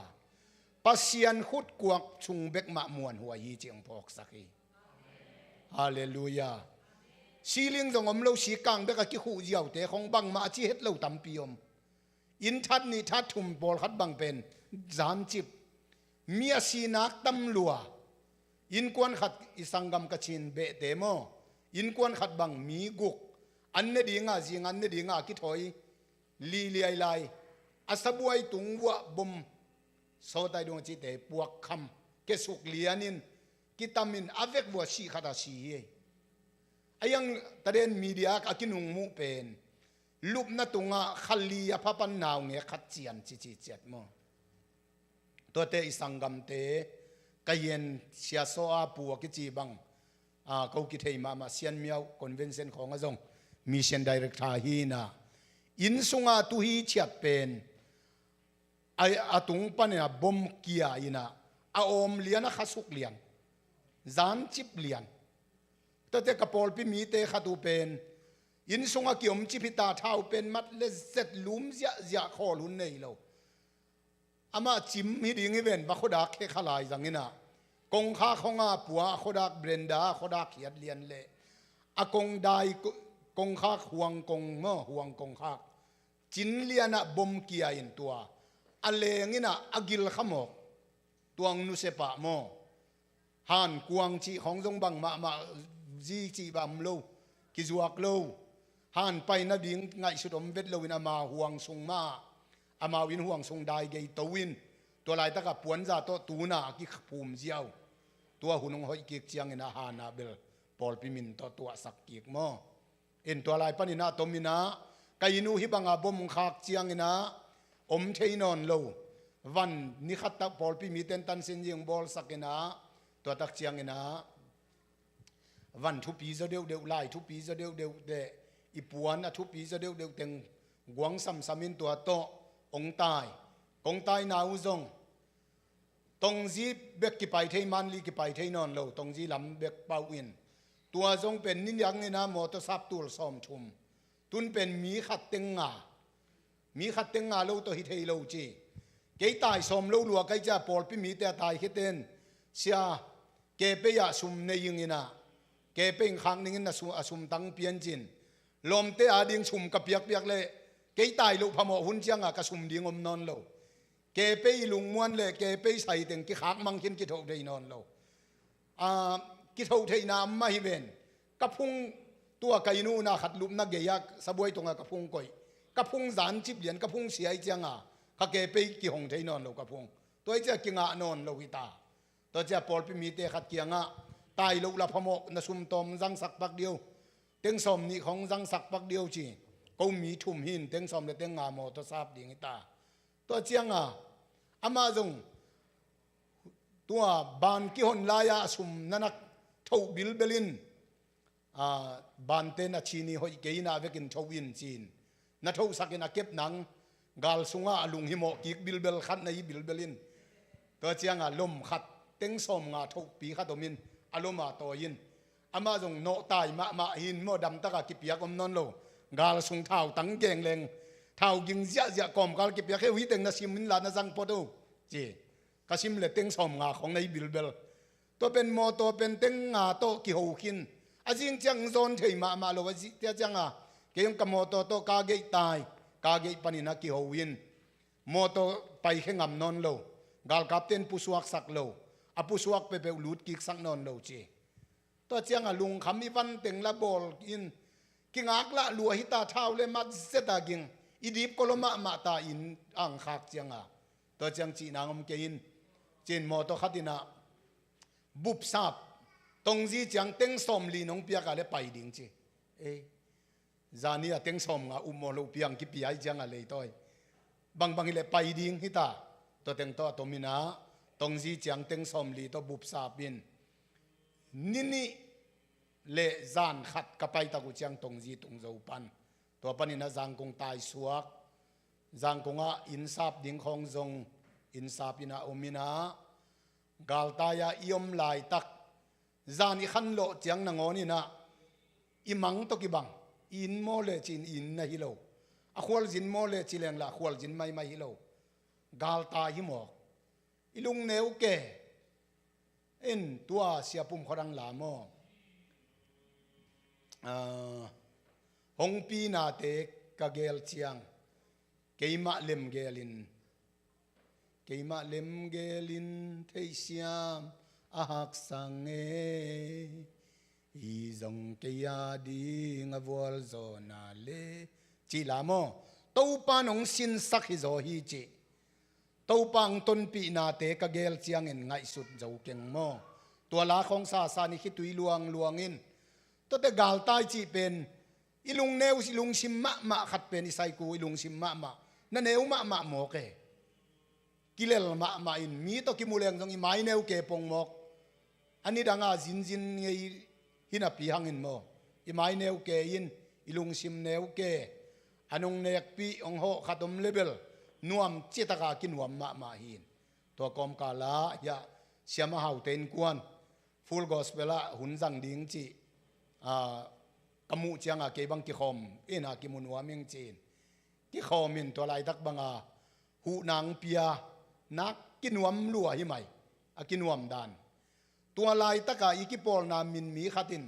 ปัสเซียนขุดกวกชุงเบกมะมวนหวยยีเจียงพอกสักีฮาเลลูยาสีเลี้ยงจงอมเราสีกังเบกกิขู่เจียวแต่ของบังมาจีเฮ็ดเราตำปีอมอินทัดนี่ทัดทุ่มบอลคัดบังเป็นจานจิบเมียสีนักตำลัวอินกวนขัดอิสังกำกชินเบเตโมอินกวนขัดบังมีกุกอันเนดีงาจิงอันเนดีงาคิดถอยลีเลียไลอาสบวยตุงวะบุมโซไตดวงจิตเตปวกคำเกสุกเลียนินกิตามินอเวกบัวชีขัดาชีไอยังตะเดนมีเดียกกินุงมูเป็นลุบนาตุงะขัลลียพะปันนาวเงขัดเจียนจิจิเจ็ดโมตัวเตอิสังกัมเตกเย็นเสียโซอาปัวกิจีบังเขาคิดให้มาเซียนเมียวคอนเวนเซนของอาจงมิชชั่นไดเรกทาฮีนาอินสุงาตุฮีเชียดเป็นไออาตุงปันเนี่ยบอมเกียอินะอาอมเลียนขัสุกเลียนจานจิบเลียนตัวเตกปอลพิมีเตขัดูเป็นอินสุงาเกี่ยมจิพิตาเท้าเป็นมัดเลเซตลุมจะขอลุนเนยเราอามาจิมฮิดิงเวนว่าขดักแค่ขลายจังงี้นะกงข้าของอาปัวขดักเบรนดาขดักเขียดเลียนเละอากงได้กงข้าห่วงกงเมื่อห่วงกงข้าจินเลียนะบมเกียอินตัวอเลงี้นะอากิลขมกตัวนุเสปะโมฮันกวงจีของจงบังมาจีบัมโลกิจวักโลฮันไปนาดิงไงสุดอมเวทโลวินามาห่วงทรงมาอามาวินห่วงทรงได้เกยตวินตัวลายตะกับปวนจ่าตัวตูนากิภูมิเจียวตัวหุ่นหอยกิกเจียงอินาฮานาเบลปอลพิมินตัวสักกิกโมเอ็นตัวลายปนินาตมินาไกนูฮิบังอาบมขากเจียงอินาอมเทนอนโลวันนิขัดตะปอลพิมิเตนตันเซนยิงบอลสักอินาตัวตักเจียงอินาวันทุปีจะเดียวไล่ทุปีจะเดียวเดอีปวนทุปีจะเดียวเต็งกวงซ้ำมินตัวโตองตายกงตายนาวจงตรงจีเบกกิไปเทมันลีกิไปเทนอนโลตรงจีลำเบกเปาอินตัวจงเป็นนิยังนะมอเตอร์ซับตูลซ้อมชุมตุนเป็นมีขัดเต็งงาโลตัวฮิเทโลจีก cái tài xóm lâu lúa cái cha Paul pi mi te tai khét tên xia cái pe ya sum ne ying ina cái pe khang ning na sum tang pian chin lom te a ding sum ka piak piak le cái tài lu phamo hun chiang a ka sum ding om non lo cái pe lung muan le cái pe sai teng ki khak mang kin ki thau dei non lo a ki thau thei na ma hi ven ka phung tua kai nu na khat lup na ge ya saboi tonga ka phung koi ka phung zan chip lian ka phung siai chiang a ka ke pe ki hong thei non lo ka phung toi cha ki nga non lo hi ta to cha Paul pi mi te khat ki anga tai lo la phamo na sum tom jang sak pak diu teng som ni khong jang sak pak diu chi ko mi thum hin teng som le teng nga mo to sap ding ta to chiang a ama jong tua ban ki hon la ya sum nanak thau bil belin ban te na chini hoi ke na vekin thawin chin na thau sakin a kep nang gal sunga alung hi mo ki bil bel khat na hi bil belin to chiang a lom khat teng som nga thau pi khat omin aloma to yin ama jong no tai ma hin mo dam taka ki piak om non lo gal sung thau tang geng leng thau ging zia kom gal ki piak he wi teng na simin la na jang po do chi kasim le teng som nga khong nei bil bel to pen mo to pen teng nga to ki ho kin ajing chang zon thei ma lo ji tia chang a ke yong kamo to ka ge tai ka ge panina ki ho win mo to pai khengam non lo gal kapten pusuak sak lo apusuak pe lut ki sak non lo chi to chiang a lung kham i van teng la bol in kingak la lu hi ta thau le mat zeta ging idip koloma ma ta in ang khak chiang a to chiang chi nangom ke in chen mo to khatina bup sap tong ji chang teng som li nong pia ka le pai ding chi e zani a teng som nga mo lo piang ki pi ai chang a le toy bang le pai ding hi ta to teng to to mina tong ji chang teng som li to bup sap bin nini le zan khat kapai ta ku chang tong ji tung zo pan to panina jang kong tai suak jang konga in sap ding khong zong in sapina omina galtaya iom lai tak zani khan lo chang na ngoni na imang to ki bang in mo le chin in na hi lo a khwal jin mo le chileng la khwal jin mai hi lo galta hi mo ilung neu ke in tua siapum khorang la mo hong pi na te ka gel chiang keima lem gelin thei siam a hak sang e i zong ke ya ding a vol zo na le chi la mo to pa nong sin sak hi zo hi chi to pang ton pi na te ka gel chiang en ngai sut zo keng mo tua la khong sa ni khi tui luang in to te gal tai chi pen ilung neu silung sim ma khat pen isai ku ilung sim ma na neu ma mo ke kilel ma in mi to ki muleng jong i mai neu ke pong mok ani danga jin ngei hina pi hangin mo i mai neu ke in ilung sim neu ke anung nek pi ong ho khatom level nuam chetaka ki nuam ma hin to kom ka la ya siama hauten kwan full gospel a hun jang ding chi kamu chianga ke bang ki khom ena ki munwa ming chin ki khomin to lai dak banga hu nang pia nak kinuam lua hi mai a kinuam dan tua lai taka iki pol na min mi khatin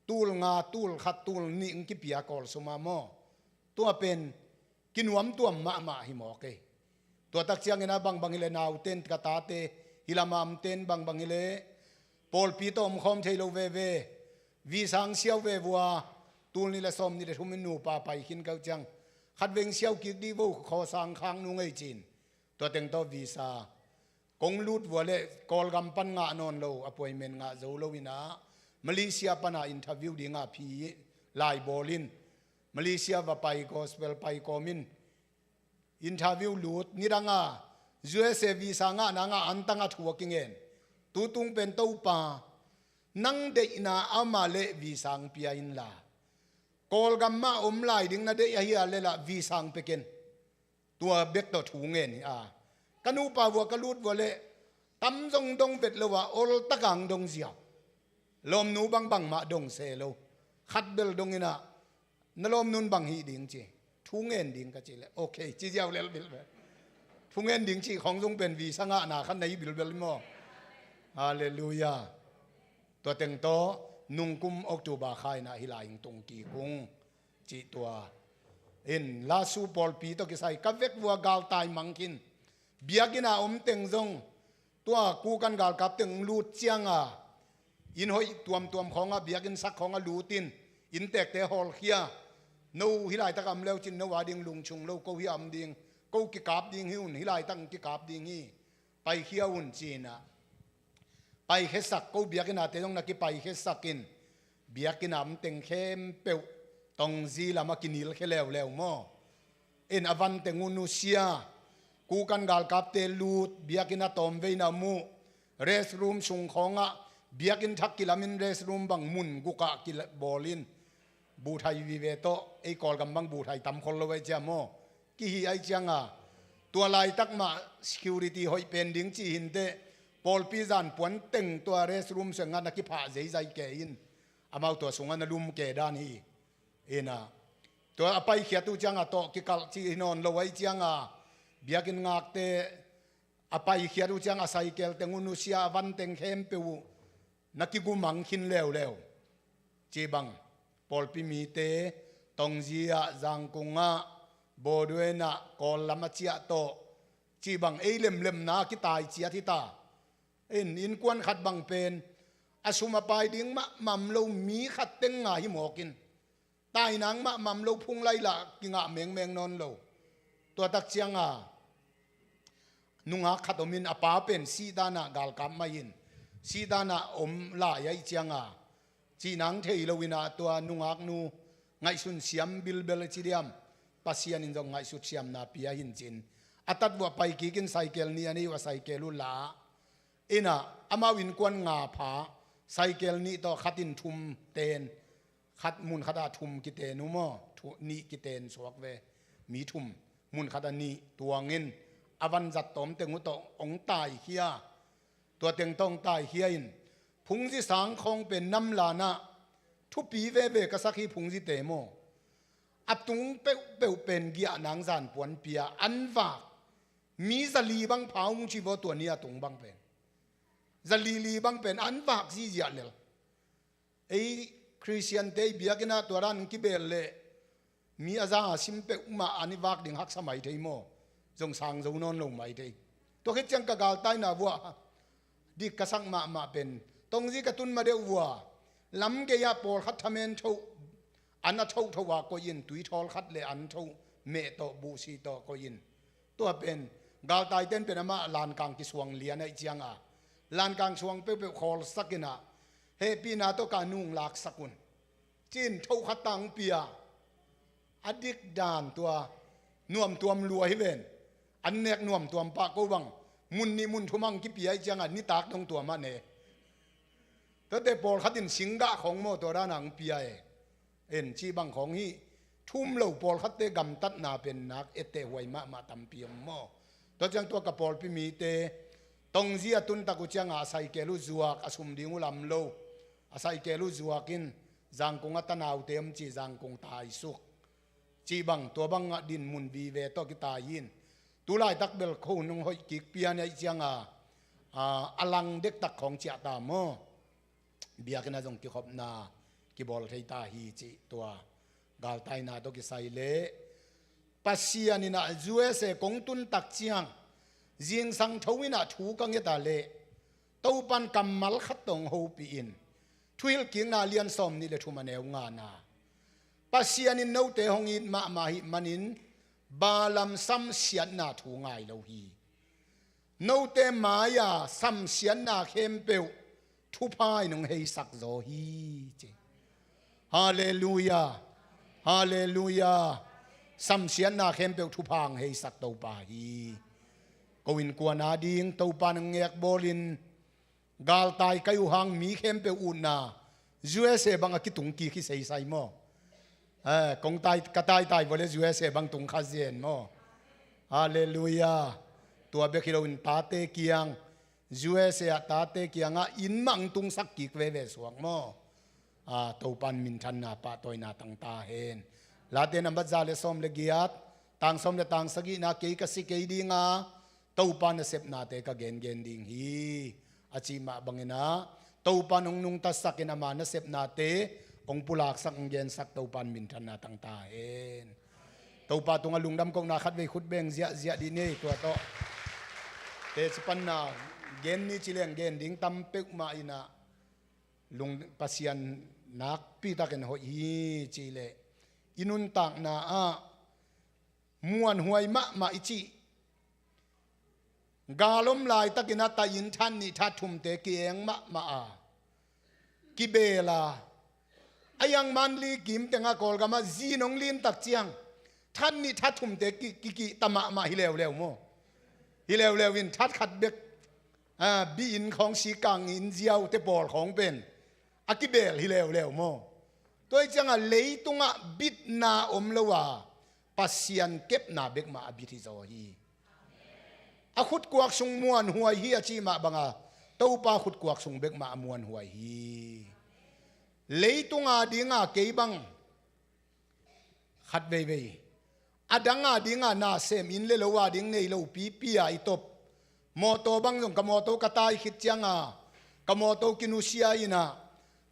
tul nga tul khat tul ni ki pia kol suma mo tua pen kinuam tuam ma hi mo ke tua tak chiang ina bang ile naw ten ka ta te hilamam ten bang ile pol pi tom khom thailo ve vi sang siaw ve bua tul ni la som ni le thumin nu pa pai hin kau chang khat veng siaw ki di vo kho sang khang nu ngei chin to teng to visa kong lut wale kol gam pan nga non lo appointment nga zo lo ina Malaysia pana interview di nga phi lai bolin Malaysia va pai gospel pai komin interview lut ni ranga USA visa nga na nga antanga thuaking en tutung pen to pa nang de ina amale visang pia in la kol gam ma lai ding na de ya hi ale la visang peken tua bek to thu ngen a kanu pa wa kalut wale tam jong dong vet lo wa ol takang dong zia lom nu bang ma dong se lo khat bel dong ina na lom nun bang hi ding che thu ngen ding ka che le okay chi jiao le bil พุงเงินดิ่งชีของทรงเป็นวีสังอาขันในบิลเบลมอฮาเลลูยาตัวเต็งโตนุงกุมออกตูบาคายนะฮิลายิงตรงกีกุงจีตัวเอ็นลาสูปอลปีตัวกิไซกับเวกวัวกาลตายมังคินเบียกินาเต็งซงตัวกูกันกาลกับเต็งลูดเจียงอินหอยตัวของเบียกินสักของลูตินอินเตกเตฮอลเฮียนูฮิลายตะกำเลวจินนวาดิงลุงชุงเลวกูฮิอัมดิงกูกิกาบดิงฮิอุนฮิลายตั้งกิกาบดิงฮีไปเฮียอุนจีนะไปเฮสักกูเบียกินาเตต้องนักไปเฮสักินเบียกินามเต็งเข้มเปียวตองซีลามากินิลเคเลวเลวมอเอ็นอวันเต็งอุนุเซียกูกันกาลกับเตลูดเบียกินาตอมเวนามูเรสรูมชุงของเบียกินทักกิลามินเรสรูมบังมุนกุกะกิลบอลินบูไทยวิเวโตไอ้กอลกำบังบูไทยตำคนละไว้เจ้าโมกี่ฮีไอจังตัวลายตักมา security หอยเป็นดิ้งจีหินเตปอลปีจันปวนเต็งตัวเรสรูมเสียงานนักผ่าใจแก่อินอามาตัวสงานลุมแก่ด้านฮีเอ็นะตัวไปเขียตุจังโตกิกัลจีนอนละไว้จังเบียกินงักเตไปเขียตุจังไซเคิลเต็งอุนุเซียวันเต็งเข้มเปียวนักกิกุมังขินเลวจีบังปอลปิมีเตตองจียจังกุงโบด้วยนะกอลลามาเจียโตจีบังเอเลมนาคิตายเจียทิตาอินกวนขัดบังเป็นอสุมาไปดิ้งมัมโลมีขัดเต็งหิมอกินตายนังมัมโลพุงไลละกิงะเมงนอนโลตัวตักเจียงนุงขัดอมินอปาเป็นสีดานะกาลกามมายินสีดานะอมลายเจียงจีนังเทยลวินาตัวนุงนูไงสุนเสียมบิลเบลจีเดียมปัสยานินจงไงสุดเสียมนาพิยาหินจินอัตัดวัวไปกิกินไซเคิลนี้อันนี้ว่าไซเคิลุลาอินะอามาวินกวนงาผาไซเคิลนี้ต่อขัดินทุมเตนขัดมุนขัดทุมกิเตนุโมนี่กิเตนสวกเวมีทุมมุนขัดนี้ตัวเงินอวันจัดตอมเตงุตองตายเฮียตัวเตงต้องตายเฮียอินพุงที่สังคงเป็นน้ำลานะทุปีเวกสักฮีพุงที่เตโมอับตุงเปวเป็นเกียนางจานปวนเปียอันฝากมีจะลีบังเผามุชีวตัวนี้ตุงบังเป็นจะลีบังเป็นอันฝากซีเจียเลไอ้คริสเตียนเตยเบียกินาตัวรันกิเบลเลมีอาจารย์ซิมเปอุมาอันนี้วากดิ่งหักสมัยเทโมจงสางจงนอนลงไม่เทตัวคิดจังกะกาลใต้นาวัวดิกสังมาเป็นตรงนี้กระตุ้นมาเดียววัวลำเกียปอลขัดทำเองทูอันนั้นทูทว่าก็ยินตุยทอลขัดเลยอันทูเมโตบูซีโตก็ยินตัวเป็นกาลใต้เต้นเป็นมาลานกลางกิสวงเลียนไอเจียงลานกลางสวงเปคอลสักินะเฮปีนาโตกานุงลักสกุลจีนทูขัดตังเปียอดิกดานตัวน่วมตัวมรวยเวนอันเนกน่วมตัวปากก็วังมุนนี่มุนทุมังกิเปียไอเจียงนี่ตากตรงตัวมันเนแต่แต่ปอลขัดินสิงกะของโมตัวด้านังเปียเอ็นชีบังของฮีทุ่มเหล่าปอลขัดเตกำตัดนาเป็นนักเอเตหวยมาตำเปียมโมตัวจังตัวกับปอลพิมีเตตรงเสียตุนตะกุจังอาศัยเกลุจวกอาสุมดิงอุลำโลอาศัยเกลุจวกินจังกงอัตนาวเต็มจีจังกงตายสุกจีบังตัวบังดินมุนวีเวตกิตายินตุลายตักเบลโคนงหอยกิกเปียในจังอลังเด็กตักของเจ้าตาโมเบียกันนะจงกิขบนากิบอลไทยตาฮีจิตัวกาลไตนาตัวกิไซเลปัสยานินะจูเอเซกงตุนตักเจียงยิงสังทวินะถูกังยตาเลตัวปันกำมัลขัดตงโฮปีอินทวิลกิงนาเลียนสมนี่เลทุมาเนวงานาปัสยานินโนเตหงอินมาหิมันินบาลัมซัมเสียนนาถูง่ายโลฮีโนเตมายาซัมเสียนนาเข้มเปวทุพายนงเฮสักโซฮีเจฮาเลลูยาฮาเลลูยาสัมเสียนนาเข้มเปวทุพางเฮสักเตาปาฮีกวินกวนาดิงเตาปานงเอกบอลินกาลตายกัยหังมีเข้มเปวอุนาจูเอเซบังกิตุงกีคิเซไซโมกงตายกระตายวันนี้จูเอเซบังตุงข้าเซียนโมฮาเลลูยาตัวเบคิโลวินตาเตเกียงจูเอเซียตาเตเกียงอินมังตุงสักกิกเวสวงโมตัวปันมินทันนาปะตัวนาตังตาเฮนลาเดนัมบัจจาเลสอมเลกิยัตตังสอมเลตังสกินาเกยกสิเกยดีงา tàu pan na sep na te ka gen gen ding hi achi ma bangena tàu pan ong nung ta sakin ama na sep na te ong pulak sak ng gen sak tàu pan min than na tang ta hen tàu pa tunga lungdam kong na khat ve khut beng zia zia di ne to to te chipan na gen ni chileng gen ding tam pek ma ina lung pasian nak pi taken ho hi chile inun tak na a muan huai ma ichi galom lai takina ta in than ni tha thum te kieng ma a kibela ayang manli kim tenga kol gama zinong lin tak chiang than ni tha thum te ki tama ma hilew lew mo hilew lewin that khat bek bi inของสีกังอินเจียวte bolของเป็นakibel hilew lew mo toy changa leitunga bit na omlowa pasian kep na bek ma abiti zo hi akhut kuak sung muan huai hi achi ma banga to pa khut kuak sung bek ma muan huai hi leitunga dinga keibang khat ve ve adanga dinga na sem in le lowa ding nei lo pi pi a itop moto bang jong kamoto katai khit changa kamoto kinusia ina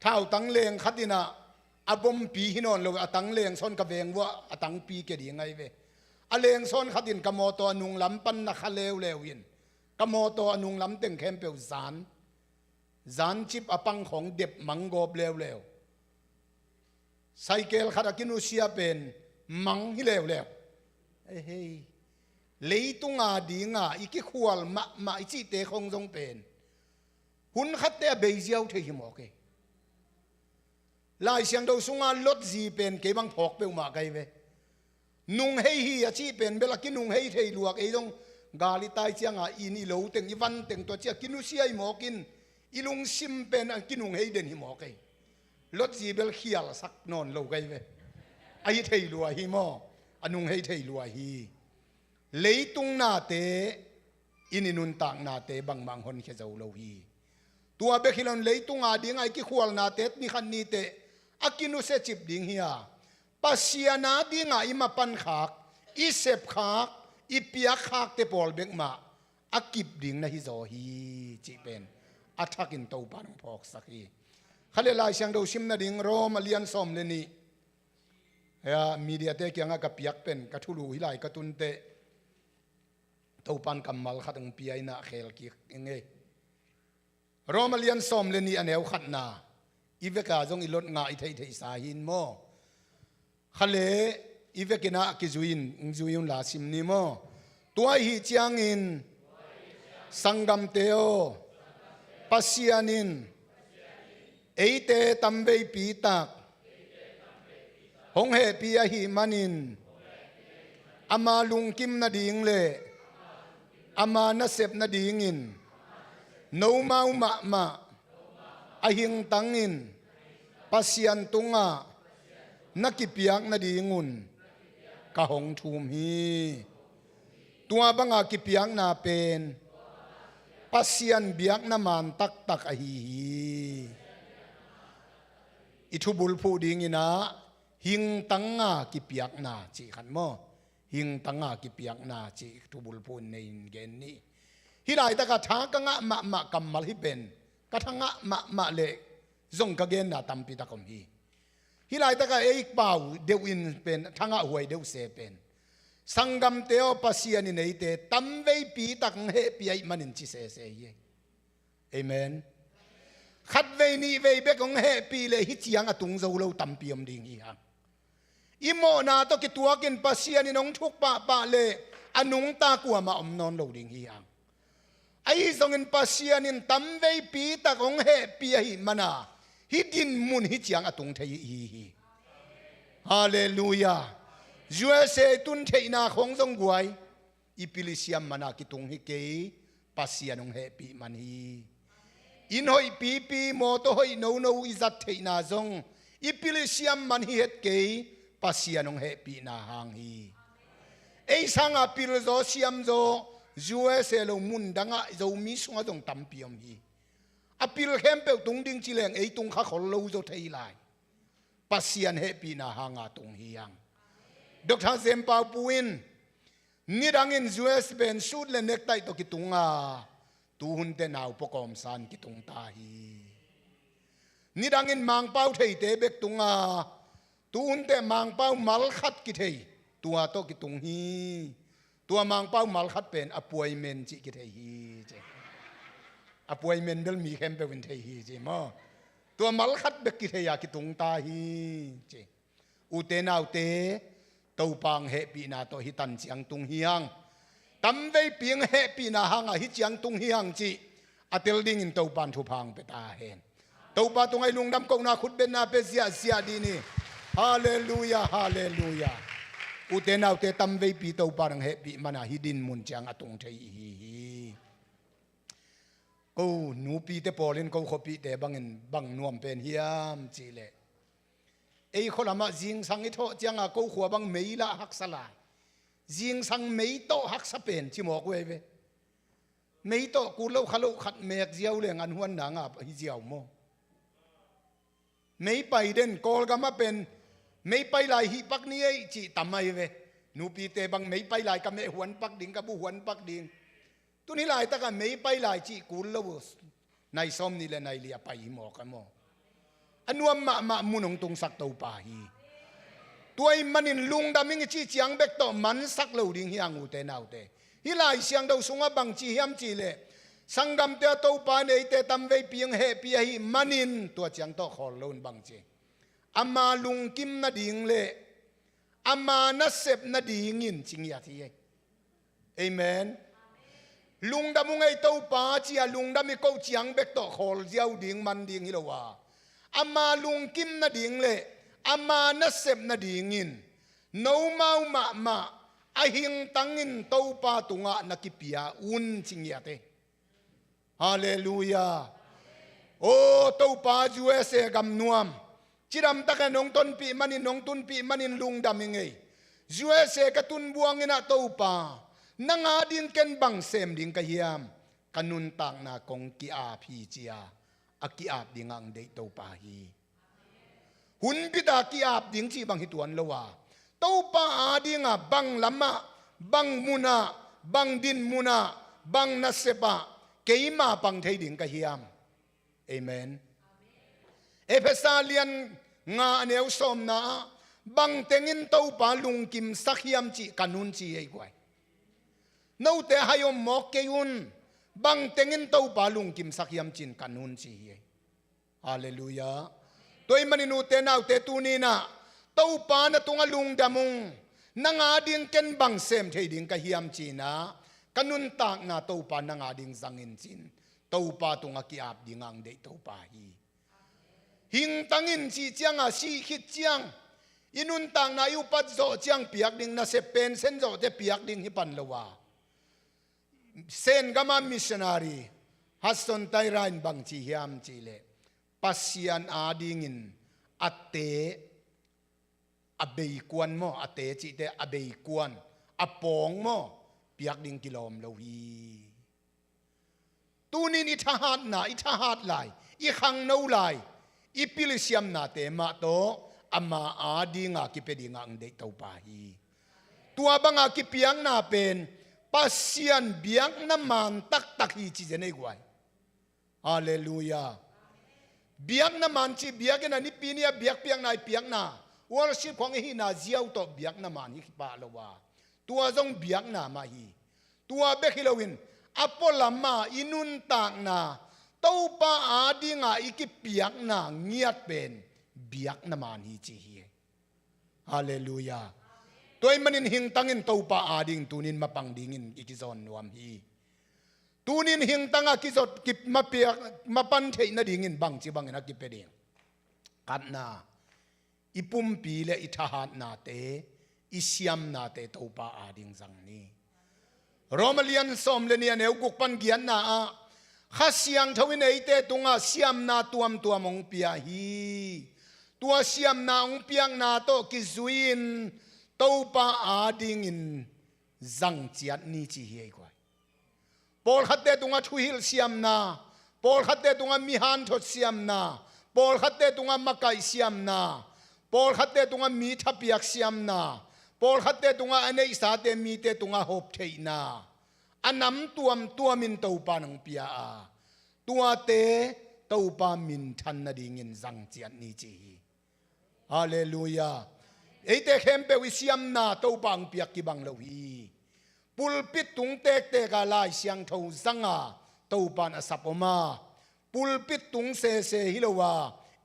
thau tang leng khatina abom pi hinon lo atang leng son ka veng wa atang pi ke di ngai ve aleng son khatin kamoto anung lam pan na khalew lewin kamoto anung lam teng khem pe zan chip apang khong dep mangob lew cycle khata kinusia pen mang hi lew hey leitunga dinga iki khwal ma ichi te khong jong pen hun khatte beijiao the hi mo ke lai siang do sunga lot ji pen ke bang phok pe ma kai ve nung hei hi achi pen bela ki nung hei thei luak ei dong gali tai chianga ini lo teng iwan teng to chia kinusia i mo kin ilung sim pen an kinung hei den hi mo kai lot ji bel khial sak non lo kai ve ai thei lua hi mo anung hei thei lua hi leitung na te ininun tak na te bang mang hon khe zo lo hi tua be khilon leitung a ding ai ki khwal na te ni khan ni te akinu se chip ding hiya pasiana dinga ima pan khak i sep khak i pia khak te pol bek ma akip ding na hi zo hi chi pen athakin to pan phok sakhi khale lai siang do sim na ding rom alian som le ni ya media te kyanga ka piak pen ka thulu hilai ka tun te to pan kamal khatang piai na khel ki nge romalian som le ni aneu khatna iveka jong ilot nga i thei sa hin mo khale ivekina kizuin ngzuin la sim ni mo tua hi chiang in sangam teo pasianin eite tambei pi tak hong he pi a hi manin ama lung kim na ding le ama na sep na ding in no mau ma ahing tangin pasian tunga nakipiak na dingun kahong thum hi tua banga kipiak na pen pasian biak na man tak a hi ithubul phu ding ina hing tanga kipiak na chi khan mo hing tanga kipiak na chi thubul phu nei gen ni hilai ta ka tha ka nga ma kamal hi pen ka thanga ma le zong ka gen na tampi ta kom hi hilai ta ka eik pau deu in pen thanga huai deu se pen sangam teo pasian nei te tamvei pi tak he pi ai manin chi se ye amen khat vei ni vei be kong he pi le hi chiang atung zo lo tampi om ding hi ha imo na to ki tuakin pasian inong thuk pa le anung ta kwa ma om non lo ding hi ha ai zong in pasian in tamvei pi ta kong he pi hi mana hi din mun hi chiang atung thei hi hallelujah USA tun thei na khong jong guai ipilisiam mana ki tung hi ke pasian ong he pi man hi in hoi pi mo to hoi no izat thei na jong ipilisiam man hi het ke pasian ong he pi na hang hi ei sanga pil zo siam zo USA lo mun danga zo mi sunga jong tampiam hi apil hempe tung ding chileng ei tung kha khol lo zo thei lai pasian he pi na hanga tung hi yang Dr. Zempa Puin ni dangin US ben sud le nek tai to kitunga tu hun te nau pokom san kitung ta hi ni dangin mang pau thei te bek tunga tu hun te mang pau mal khat ki thei tua to kitung hi tua mang pau mal khat pen appointment chi ki thei hi che appointment bel mi khem pe win thei hi che mo tua mal khat bek ki thei ya kitung ta hi che u te nau te tàu pang hệ bị na to hi tan chiang tung hiang tam vei piang hệ bị na hang a hi chiang tung hiang chi atel ding in tàu pan thu phang pe ta hen tàu pa tung ai lung dam ko na khut ben na pe sia sia di ni hallelujah hallelujah u te nau te tam vei pi tàu pa rang hệ bị mana hi din mun chiang atung thei hi ko nu pi te polin ko kho pi te bang nuam pen hiam chi le ei kholama jing sang i tho changa ko khwa bang meila hak sala jing sang mei to hak sa pen chi mo ko ve mei to ku lo khalo khat mek jiao le ngan huan na nga hi jiao mo mei pai den kol ga ma pen mei pai lai hi pak ni ei chi tamai ve nu pi te bang mei pai lai ka me huan pak ding ka bu huan pak ding tu ni lai ta ka mei pai lai chi ku lo nai som ni le nai lia pai mo ka mo anuam ma munong tung sak tàu pa hi tuai manin lung da ming chi chiang bek to man sak lo ding hiang u te nau te hi lai siang do sunga bang chi hiam chi le sangam te tàu pa nei te tam vei piang he pi hi manin tua chiang to khol lon bang chi ama lung kim na ding le ama na sep na ding in ching ya thi amen lung da mung ai tàu pa chi a lung da mi ko chiang bek to khol jiao ding man ding hi lo wa ama lung kim na ding le ama na sep na ding in no mau ma a hing tangin to pa tunga nakipia un chingyate hallelujah o to pa USA gam nuam chiram taka nong ton pi manin nong tun pi manin lung damingei USA ka tun buang ina to pa nanga ding ken bang sem ding ka hiam kanun tak na kong ki a phi chia aki ap ding ang dei to pa hi hun bida ki ap ding chi bang hituan lowa to pa adinga bang lama bang muna bang din muna bang nasepa keima pang thei ding ka hiam amen Efesalian nga aneu som na bang tengin to pa lung kim sakhiam chi kanun chi ei kwai no te hayom mok keun bang tengin to pa lung kim sakhiam chin kanun chi hi hallelujah toy maninu te nau te tu ni na to pa na tunga lung damung nanga ding ken bang sem thei ding ka hiam chi na kanun tak na to pa nanga ding zangin chin to pa tunga ki ap ding ang de to pa hi hing tangin chi chiang a si khit chiang inun tang na yu pat zo chiang piak ding na se pen sen zo te piak ding hi pan lawa sen gama missionary Hasson Tayrain bang chi hiam chi le pasian adingin ate abei kwan mo ate chi te abei kwan apong mo piak ding kilom lo hi tunin ithahat lai I khang no lai I pilisiam na te ma to ama adinga ki pedinga ang de to pa hi tua banga ki piang na pen pasian biang na man tak hi chi jene gwai hallelujah biak na man chi biak na ni pinia biak piang na piang na worship khong hi na ziau to biak na man hi pa lowa tua jong biak na ma hi tua be hilowin apolama inun tak na to pa adinga iki piak na ngiat pen biak na man hi chi hi hallelujah toy manin hing tangin to pa ading tunin mapang dingin ikizon nuam hi tunin hing tanga kizot kip mapiak mapan thei na dingin bang chi bang na ki peding kat na ipum pi le ithahat na te isiam na te to pa ading zang ni Romalian som le ni aneu guk pan gian na a khasiang thawin ei te tunga siam na tuam tuamong pia hi tua siam na ong piang na to ki zuin to pa ading in zang chiat ni chi hi kwai Paul hatte tunga thuhil siam na Paul hatte tunga mihan thot siam na Paul hatte tunga makai siam na Paul hatte tunga mi thapiak siam na ปอลขัดเตตุงะอันนี้สาเตมีเตตุงะหอบเทนาอันนำตัวมินเตาปานังเปียอาตัวเตเตาปามินทันนาดิงินจังเจียนนี้จีฮาเลลูยาไอเตเข้มเปวิเซียมนาเตาปังเปียกกิบังเลวีปุลปิดตุงเตกเตกาลายเสียงเท่าสังอาเตาปานอสับอมาปุลปิดตุงเซฮิโลวา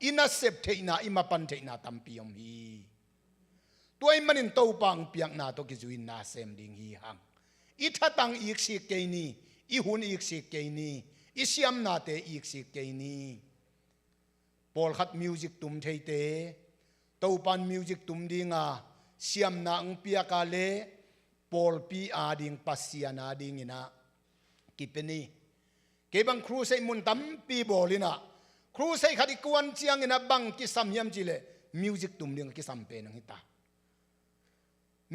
อินาเซปเทนาอิมาปันเทนาตัมปียมฮีตัวไอ้มันอินเตาปังเปียกนาตัวกิจุอินนาเซมดิงฮีหังอิทัตังอีกสิเกนีอีหุนอีกสิเกนีอิเซียมนาเตอีกสิเกนีปอลขัดมิวสิกตุมเทเตเตาปันมิวสิกตุมดิงาเซียมนาองเปียกาเลปอลปีอาดิงปัสเซียนาดิงอินะกิเปนีเก็บังครูใส่มุนตั้มปีบอลินะครูใส่ขัดกวนเจียงอินะบังกิสัมยามจิเลมิวสิกตุมดิงกิสัมเปนังฮิตา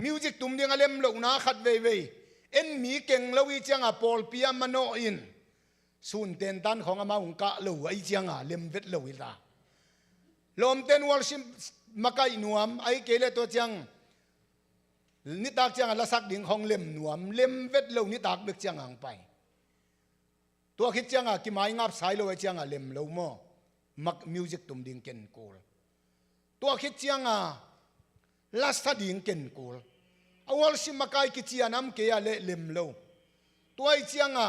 มิวสิกตุมดิงอเลมโลนาขัดเวเอ็นมีเก่งเลวิเจียงอ่ะปอลปีอามันโนอินสุนเตนตันของอามาอุงกะเลวไอเจียงอ่ะเลมเวทเลวิตาลมเตนวอลชิมมาไกนวมไอเกเลตัวเจียงนิตากเจียงละสักดิ่งของเล่มหนวมเล่มเวทเลวนิตากเบกเจียงห่างไปตัวคิดเจียงอ่ะกิมายงับสายเลวเจียงอ่ะเล่มเลวโมมักมิวสิกตุมดิ่งเก่นกูลตัวคิดเจียงอ่ะละสักดิ่งเก่นกูลเอาวอลชิมมาไกกิเจียน้ำเกียเล่มเลวตัวไอเจียงอ่ะ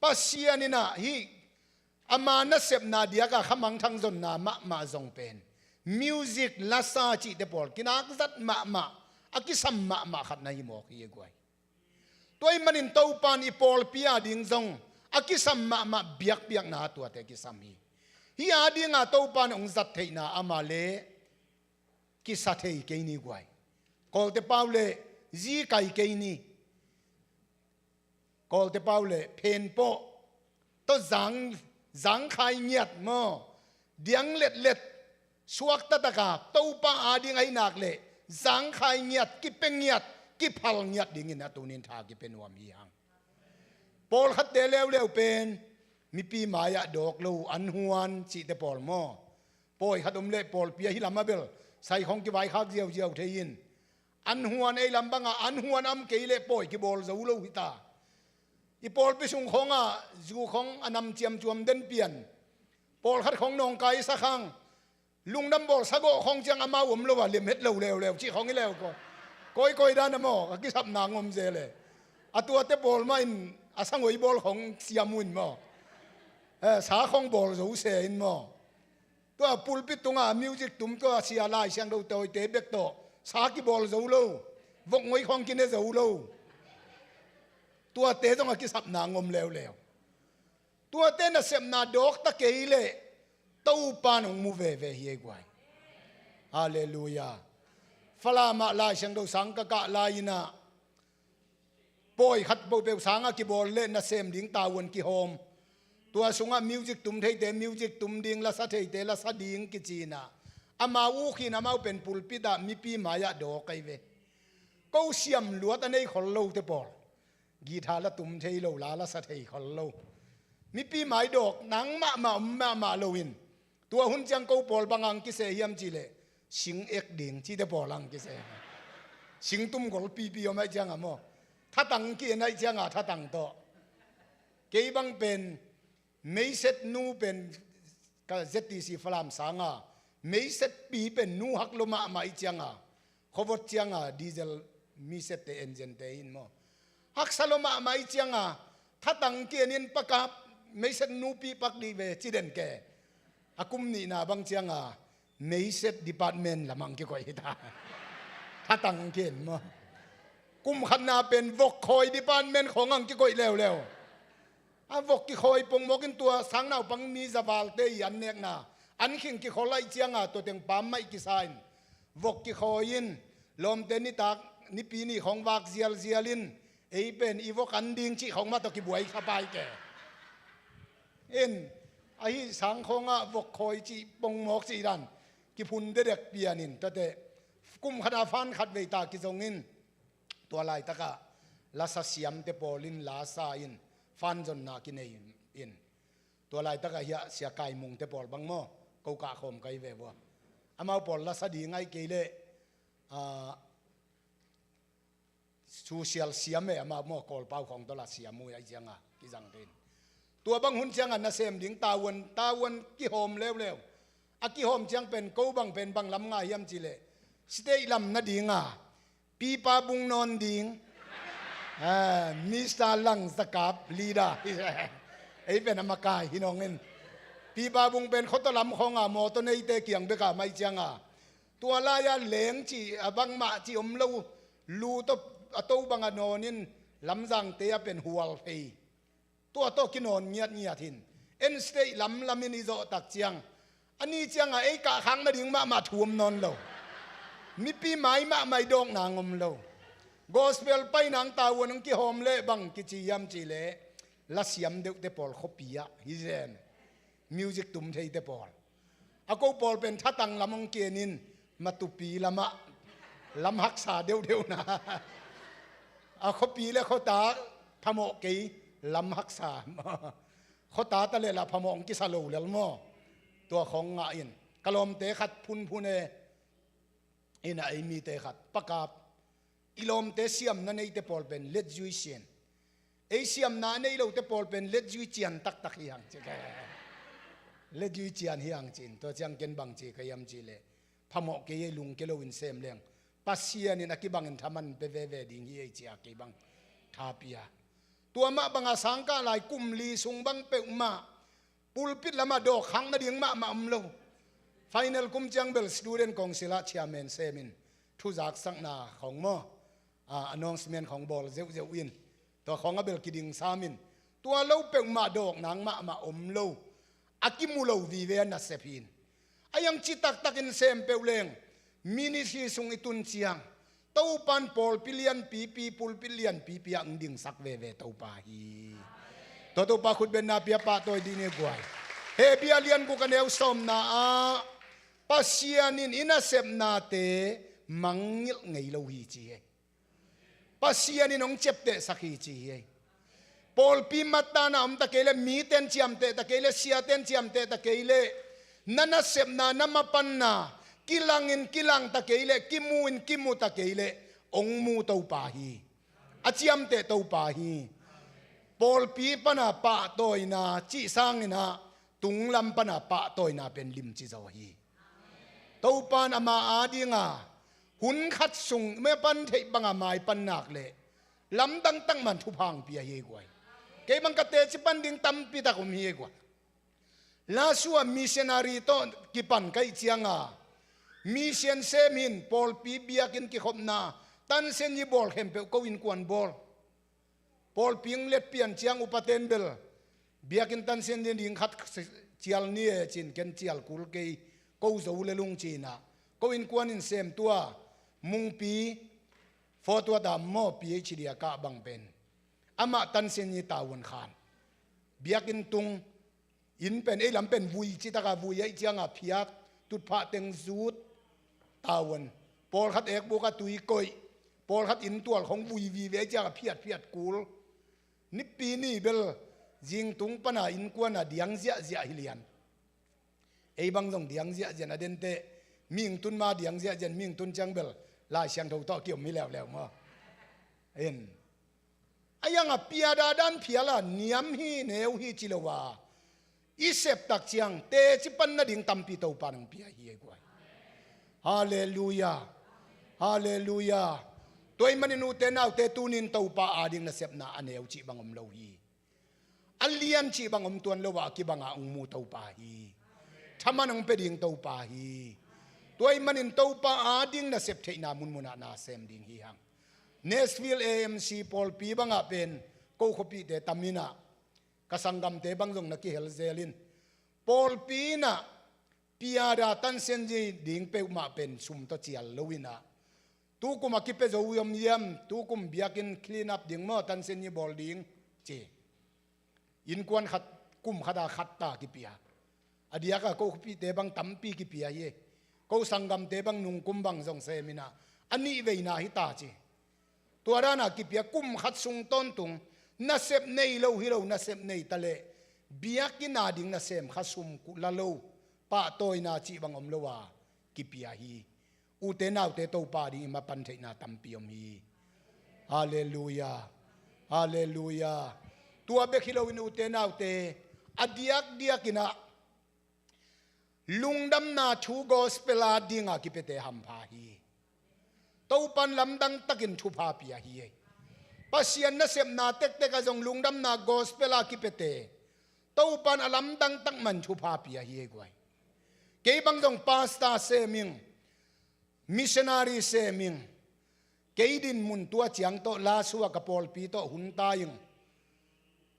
ปัสเซียนี่นะฮีอามานะเสพนาเดียกะขมังทั้งจนนามะมาจงเป็นมิวสิกลาซาจิเดปอลกินักจัดมาอากิสัมมาขัดในหมอกเยกวยตัวมันอินเตาปานิปอลพิอาดิงจงอากิสัมมาเบียกนาตัวเตกิสัมฮีอาดิงอาเตาปานองจัดเทนาอามาเลกิสัตเทเกนีกวยกอลเตปาวเลจีไกเกนีกอลเตปาวเลเพนโปตัวจังขายเงียดมอเดียงเล็ดสวกตะตะกาเต้าป้าอาดิงไอ้นักเล่จังขายเงียดกิเป็นเงียดกิพัลเงียดดิ่งนะตัวนินทากิเป็นวามีหังปอลขัดเตเลวเป็นมีปีมายะดอกลูอันฮวนจิเตปอลมอปอยขัดอมเล่ปอลเปียฮิลามาเบลใส่ของกิไว้ข้าเจียวเทียนอันฮวนไอ้ลำบังอันฮวนอัมเกยเล่ปอยกิบอลจะอุลูหิตาอีปอลไปส่งของจูของอนำเจียมจวมเดินเปลี่ยนปอลขัดของนองไก่สักครั้งลุงดำบอลสะโกของเจียงอามาผมรู้ว่าเลี้ยมเฮ็ดเร็วชี้ของนี่แล้วก็ก้อยด้านน้ำมอกิสับนางงมเจเลยตัวเตบอลมาอินสังเวยบอลของเสียมุนมอสาของบอลรู้เสียอินมอตัวปุลปิดตรงมิวสิกตุ้มตัวเสียลายเสียงเราเตยเตะเบกโตสากิบอลรู้รู้วกงวยของกินเนี่ยรู้รู้ตัวเตะต้องกิสับนางงมเร็วตัวเตน่ะเสพนาดอกตะเกยเลยตู้ปานของมูเวเฮียกวยฮาเลลูยาฟลามาลายเสียงเราสังกะลายนะปอยขัดโบเบลสังกิบอลเล่นน่ะเสมดิ่งตาวันกิโฮมตัวสุงมิวสิกตุ้มเทเตมิวสิกตุ้มดิ่งละสัตเตละสัดิ่งกิจีน่ะอามาอูขีนอามาเป็นปุลปิดามีปีมายะดอกไกเวก็เสียมลวดอันนี้ขอโลเตปอลกีทาละตุ้มเทโลลาละสัตเทขอโลมีปีหมายดอกหนังมาโลวินตัวหุ่นจังกูปอลบางอังกิเสียมจีเลสิงเอกดิ่งที่เดปอลังกิเสียสิงตุ้มกอลปีเอาไม่จังอ่ะมั้งถ้าตังกี้ในจังอ่ะถ้าตังโตเกี่ยบังเป็นไม่เสร็จนูเป็นก็เซติสีฟลามสังอ่ะไม่เสร็จปีเป็นนูหักลมาไม่จังอ่ะขบวนจังอ่ะดีเซลมีเสร็จเตเอนจินเตอินมั้งหักสลมาไม่จังอ่ะถ้าตังกี้นินปะกับไม่เสร็จนูปีปักดีเวจีเด่นแกอากุมนี่นาบางเชียงไม่เสร็จดีพาร์ตเมนต์ละมังกี่ก่อยตาถ้าตั้งเกณฑ์มั้งกุมขันนาเป็นวกคอยดีพาร์ตเมนต์ของอังกี่ก่อยแล้ววกกี่คอยปงมกินตัวสังนาวปังมีสบาลเตยอันเนกนาอันขิงกี่คอยไล่เชียงตัวเต็งปั๊มไม่กี่สายวกกี่คอยินลมเตนิตากนิปีนี่ของวากเซียลินเป็นอีวกันดิงชีของมาตะกิบวยขับไปแกไอ้สังคงวกคอยจีปงมอกจีดันกิพุนเด็กเปียนินแต่กุมขนาฟันขัดเวตากิจงินตัวลายตะกะลาสเซียมเตปอลินลาซาอินฟันจนนากินเอินตัวลายตะกะเฮียเสียไก่มุงเตปอลบังโมกูกะคมไก่เวบัวอามาปอลลาสดีไงเกเล social เสียแม่มาหม้อกอลเป้าของตลาดเสียมวยไอ้เจียงอ่ะกิจังเทนตัวบางหุ่นเจียงอ่ะนะเสมดิ่งตาวันกี่โฮมเร็วอากี่โฮมเจียงเป็นกูบังเป็นบังลำง่ายยำจิเลสเตย์ลำนาดิ่งอ่ะปีปาบุงนอนดิ่งมิสตาลังสกับลีดาไอ้เป็นอมากายพี่น้องเงินปีปาบุงเป็นขตลำของอ่ะหมอตัวในเตเกียงเบกาไม่เจียงอ่ะตัวลายเหลงจีบังมาจีอมลูตัวบังอนนินลำจังเตียเป็นหัวเฟยตัวโตกินนเงียทินเอ็นสเตย์ลำมินิโซตักเจียงอันนี้เจียงอ่ะไอ้กะขังนาดิ่งมาถ่วมนอนเรามีปีไม้ไม่ดองนางอมเราGospel ไปนางตาวันงกี่โฮมเล่บังกิจิยามจิเล่ลัสยามเด็กเตปอลขบียะฮิเซนมิวสิกตุ่มเทเตปอลอากูปอลเป็นทัตังลำงเกนินมาตุปีลำหักษาเดียวนะอาขบีเล่เขาตาพมอกกีลำหักษาเขาตาตะเลละพมอกกิสโลเลลมอตัวของงาอินกะลมเตขัดพุนเออินะไอมีเตขัดปะกาบอิลอมเตเซียมนั่นเองเตปอลเป็นเลดจุยเซียนเอเซียมนั่นเองเราเตปอลเป็นเลดจุยเจียนตักเฮียงจีเลดจุยเจียนเฮียงจีนตัวเจียงเกนบังจีขยำจีเลพมอกเกยลุงเกลวินเซมเลียงปัสเซียนี่นักบังอินทามันเปเวดิ่งเฮียจีอาเกบังทาปิยาตัวมาบังอาสังกาลายกุมลีสุงบังเปอุมาปุลปิดละมาดอกขังนาดิ่งมาอมโลไฟแนลกุมจังเบลสตูเดนกองศิลาเชียเมนเซมินทุจักสังนาของมอannouncement ของบอลเจ้าวินตัวของอเบลกิดิงซามินตัวเล่าเป็นมาดอกนางมาอมเล่าอากิมูเล่าวีเวนัสเซพินอายังจิตักอินเซมเปลเลงมินิซีสุงอิตุนเชียงเต้าปันปอลปิเลียนปีปุลปิเลียนปีอังดิ่งสักเวเต้าปาฮีตัวปาขุดเป็นนาเปียปาตัวดีเนกวยเฮเบียเลียนกูกันเอวสมนาปัสยานินอินาเซมนาเตมังงิลไงเล่าฮีจีปัสยานินองเจ็บเตสักฮีจีปอลปีมัตตานาอมตะเกเลมีเตนเจียมเตตะเกเลเสียเตนเจียมเตตะเกเลนันเซมนานามาปันนากิลังตะเกเลกิมูตะเกเลองมูเต้าปาฮีอาเจียมเตเต้าปาฮีปอลปีปนาปะโตยนาจีสังนาตุงลำปนาปะโตยนาเป็นลิมจิจาวฮีเต้าปานอามาอาดีงาหุนขัดสุงเมื่อปันเทบังอาไม้ปันนักเละลำตั้งมันทุพังเปียเฮกวยเกบังกเตจิปันดิงตัมปิตาคุมเฮกวยลาสัวมิชชันนารีโตกิปันไกเจียงามิชชันเซมินปอลปีเบียกินกิขบนาตันเซนยีบอลเฮมเปก็วินกวนบอลปอลปิงเล็ดเปียนเจียงอุปเทนเบลเบียกินตันเซนดิงขัดเจียลนี่จินเกนเจียลกุลเกยก็จะอุเลลุงจีน่ะก็วินกวนอินเซมตัวมุงปีฟอตัวดำมอปีชิเดียกะบังเป็นอามาตันเซนีตาวันขานเบียกินตุงอินเป็นไอ้ลำเป็นวุยจิตากาวุยไอ้เจียงอาพิยักตุดพระเต็งซูดตาวันปอลขัดเอกบุกตุยกอยปอลขัดอินตัวของวุยวีไอ้เจียงอาพิยัดกูลนิปีนี่เบลจิงตุงปนาอินกวนอาเดียงเสียฮิเลียนไอ้บางตรงเดียงเสียนาเดนเตมิงตุนมาเดียงเสียมิงตุนจังเบลลายเชียงถูกต่อเกี่ยวไม่แล้วมั้งเอ็นไอ้ยังอ่ะพิอาดาดันพิอาละเนียมฮีเนวฮีจิลวาอิเซปตักเชียงเตจิปันนาดิ่งตัมปีเต้าปานังพิอาฮีกวยฮาเลลูยาฮาเลลูยาตัวมันนูเตนเอาเตตูนินเต้าปาอาดิ่งนาเซปนาอันเอวจิบังอมโลฮีอันเลียนจิบังอมตัวนโลวากิบังอาองมูเต้าปาฮีทำมันองเปดิ่งเต้าปาฮีตัวมันอินเต้าปาอาดิ่งนาเซปเทนามุนมุนานาเซมดิ่งฮีฮังNashville AMC ปอลปีบังอาเป็นกูขบีเตตามินะกสังกัมเตบังจงนักเฮลเซลินปอลปีนะพิอาดาตันเซนจีดิ่งเปมาเป็นสุมตเจียลลวินะตูกุมากิเปโจยมยมตูกุมเบียกินคลีนอัพดิ่งมอตันเซนยีบอลดิ่งเจอินกวนขัดกุมขัดาขัดตากิเปียอดียกะกูขบีเตบังตัมปีกิเปียเยกูสังกัมเตบังนุงกุมบังจงเซมินะอันนี้เวน่าฮิตาเจตัวด้านกิเปียกุมขัดสุงต้นตุงนาเซบเนยโลฮิโลนาเซบเนยทะเลเบียกินาดิ่งนาเซมขัดสุมกุลาโลปะโตยนาจีบังอมโลวากิเปียฮีอุเตนาอุเตโตปาดีมาปันเทนาตัมปิยมฮี ฮาเลลูยาฮาเลลูยาตัวเบคิโลวินูเตนาวเตอดียกเดียกินะลุงดำนาชูกอสเปลาดิงากิเปเตหัมพาฮีตัวปันลำดังตะกินชูพาปียฮีปัสยันนัเซมนาเต็กเต็กจงลุงดำนากอสเปลากิเปเตตัวปันอลัมดังตักมันชูพาปียฮีกวยเก็บังจงปาสตาเซมิงมิชนารีเซมิงเกดินมุนตัวเจียงโตลาสัวกับปอลปีโตหุนตายิง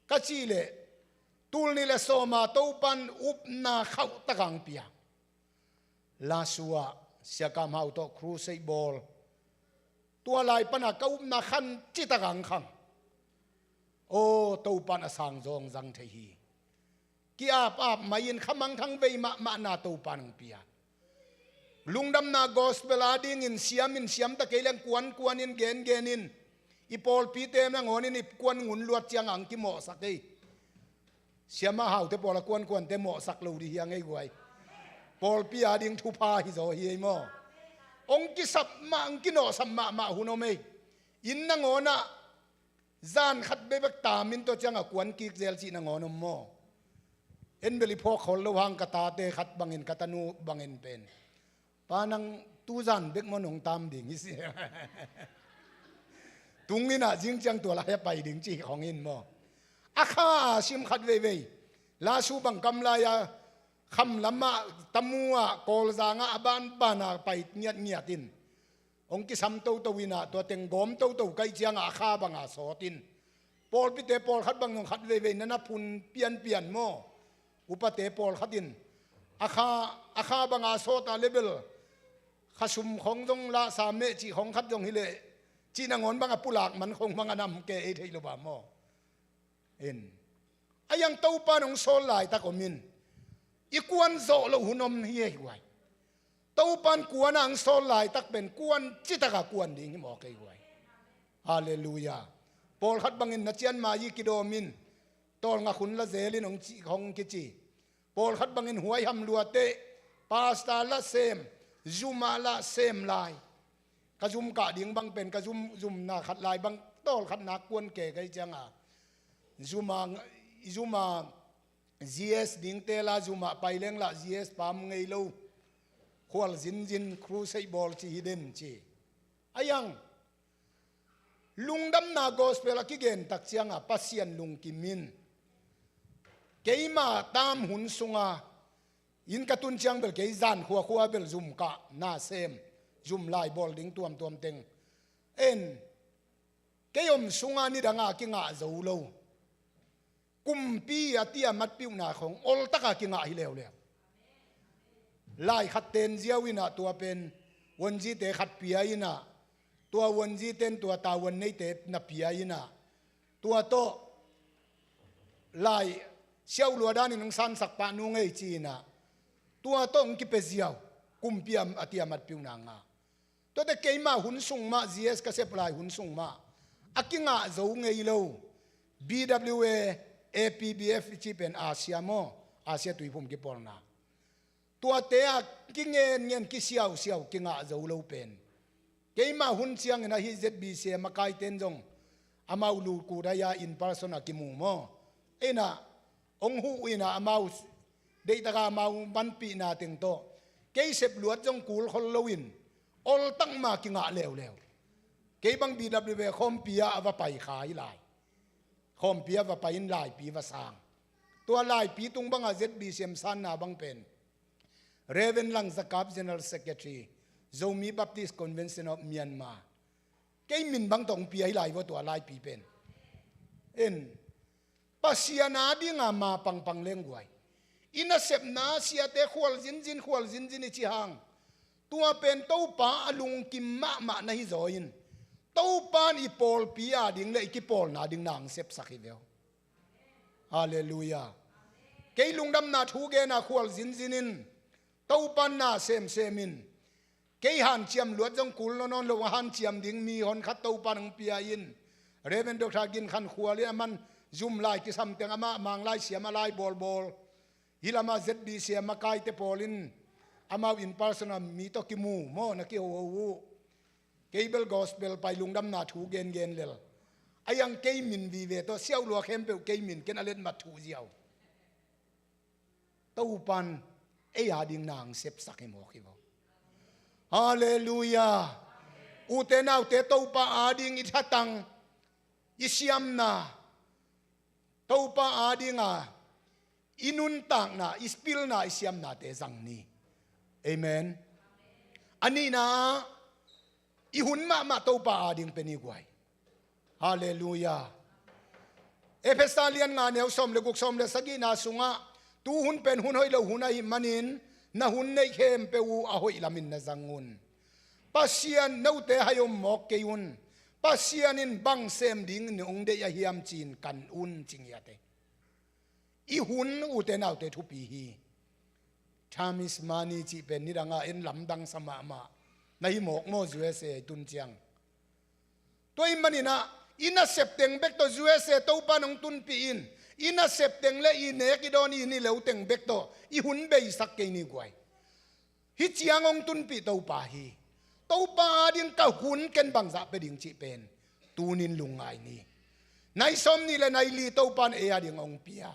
กัจจิเลตูลนิเลโซมาตัวปันอุปนาเข้าตะกังปียลาสัวเสียกามเอาโตครูเซบอลตัวลายปนักก็อุปนาขันจิตะกังขังโอ้ตัวปันอสังจงจังเทฮีกีอาบมายินขมังทั้งเวมานาตัวปันปียลุงดำนากอสเปลาดิ้งอินเสียมตะเกียงกวนอินเกนอินอีปอลปีเต็มนะงอนินอีกวนงุนลวดเจียงอังกิโมสักเกเสียมาหาวเตปอลกวนเตโมสักลูดียังไงกวยปอลปีอาดิ้งทุพาฮิโซเฮียโมองกิสับมาอังกิโนสัมมาหุนโอเมอินนะงอนะจานขัดเบบกตามินตัวเจียงกวนกิกเซลซีนะงอนโมเอ็นเบลิพอเขาระวังกตาเตขัดบังอินกตานูบังอินเป็นปานังตูจันเบกมันงตามดิ่งสิตุงนี่นะจิงจังตัวลายไปดิ่งจีของอินโมอาข้าชิมขัดเวลาสูบังกำลายคำละมาตมัวกอลจางอาบานาไปเงียตินองกิสัมโตวินาตัวเต็งกอมโตไกจียงอาข้าบังอาสอตินปอลพิเตปอลขัดบังขัดเวนันพุนเปลี่ยนโมอุปเตปอลขัดินอาข้าบังอาสอตาเลเบลขสุมของตรงละสามเมจีของขัดตรงฮิเลจีนางอนบังอาปุลากมันคงบังอานำเกเอเทลบามอเอ็นอายังเต้าปานองโซลายตะกมินอีกวนโซโลหุนอมเฮียไว้เต้าปานกวนอังโซลายตักเป็นกวนจิตกะกวนดิ่งหมอเกยไว้ฮาเลลูยาปอลขัดบังอินนัจยันมายีกิโดมินตอลงะขุนละเซลินของกิจีปอลขัดบังอินหวยหำลัวเตปาสตาละเซมจุมาละเซมลายกระจุมกะดิ่งบังเป็นกระจุมนาขัดลายบังตอลขัดนักกวนเกยไกจังอ่ะจุมา GS ดิ่งเตลาจุมาไปเลี้ยงละ GS ปามไงลูขวลจินครูใส่บอลจีฮิเดนจีอายังลุงดำนากอสเปลกิเกนตักเชียงอ่ะปัสยันลุงกิมินเกยมาตามหุนสุงาอินกระตุนเชียงเบลเกยจานขัวเบลจุมกะนาเซมจุมลายบอลดิ่งตัวมเต็งเอ็นเกยมสุงานี่ดังอากิงอาเจ้าโลกุมปีอาเตียมัดปิวนาของอลตะกากิงอาฮิเลวเลวลายขัดเต็นเจียวินาตัวเป็นวันจีเตขัดปียนะตัววันจีเต็นตัวตาวันในเตนับปียนะตัวโตลายเชี่ยวลัวด้านนึงสันสักปานุงไอจีนะตัวโตองกิเปเซียวกุมปียอาเตียมัดปิวนางาตัวแต่เกยมาหุนสุงมา GS ก็เสพลายหุนสุงมาอากิงอาเจ้าไงโล BWA APBF ที่เป็นอาเซียโมอาเซียตุยพุ่มกิปอลนาตัวเตะกิเงินกิเสียวกิงอาเจ้าโลเป็นเกยมาหุ่นเชียงนะฮิ ZBC มาไกเต็นจงอามาลูกูได้ยาอินพาร์ซนากิมูโมเอ็นะองหูอินะอามาเดตกามาบันปีนาติงโตเกยเสพลวดจงกูลคนโลวินอลตั้งมากิงอาเลวเกยบัง BWA คอมปียาว่าไปขายลายคอมเปียว่าไปอินหลายปีว่าสร้างตัวหลายปีตุงบังอาเซดบีเซียมซันนาบังเป็นเรเวนลังสกับ General Secretary โจมีบัพติสคอนเวนชั่นออฟเมียนมาเกยมินบังตงปีให้หลายว่าตัวหลายปีเป็นเอ็นปัสยานาดีงามาปังเลี้ยงไว้อินาเซปนาเสียเตขวลจินอิจิฮังตัวเป็นเต้าป้าอลุงกิมมะในฮิโซอินตัวปานอีปอลปีอาดิ่งเลยอีปอลนาดิ่งนางเสพสักเดียวฮาเลลูยาเกยลุงดำนาทูเกนาขวลจินอินตัวปานนาเซมินเกยหันเจียมหลวดจงกุลนอนลงหันเจียมดิ่งมีหอนขัดตัวปานของปีอาอินเรเวนดอกทากินขันขวเลยมันจุมไล่กิสัมเตงอามามังไล่เสียมาไล่บอลฮิลามาเซดบีเสียมาไกเตปอลินอามาอินพาร์ซนามีตอกิมูโมนักเกี่ยว cable gospel pai lungdam na thu gen gen lel ayang ke min vi ve to siau lo khem pe ke min ken alet ma thu ziaw to pan e ya ding nang sep sak mo ki bo hallelujah u te nau te to pa ading i thatang isiam na to pa adinga inun tang na ispil na isiam na te zang ni amen ani na ihun ma to pa ading peni gwai hallelujah Ephesian nga neu som le guk som le sagi na sunga tu hun pen hun hoi lo hunai manin na hun nei khem pe u a hoi lamin na zangun pasian no te hayom mok ke un pasian in bang sem ding ni ong de ya hiam chin kan un ching ya te I hun u te nau te thu pi hi Chamis mani chi pen ni ranga en lam dang sama ma na hi mok mo USA tun chiang toy manina ina septeng bek to USA to pa nong tun pi in ina septeng le I ne ki don I ni lo teng bek to I hun be sak ke ni gwai hi chiang ong tun pi to pa hi to pa din ka hun ken bang za pe ding chi pen tunin lungai ni nai som ni le nai li to pan e ading ong pia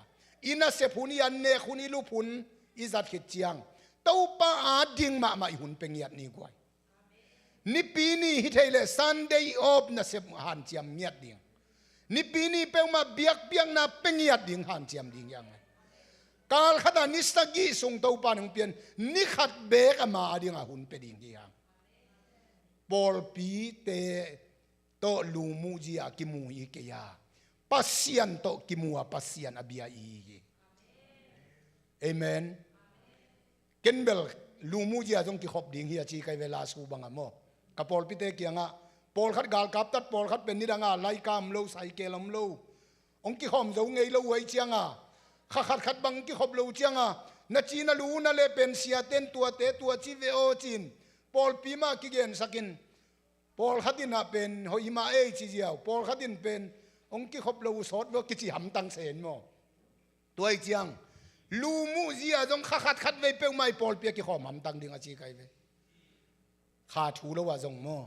ina se phuni an ne khuni lu phun izat khit chiang to pa ading ma I hun pengiat ni gwai ni pini hi thele Sunday off na se han chiam miat ding ni pini pe ma biak piang na pengiat ding han chiam ding yang kal khata ni stagi sung to pa nang pian ni khat be ka ma ading a hun pe ding hi yang Paul pi te to lumu ji a kimu I ke ya pasian to kimu a pasian abia I amen kenbel lumu ji a jong ki khop ding hi chi kai vela su bang amo ka Paul pi te kianga Paul khat gal kap tat Paul khat pen ni danga lai kam lo sai ke lam lo ong ki khom zo ngei lo wai chianga khat khat bang ki khop lo chianga na chi na lu na le pen sia ten tua te tua chi ve o chin Paul pi ma ki gen sakin Paul khatin na pen hoi ma e chi jiao Paul khatin pen ong ki khop lo sot wo ki chi ham tang sen mo toy chiang lu mu zia jong khat khat ve pe mai Paul pi ki khom ham tang ding a chi kai ve kha thu lo wa jong mo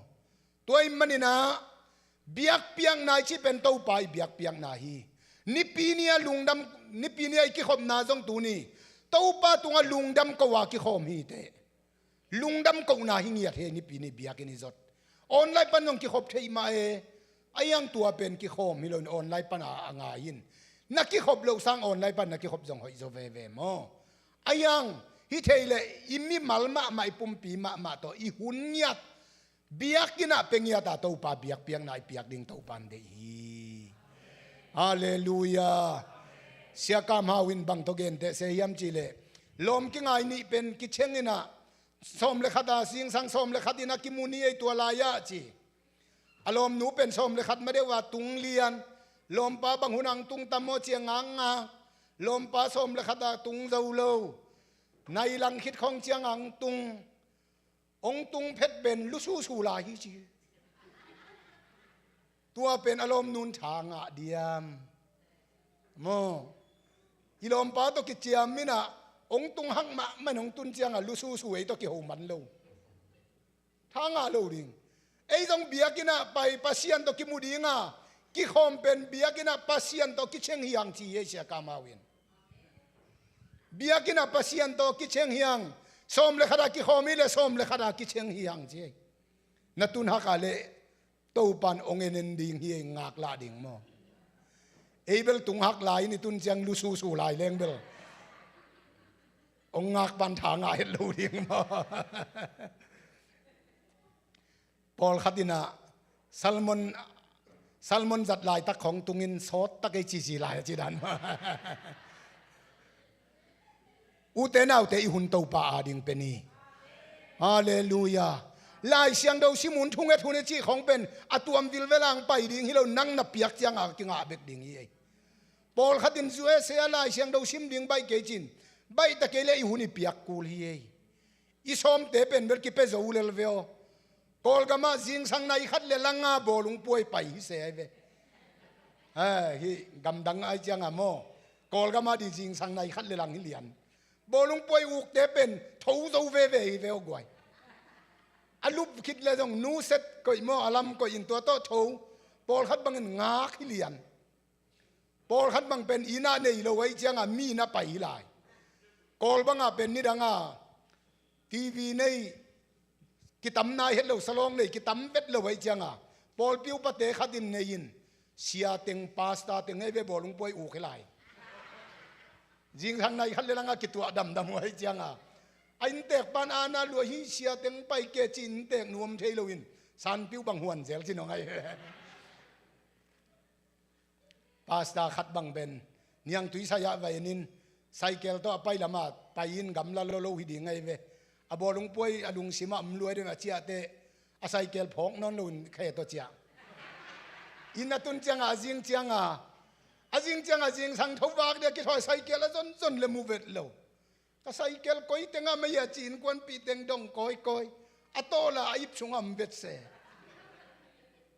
toy manina biak piang nai chi pen to pai biak piang na hi ni pinia lungdam ni pinia ki khom na jong tu ni to pa tunga lungdam ko wa ki khom hi te lungdam ko na hi ngiat he ni pini biak ni zot online pan nong ki khop thei ma e ayang tua pen ki khom hi lon online pan a anga yin na ki khop lo sang online pan na ki khop jong hoi zo ve ve mo ayang hi theile imi malma mai pum pi ma to I hun nyat biak ina pengia ta to pa biak piang nai piak ding to pan de hi hallelujah sia kam hawin bang to gen te se yam chi le lom ki ngai ni pen ki chengina som le khata sing sang som le khatina ki muni ei tua la ya chi alom nu pen som le khat ma de wa tung lian lom pa bang hunang tung tamo chiang anga lom pa som le khata tung zo lo nai lang khit khong chiang ang tung ong tung phet ben lu su su la hi chi tua pen alom nun thanga diam mo ilom pa to ki chiam mina ong tung hang ma manong tun chiang a lu su su ei to ki ho man lo thanga lo ding ei jong biakina pai pasian to ki mudinga ki khom pen biakina pasian to ki cheng hiang chi ye sia kamawin biakina pasian to ki cheng hiang som le khada ki khomi le som le khada ki cheng hiang chi natun hakale to pan ongenen ding hi ngak la ding mo eibel tung hak lai ni tun chiang lu su su lai leng bel ong ngak ban thang ai lo ding mo Paul khatina Salmon zat lai tak khong tungin sot tak ei chi chi lai chi dan u te nau te I hun to pa ading peni hallelujah lai siang do simun thung e thune chi khong pen atuam vil velang pai ding hilo nang na piak chiang a ki nga bek ding hi Paul khatin zue se lai siang do sim ding bai ke chin bai ta ke le I huni piak kul hi I som te pen ber ki pe zo lel veo kol gama jing sang nai khat le langa bolung puai pai hi se ve hi gam dang ai chiang a mo kol gama di jing sang nai khat le lang hi lian bolung puai uk te pen thou zo ve ve ve gwai อลุบคิดเลยตรงนูเซ็ตก็อิโมอลัมก็อินตัวโตโถปอลขัดบังเงินงาขี้เลียนปอลขัดบังเป็นอีน่าในเราไว้เจียงมีน่าไปหลายกอลบังเป็นนี่ดังทีวีในกิตำนายเห็ดเราสลองในกิตำเวทเราไว้เจียงปอลพิวปะเตขัดินในยินเสียเต็งพาสต้าเต็งให้เวบอลลงไปอู่ขี้ลายยิงทางในขัดเลยลังกิตัวดำไว้เจียงไอ้เด็กปานอาณาลัวฮิเสียเต็งไปเกจินเด็กนวมเทโลวินสันพิวบังหวนเซลที่น้องไอ้พาสต้าขัดบังเป็นเนียงตุยสายไว้นินไซเคิลตัวไปละมาไปยินกำลังโลหิดีไงเวอบอลลงไปอลุงสิมาลวยเรื่องเชียเตไซเคิลพงนอนลุนแค่ตัวเจียอินตุนจังจิงจังจิงสังทวากเดียกิทอยไซเคิลแล้วจนเลมูเวตโลก็ไซเคิลก้อยเต็งไม่ยาจีนกวนปีเต็งดงก้อยอัตโตละอิบชงอัมเวตเซ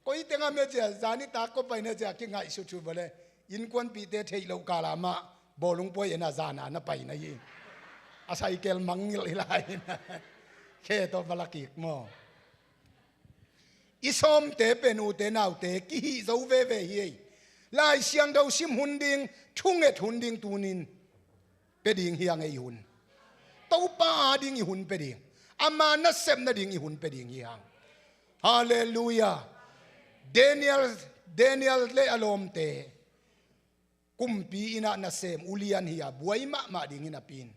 ก้อยเต็งไม่เจ้าจานิตาก็ไปเนี่ยเจ้ากิงไงสุดๆไปเลยอินกวนปีเตเทโลกาลามาบอลลงไปเอ็นอาจานาไปนะยี่อาศัยเกลมังงิลไลนะแค่ตัวบลักิกมออิสอมเตเป็นอุเตนาวเตกิฮิจะเวเวฮีลายเสียงดาวซิมหุนดิงทุ่งเอ็ดหุนดิงตูนินเป็ดิงเฮียงไอหุนเต้าป้าดิงอีหุนเป็ดิงอามานัสเซมนาดิงอีหุนเป็ดิงเฮียงฮาเลลูยาเดเนียลเลอลอมเตกุมปีอินานัสเซมอุลียนเฮียบวยมาดิงอินาปีน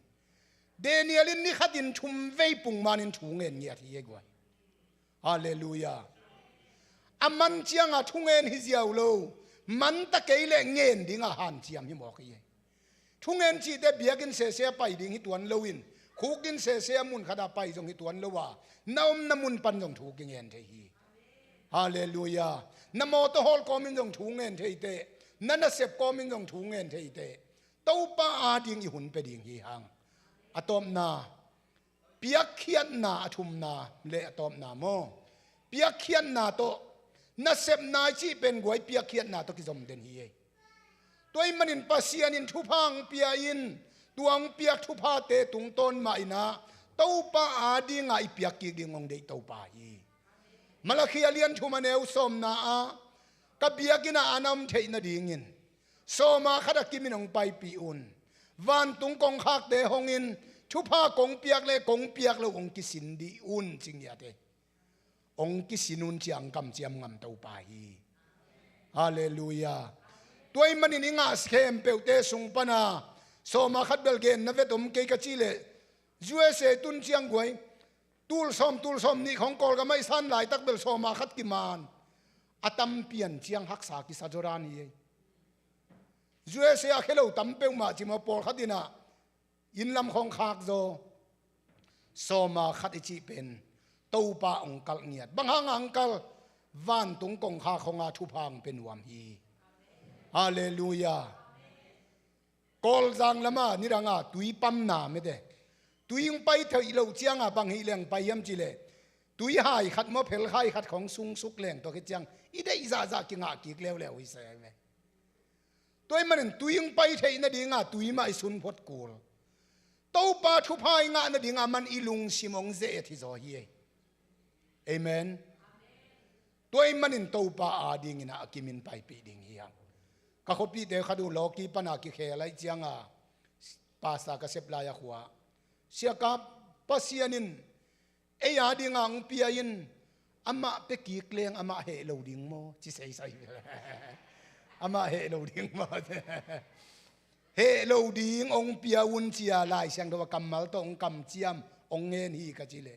เดเนียลินนี่ขัดินชุมเวปุงมานินถุงเงินเงียที่เยกวยฮาเลลูยาอามันเจียงทุ่งเงินฮิเซียวโลมันตะเกยเลเงินดิ่งหันเจียมฮิมอกเยทุ่งเงินจีเดเบียกินเสียไปดิ่งฮิตวนโลวินคุกินเสียมุนขดาไปจงฮิตวนโลว่าน้ำน้ำมุนปันจงถูกเงินเทฮีฮาเลลูยานโมตโฮลกอมินจงถุงเงินเทเตนั่นเสพกอมินจงถุงเงินเทเตเต้าป้าอาดิ่งอีหุ่นไปดิ่งฮีหังอะตอมนาเปียกเขียนนาทุมนาเลอะตอมนาโมเปียกเขียนนาโตนัเซมนาชีเป็นกวยเปียกเขียนนาโตกิจมเดนฮีตัวมันอินปัสยานินทุพังเปียอินตัวงเปียกทุพาเตตุงต้นมาอินาเต้าป้าอาดิงไอเปียกกิดิงองเดเต้าป้าฮีมาลาคียเลียนทุมาเนวสมนากับเบียกินาอานำเทนดิ่งินโซมาขดักกิมินองไปปีอุนวันตุงกงคักเดหงอินชุพากงเปียกเลยองกิสินดีอุนจริงยาเตองกิสินุนเจียงกำเจียมงำเต้าปาฮีฮาเลลูยาตัวมันนี่งาสเคมเปลเตสุงปนาโซมาขัดเบลเกนนเวตอมเกกจิเลจูเอเซตุนเจียงกวยตูลซอมนี่ของกอลก็ไม่สั้นหลายตักเบลโซมาขัดกิมานอาตัมเปียนเจียงฮักษากิซาจรานีจูเอเซียเคโลตัมเปลมาจิมาปอลขัดดินายินลำของขากโซโซมาขัดอิจิเป็นเต้าป้าองกัลเงียดบางหางองกัลวันตุงกงขากของอาทุพังเป็นวามฮีฮาเลลูยากอลจังละมานี่รังตุยปั๊มนาไม่ได้ตุยงไปเถอะเราเจียงบางฮีเลียงไปยำจิเลตุยหายขัดมอเพลหายขัดของซุงสุกแรงตัวกิจังอีได้อิซากิงากิกเลวอิเซ่ไหมตัวมันตุยงไปเถอะนั่นดีงาตุยมาอิสุนพดกูลเต้าป้าทุพายงานนั่นดีงามันอิลุงซิมงเจที่จอฮีเอเมนตัวมันอินเต้าป้าอาดิงินะกิมินไปปีดิงฮียังก็เขาปีเดียวเขาดูโลกีปนากิเคอะไรเจียงภาษากเสพลายขวาเสียกับปัสยานินเอียดิงังปียินอามาเปกีเกลียงอามาเฮโลดิงโมจิเซย์ใส่อามาเฮโลดิงโมเฮโลดิงองเปียวุนเจียลายเสียงตัวกำมัลตัวองกำเจียมองเงินฮีกัจิเล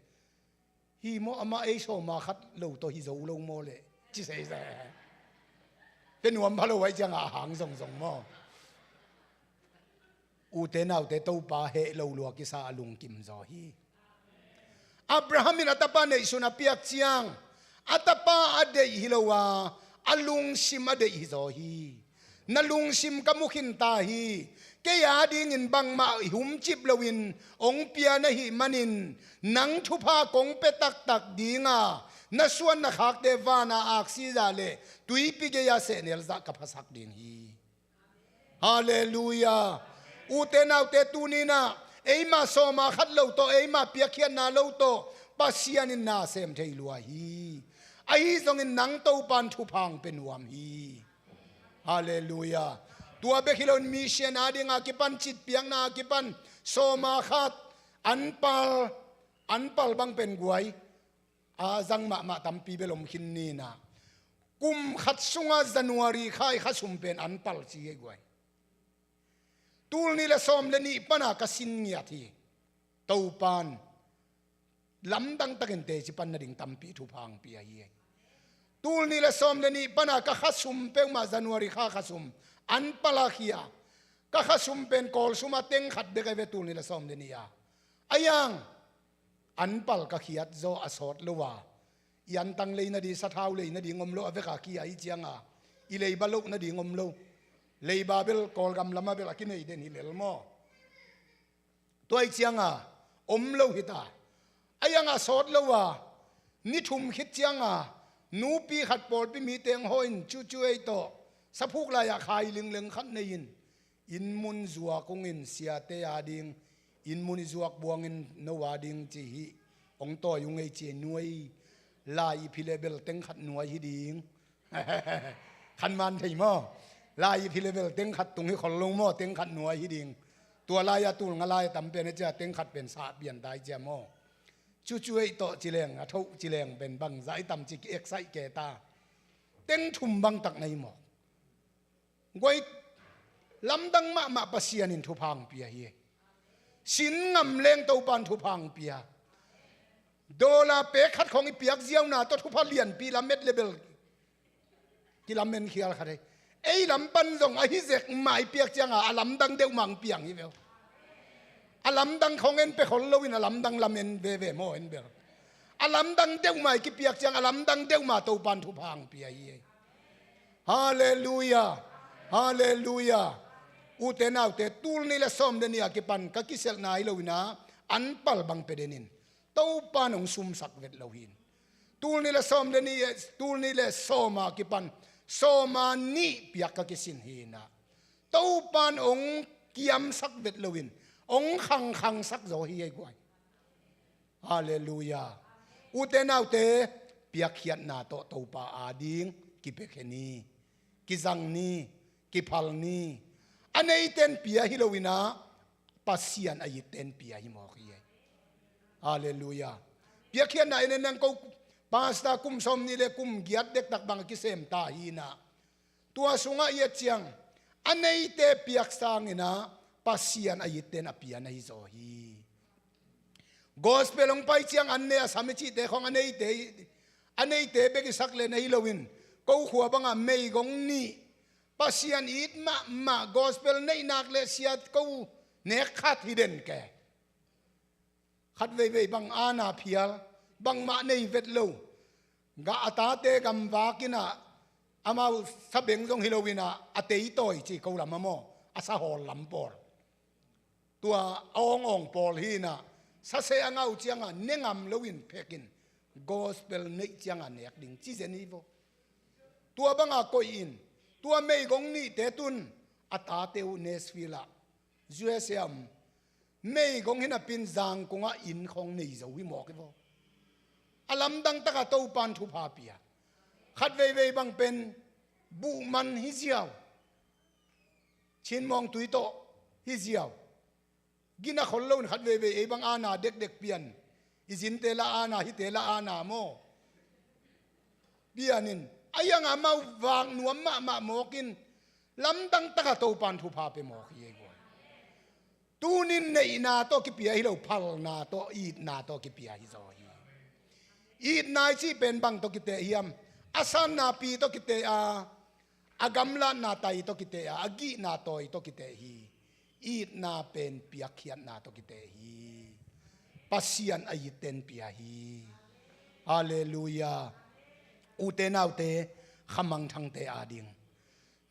ฮีโมอามาเอโซมาคัดโลตัวฮีโซโลโมเลจิเซย์ใส่เป็นหวมพะโลไว้จังอาหางส่งโมอูเตนเอาเตเต้าป้าเฮโลลัวกิซาลุงกิมจอฮีอับราฮัมินอัตปาเนสุนาเปียกเจียงอัตปาอเดฮิโลวาอลุงซิมอเดฮิโซฮีนลุงซิมกมุขินตาฮีเกียดิงินบังมาหุมจิบลวินองเปียนหิมันินนังทุพากงเปตักดีงานส่วนนักฮักเดวานาอักซิซาเลตุยปิเกยาเซเนลซักกับฮักดิงฮีฮาเลลูยาอูเตนเอาเตตูนีนาเอมาโซมาขัดเลวโตเอมาเปียเขียนนาเลวโต pasian in na sem thei lua hi ai zong in nang to pan thu phang penuam hi hallelujah tua bekilon mission adinga kipan chit piang na kipan soma khat anpal bang pen guai a zang ma tampi belom khin ni na kum khat sunga January khai khasum pen anpal chi e guai tul ni la som le ni pana ka sin nya thi to pan lam dang takin te chi pan na ding tampi thu phang pi a hi tul ni la som le ni pana ka khasum pe ma January kha khasum anpala khia ka khasum pen kol suma teng khat de ka ve tul ni la som le ni ya ayang anpal ka khiat zo asot lowa yan tang le na di sa thau le na di ngom lo ave ka ki ai chianga i le ba lo na di ngom lo le ba bel kol gam lama bel akinei den hi lel mo toy chianga om lo hita ayanga sot lowa ni thum khit chianga nu pi khat pol pi mi teng hoin chu chu ei to saphuk la ya khai ling leng khat nei in mun zuwa kong in sia te ading in mun zuak buang in no wading chi hi ong to yung ei che nuai lai pi level teng khat nuai hi ding khan man thei mo lai pi level teng khat tung hi khol long mo teng khat nuai hi ding tua lai ya tul nga lai tam pe ne cha teng khat pen sa bian dai cha mo chu chu ei to chi leng a thau chi leng ben bang zai tam chi ki excite ke ta teng thum bang tak nei mo goi lam dang ma pasian in thu phang pia hi sin ngam leng to pan thu phang pia dola pe khat khong i piak ziaw na to thu pha lian pi la met level ki lam men khial khare ei lam pan zong a hi zek mai piak changa alam dang deu mang piang hi vel alam dang khong en pe khol lowin alam dang lamen ve mo en ber alam dang deu mai ki piak chang alam dang deu ma to pan thu phang pia hi hallelujah hallelujah ute nau te tul ni la som de ni akipan ka kisel nai lowina anpal bang pedenin to panong sum sak vet lohin tul ni la som de ni tul ni le soma kipan soma ni piak ka kisin hina to pan ong kiam sak vet lowin ong khang sak zo hi ai kwai hallelujah ute nau te piak khiat na to pa ading ki pekheni ki zang ni ki phal ni anei ten pia hilowina pasian ayi ten pia hi mo khiye hallelujah pia khian na inen nang ko pasta kum som ni le kum giat dek tak bang ki sem ta hi na tua sunga ye chiang anei te piak sang ina pasian ayi ten apia na hi zo hi gospel ong pai chiang anne asamichi te khong anei te be ki sak le na hilowin ko khuwa banga mei gong ni pasian it ma gospel nei nak le siat ko ne khat hiden ke khat ve bang ana phial bang ma nei vet lo ga ata te gam wa kina amau sabeng jong hilowina atei toy chi ko lam mo asa hol lam por tua ong pol hi na sa se angau chianga nengam lowin pekin gospel nei chianga nek ding chi zenivo tua banga ko in tua mei gong ni te tun ata teu nesvila juesiam mei gong hina pin jang kunga in khong nei zo wi mo ke bo alam dang taka to pan thu pha pia khat ve bang pen bu man hi ziaw chin mong tui to hi ziaw gina khol lo khat ve e bang ana dek pian izin te la ana hi te la ana mo bianin ayang amau wang nuam ma mokin lam dang taka to pan thu pha pe mo hi go tunin nei na to ki pia hi lo phal na to eat na to ki pia hi zo hi eat na chi pen bang to ki te hiam asan na pi to ki te a agamla na tai to ki te a agi na toy to ki te hi eat na pen pia khian na to ki te hi pasian ai ten pia hi hallelujah ute naute khamang thang te ading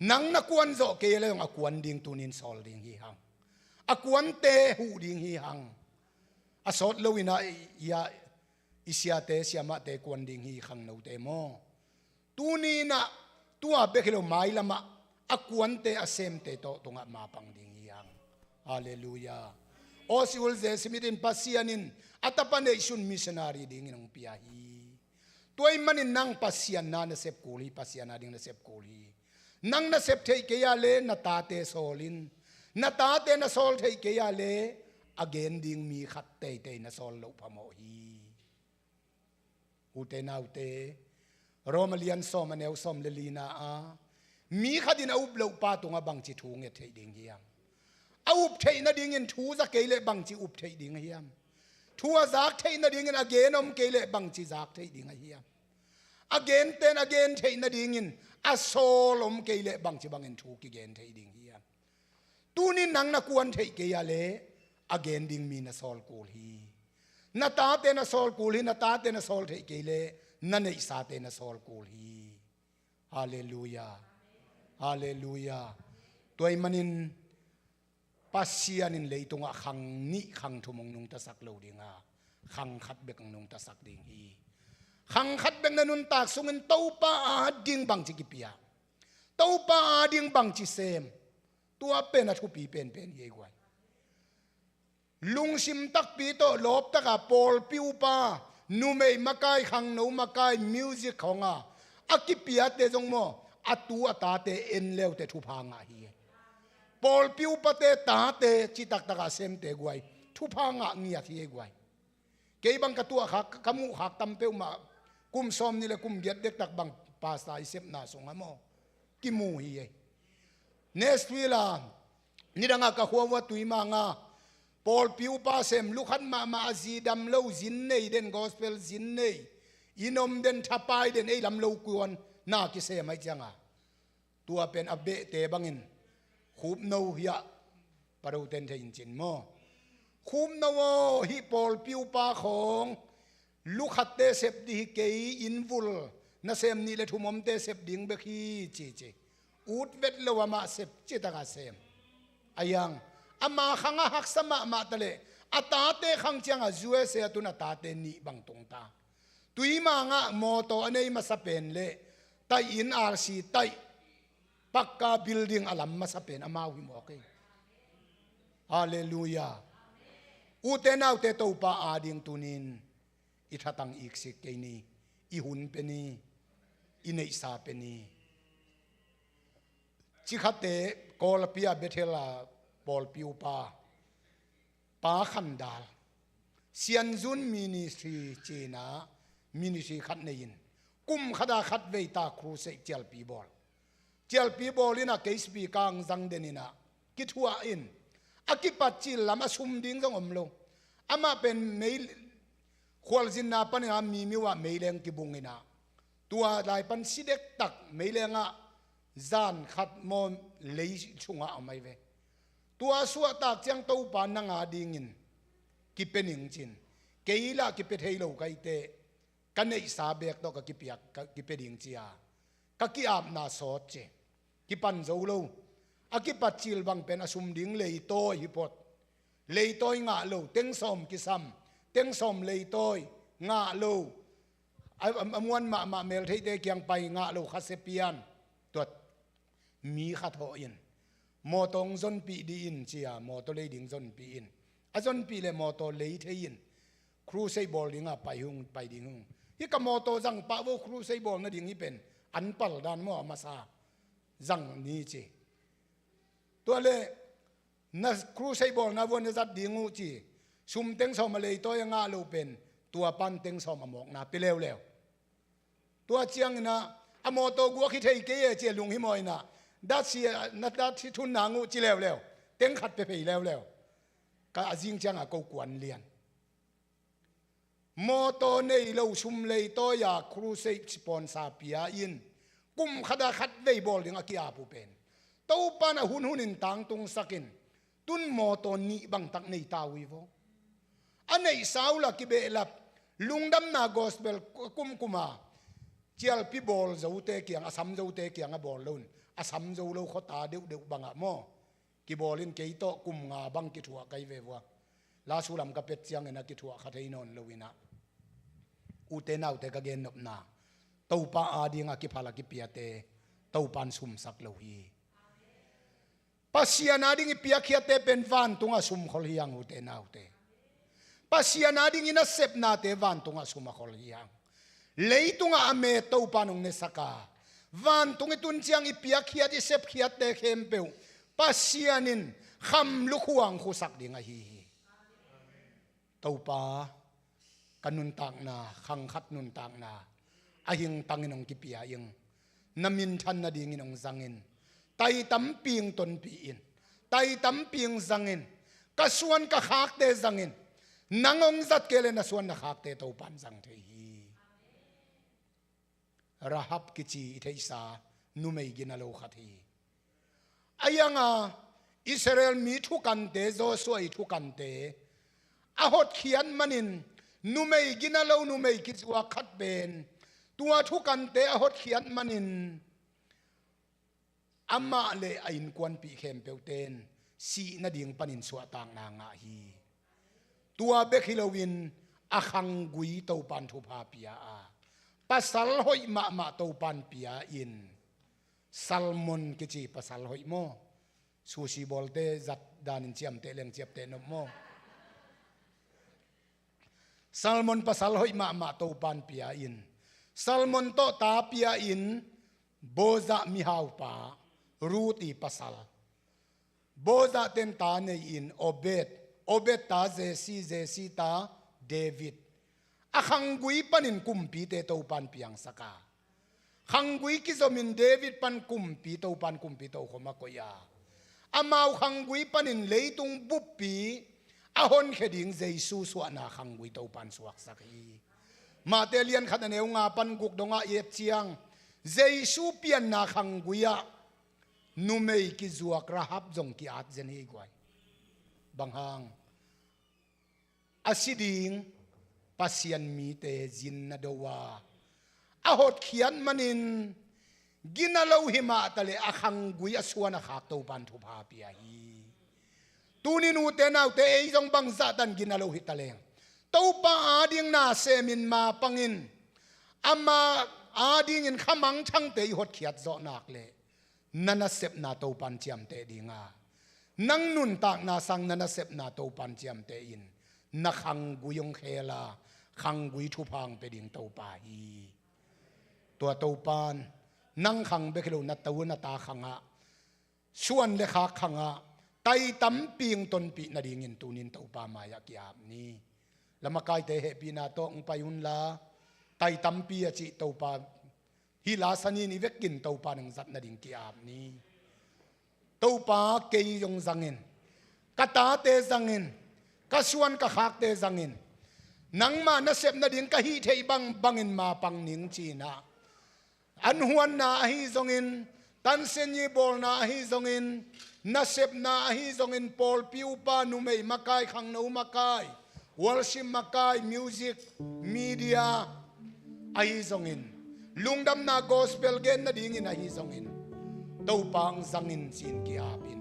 nang na kuan zo ke le ng akuan ding tunin sol ding hi hang akuan te hu ding hi hang asot lowina ya isia te siama te kuan ding hi khang no te mo tunina tua bekelo mai lama akuan te asem te to tunga ma pang ding hi hang hallelujah โอซิอุลเจสมิดินปัสยานินอัตปันเอชุนมิชนารีดิ่งนงพิยาฮีตัวมันนินนังปัสยานนาเนเซปกูลีปัสยานาดิ่งเนเซปกูลีนังเนเซปเทเกียเลนตาเตโซลินนตาเตนโซลเทเกียเลอเกนดิ่งมีขัดเตเตนโซลลุพโมฮีอุเตนาอุเตโรมาเลียนซอมันเอลซอมเลลีนาอามีขัดินอุบเลวปาตุงบังจิทูเงเทดิ่งเฮียมอุบเทนดิ่งเงินทูจะเกเลบังจิอุบเทดิ่งเฮียมทัวจากเทนดิ่งเงินอเกนอมเกเลบังจิจากเทดิ่งเฮียมอเกนเตนอเกนเทนดิ่งเงินอโซลอมเกเลบังจิบังเงินทูกิเกนเทดิ่งเฮียมตูนินังนักวนเทเกียเลอเกนดิ่งมีนโซลกูลีนาตาเตนโซลกูลีนาตาเตนโซลเทเกเลนั่นเองสาเตนโซลกูลีฮาเลลูยาฮาเลลูยาตัวมันนินปัสยานินเลยตรงอ่ะขังนี่ขังทุมงนุงตะสักโลดิงาขังขัดเบกนุงตะสักดิงฮีขังขัดเบกนุนตากสุงินเต้าป้าดิงบังจิกิปิยาเต้าป้าดิงบังจิเซมตัวเป็นอะทุปีเป็นเย่กวยลุงชิมตักปีโตลบตะกะปอลปิวป้านูเมย์มาไกขังนูมาไกมิวสิกของอ่ะอากิปิยาเตจงโมอัตูอัตาเตเอ็นเลวเตทุพางาฮีปอลปิวปเตตาเตจิตักตะกาเซมเตกวยทุพางาเงียทีกวยเกยบังกตัวขักขมุขักตัมเปวมากุมซอมนี่แหละกุมเดียดเด็กตักบังปาสายเซมนาสงามโมกิมูฮีเนสฟิลานี่ดังกะหัววัตุยมางาปอลปิวปาเซมลุขันมาอาซีดัมเลวจินเนยเดนกอสเปลจินเนยอินอมเดนทับไปเดนไอ้ลำเลวกวนน่ากิเซไม่จังอ่ะตัวเป็นอับเบเตบังอินคูบโนเฮียปารูเตนเทอินจินโมคูบโนฮิปอลปิวปาของลูกขัดเตเซบดีเกยอินวุลนาเซมนี่เลทุมอมเตเซบดิงเบคีจีอูดเวทเลวมาเซบจิตากาเซมอายังอามาขังหักสมามาตะเลอาตาเตขังจังอาจูเอเซตุนาตาเตนี่บังตงตาตุยมางะโมโตอันนี้มาสเปนเลไตอินอาร์ซีไตปักกาบิลดิ้งอลัมมาสเปนอามาวิมโอเคฮาเลลูยาอุเตนาอุเตโตปาอาดิงตุนินอิทัตังอีกสิกเกนีอิหุนเปนีอินเอซาเปนีจิขัดเตโกลปิอาเบเทลาบอลปิวปาปาขันดาลเซียนซุนมินิสทรีจีนามินิสทรีขัดเนินกุมขดาขัดเวตาครูเซเจลปีบอลลินะเกสปีกังจังเดนินะกิทัวอินอากิปัจจิลลามาซุมดิ้งจังอมโลอามาเป็นเมลควอลจินนาปันงามีมิวะเมเลงกิบุงอินะตัวลายปันสิเด็กตักเมเลงะจานขัดมอมเลยชุงะเอาไม่เวตัวสวตักจังเต้าปานนางาดิ้งอินกิเป็นหิงจินเกยละกิเป็นเฮโลไกเตกันไอสาเบกตอกกิเปียกกิเป็นหิงจียากกิอาบนาสอดเจกิปันโจโลอากิปัจจิลบังเป็นอสุมดิ้งเลยโตฮิปอดเลยโตยงาโลเต็งสมกิซัมเต็งสมเลยโตยงาโลไอ้มวนมาเมลเทเดกียงไปงาโลคาเซเปียนตัวมีขัดหอินโมตงจนปีดีอินเจียโมตเลยดิ้งจนปีอินอาจนปีเลยโมตเลยเทียนครูเซบอลดิ้งไปหุงไปดิ้งหุงฮิกโมโตจังปะวครูเซบอลนั่นดิ้งฮิเป็นอันปัลดานมัวมาซาจังนี้จีตัวเล่นักครูเซบอลนับวันจัดดิ้งหูจีซุมเต็งสอมาเลยตัวยังงาโลเป็นตัวปันเต็งสอมาหมอกนาไปเร็วตัวเจียงนะอโมโตกัวคิดให้เกยเจลุงหิมอยนะดัชเซียนัดดัชทุนนางงูจีเร็วเต็งขัดไปเร็วก็อาจิงจังอะกูกวนเลียนโมโตเนยเราชุมเลยตัวยาครูเซสปอนซาปิอาอินกุมขดาขัดเวบอลยังอากิอาปูเป็นตัวปานะหุนินตังตุงสักินตุนโมโตนี่บังตักในตาวิโวอันไหนสาวละกิเบลับลุงดำนากอสเปลกุมาเจียลปีบอลจะอุเตเกียงอาสัมจะอุเตเกียงอาบอลลุนอาสัมจะอุโลขตาเดือบังอะโมกิบอลินเกยโตกุมงาบังกิทัวไกเววะลาสุลัมกับเป็ดเจียงเงินกิทัวขัดให้นอนลวินะอุเตนาอุเตกเกนนบนาเต้าปาอาดีงากิพาลากิเปียเตเต้าปันซุมสักโลฮี pasia na ding ipiakhiat te pen van tunga sum khol hiang ute naute pasia na ding ina sep na te van tunga sum khol hiang leitunga ame to panong ne saka van tungi tun chiang ipiakhiat i sep khiat te khempeu pasianin kham lukhuang khusak dinga hi to pa kanun tak na khang khat nun tak na ahing tanginong kipia yung namin than na ding inong zangin tay tamping ton piin tay tamping zangin kasuan ka khakte zangin nangong zat kele na suan na khakte to pan zang the hi rahap kichi theisa numei ginalo khathi ayanga Israel mi thu kante Joshua i thu kante ahot khian manin numei ginalo numei kichwa khat ben tua thu kante ahot khian manin amma le ain kwan pi khem peuten si na ding panin suwa tang na nga hi tua bekhilowin akhang gui to pan thu pha pia a pasal hoi ma to pan pia in salmon kichi pasal hoi mo sushi bolte zat danin chiam te leng chiap te no mo salmon pasal hoi ma to pan pia in salmon to ta pia in boza mi hau pa ruti pasal boza ten ta nei in obed ta jesi ta David akhangui panin kumpi te to pan piang saka khangui kizomin David pan kumpi to khoma koya amau khangui panin leitung buppi ahon kheding jesu suana khangui to pan suak sakhi matelian khataneu nga pan guk donga yet chiang jesu pian na khanguya numei ki zuak rahap jong ki at jen hi gwai banghang asiding pasian mi te jin na dowa ahot khian manin ginalo hima tale akhangui asuana khak to pan thu pha pia hi tunin ute nau te ei jong bang za tan ginalo hi taleng to pa ading na semin ma pangin ama ading in khamang thang te hot khiat zo nak le nana sep na to pan chiam te dinga nang nun tak na sang nana sep na to pan chiam te in na khang guyong khela khang gui thu phang pe ding to pa hi tua to pan nang khang be khelo na to na ta khanga suan le kha khanga tai tam ping ton pi na ding in tunin to pa ma ya kiam ni lamakai te he pi na to ng payun la tai tam pi a chi to pa hi la sani ni vekin to pa nang zat na ding kiam ni to pa ke yong zangin kata te zangin kasuan ka khak te zangin nang ma na sep na ding ka hi thei bang bangin ma pang ning chi na an huan na hi zongin tan sen ni bol na hi zongin na sep na hi zongin pol piu pa nu mei makai khang no makai worship makai music media ai zongin lungdam na gospel gen na ding in ai zongin to pang zangin sin kiapin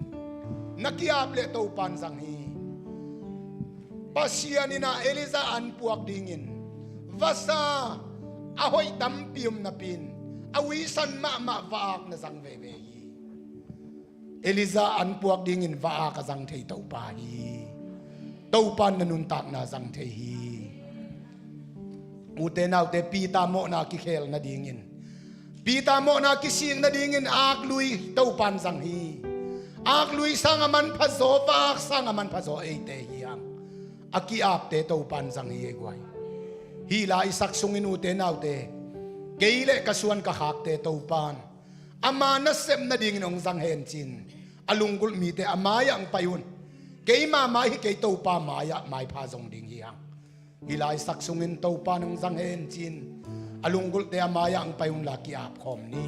nakiap le to pan zang hi pasianina Eliza an puak dingin vasa ahoy tampium na pin awisan ma vaak na zang ve hi Eliza an puak dingin vaak ka zang thei to pa hi to pan na nun tak na zang thei hi ute nau te pita mo na ki khel na dingin pita mo na ki sing na dingin ak lui to pan zang hi ak lui sang aman phazo vaak sang aman phazo ei te hiang aki ap te to pan zang hi gwai hi la isak sungin ute nau te keile kasuan ka hak te to pan ama na sem na ding nong zang hen chin alungul mi te amaya ang payun keima mai hi ke to pa maya mai pha zong ding hi hang hi la isak sungin to pan nong zang hen chin alungul te amaya ang payun la ki ap khom ni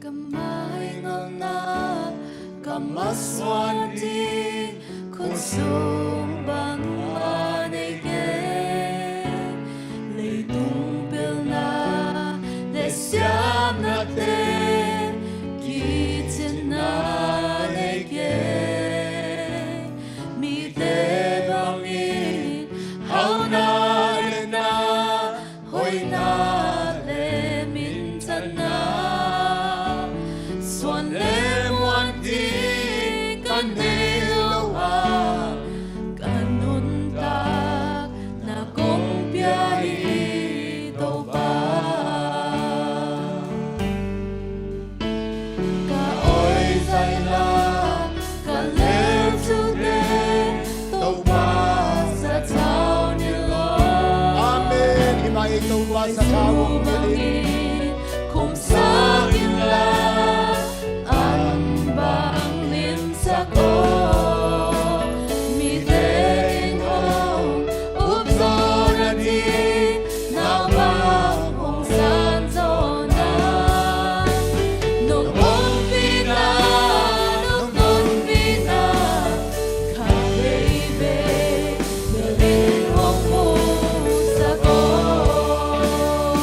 kamay ngom na kamaswan di kusum bang manege leidung pilna lesyam na te kitin na nege mi te bangin hau na na may tàu ba sa kawang galing kung sa ginla ang bang linsa ko mi ding hong ubzora di na bang kung san zona nung pina ka baby galing hong pusa ko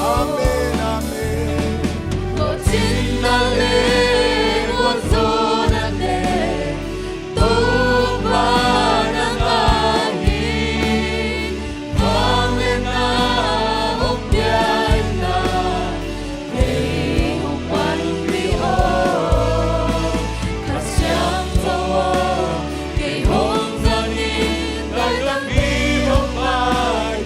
Amen, amen. 너 진달래 원소나네 또 바라가니 밤에나 옥비아이나 배홍반비오 가시앙서워 개홍산이 날당 비홍반비인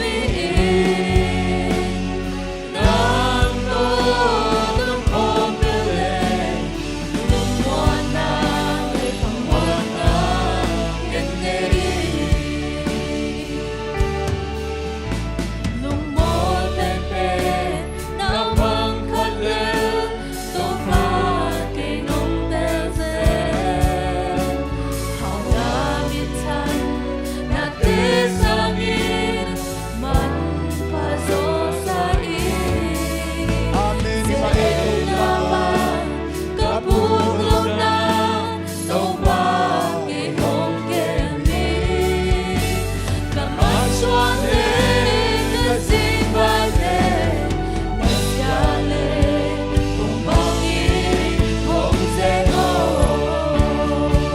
Amen, ni may tàu ba.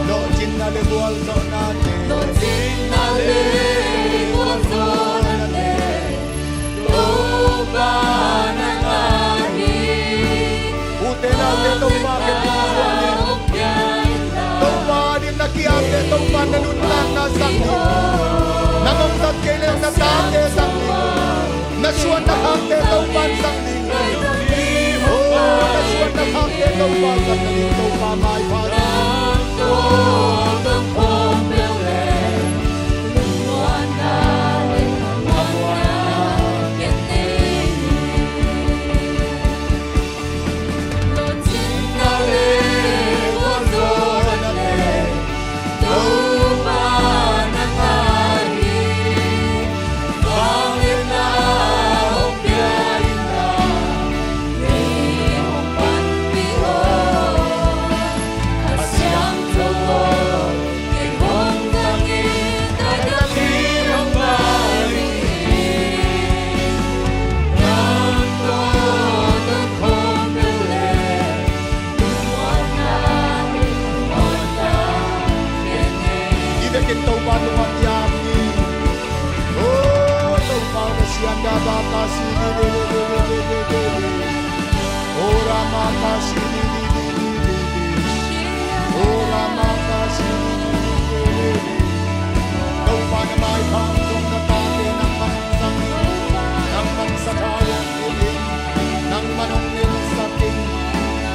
Lo chin na le buwal so natin. Ute na te tàu ba ke tusuanin. Tàu ba din nakiam te tàu ba nanuntang na sangin. Namamtat kailan na tate sangin. Nasuan na hang te tàu ba sangin. Oh, nasuan na hang te tàu ba sangin. Tàu ba may pari. Ibekin tau ba tumat yami. Oh, tau ba sianda baka sini de. Oh, Rama ka sini de. Oh, Rama ka sini de. Tau ba na may pangkong na tate ng mansang ng mansakawang uling ng manong nilisating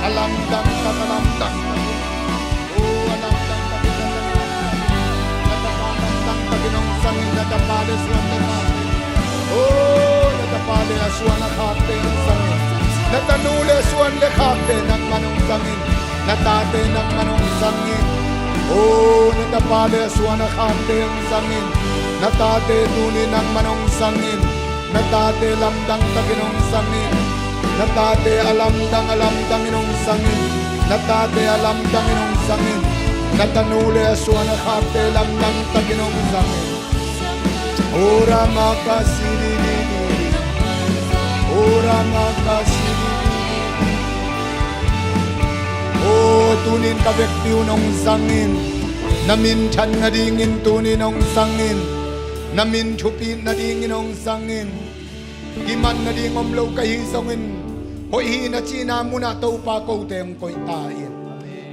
alamdang katalamdang. Oh, alamdang Taginong sangin na tapale suwan na kate. Oh, natapale aswan na kate ng sangin. Natanule suwan le kate ng manong sangin. Natate ng manong sangin. Oh, natapale aswan na kate ng sangin. Natate tuni ng manong sangin. Natate lamdang taginong sangin. Natate alamdang inong sangin. Natate alamdang inong sangin. Natanule aswan na kate lamdang taginong sangin. Ora makasini. Ora makasini. Oh, tunin kabek piunong sangin. Namintan na dingin tuninong sangin. Namin chupin na dingin ong sangin. Giman na ding omlaw kahisangin. Hoy na china muna tau pa ko teng koy tain.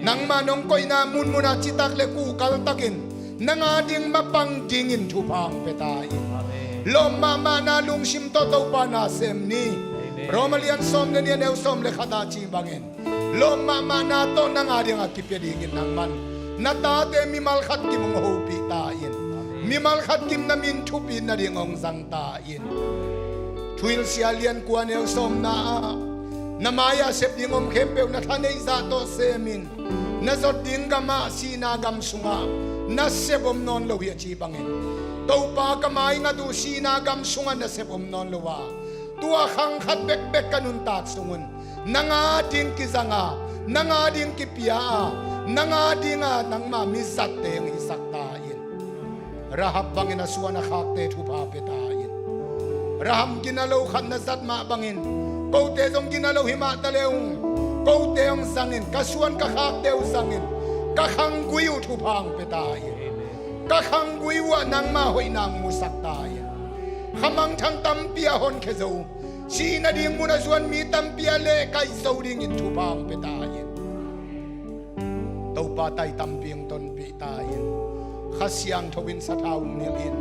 Nang manong koy namun muna citak le kukal takin. Nang ading mapang dingin chupang petain. Lo mama na lungsim to tau pa na semni. Romalian som na niya som le kadachi bangin. Lo mama na to nang ading akipyadingin nang man. Natate mi malkat kimong hopi tain. Mi malkat kim namin chupin na ding ong sang tain. thuil sia lian kwa neu som na namaya sep dingom khempeu na thanei za to semin na zot ding gama sina gam sunga na sebom non lo hi chi bangin to pa kamai nga du sina gam sunga na sebom non lo wa tua khang khat bek bek kanun tak sungun nanga ding ki zanga nanga ding ki pia nanga dinga nangma mi zat teng hi sakta in rahab bangin aswana khakte thu pa peta in raham ginalo khan na zat ma bangin ko te jong ginalo hima taleung ko te ong sangin kasuan ka khak teu sangin ka khang guiu thu phang peta in ka khang guiwa nangma hoi nang mu sakta in khamang thang tam pia hon khezo si na ding mu na zuan mi tam pia le kai zo ding in thu phang peta in to pa tai tam piang ton pi ta in khasiang thobin sa thaung nil in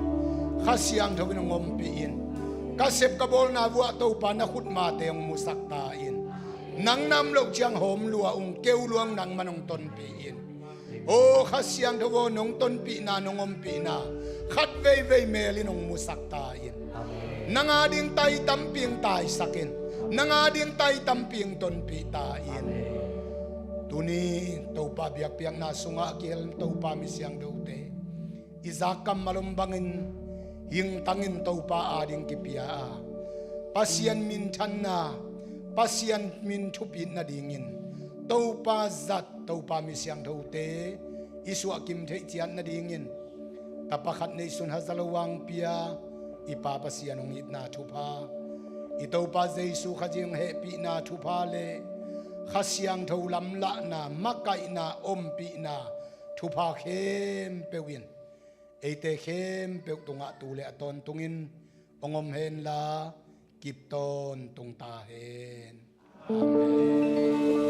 khasiang thobin ngom pi in kasep kabol na wa to pa na khut ma teong musak ta in nang nam lok chiang hom lua ung keu luang nang manong ton pi in o khasiang thobo nong ton pi na nongom pi na khat vei vei meli nong musak ta in nanga ding tai tam piang tai sakin nanga ding tai tam piang ton pi ta in tuni to pa biak piang na sunga kel to pa mi siang do te izakam malumbangin hing tangin to pa ading kipia pasian min thanna pasian min thupin na dingin to pa zat to pa mi siang do te isu akim thei chian na dingin tapakhat nei sun hazalawang pia ipa pasian ong itna thupa ito pa jesu khajing he pi na thupa le khasiang tho lam la na makai na ompi na thupa khem pewin eite khem peu tunga tule aton tungin ongom hen la kip ton tung ta hen amen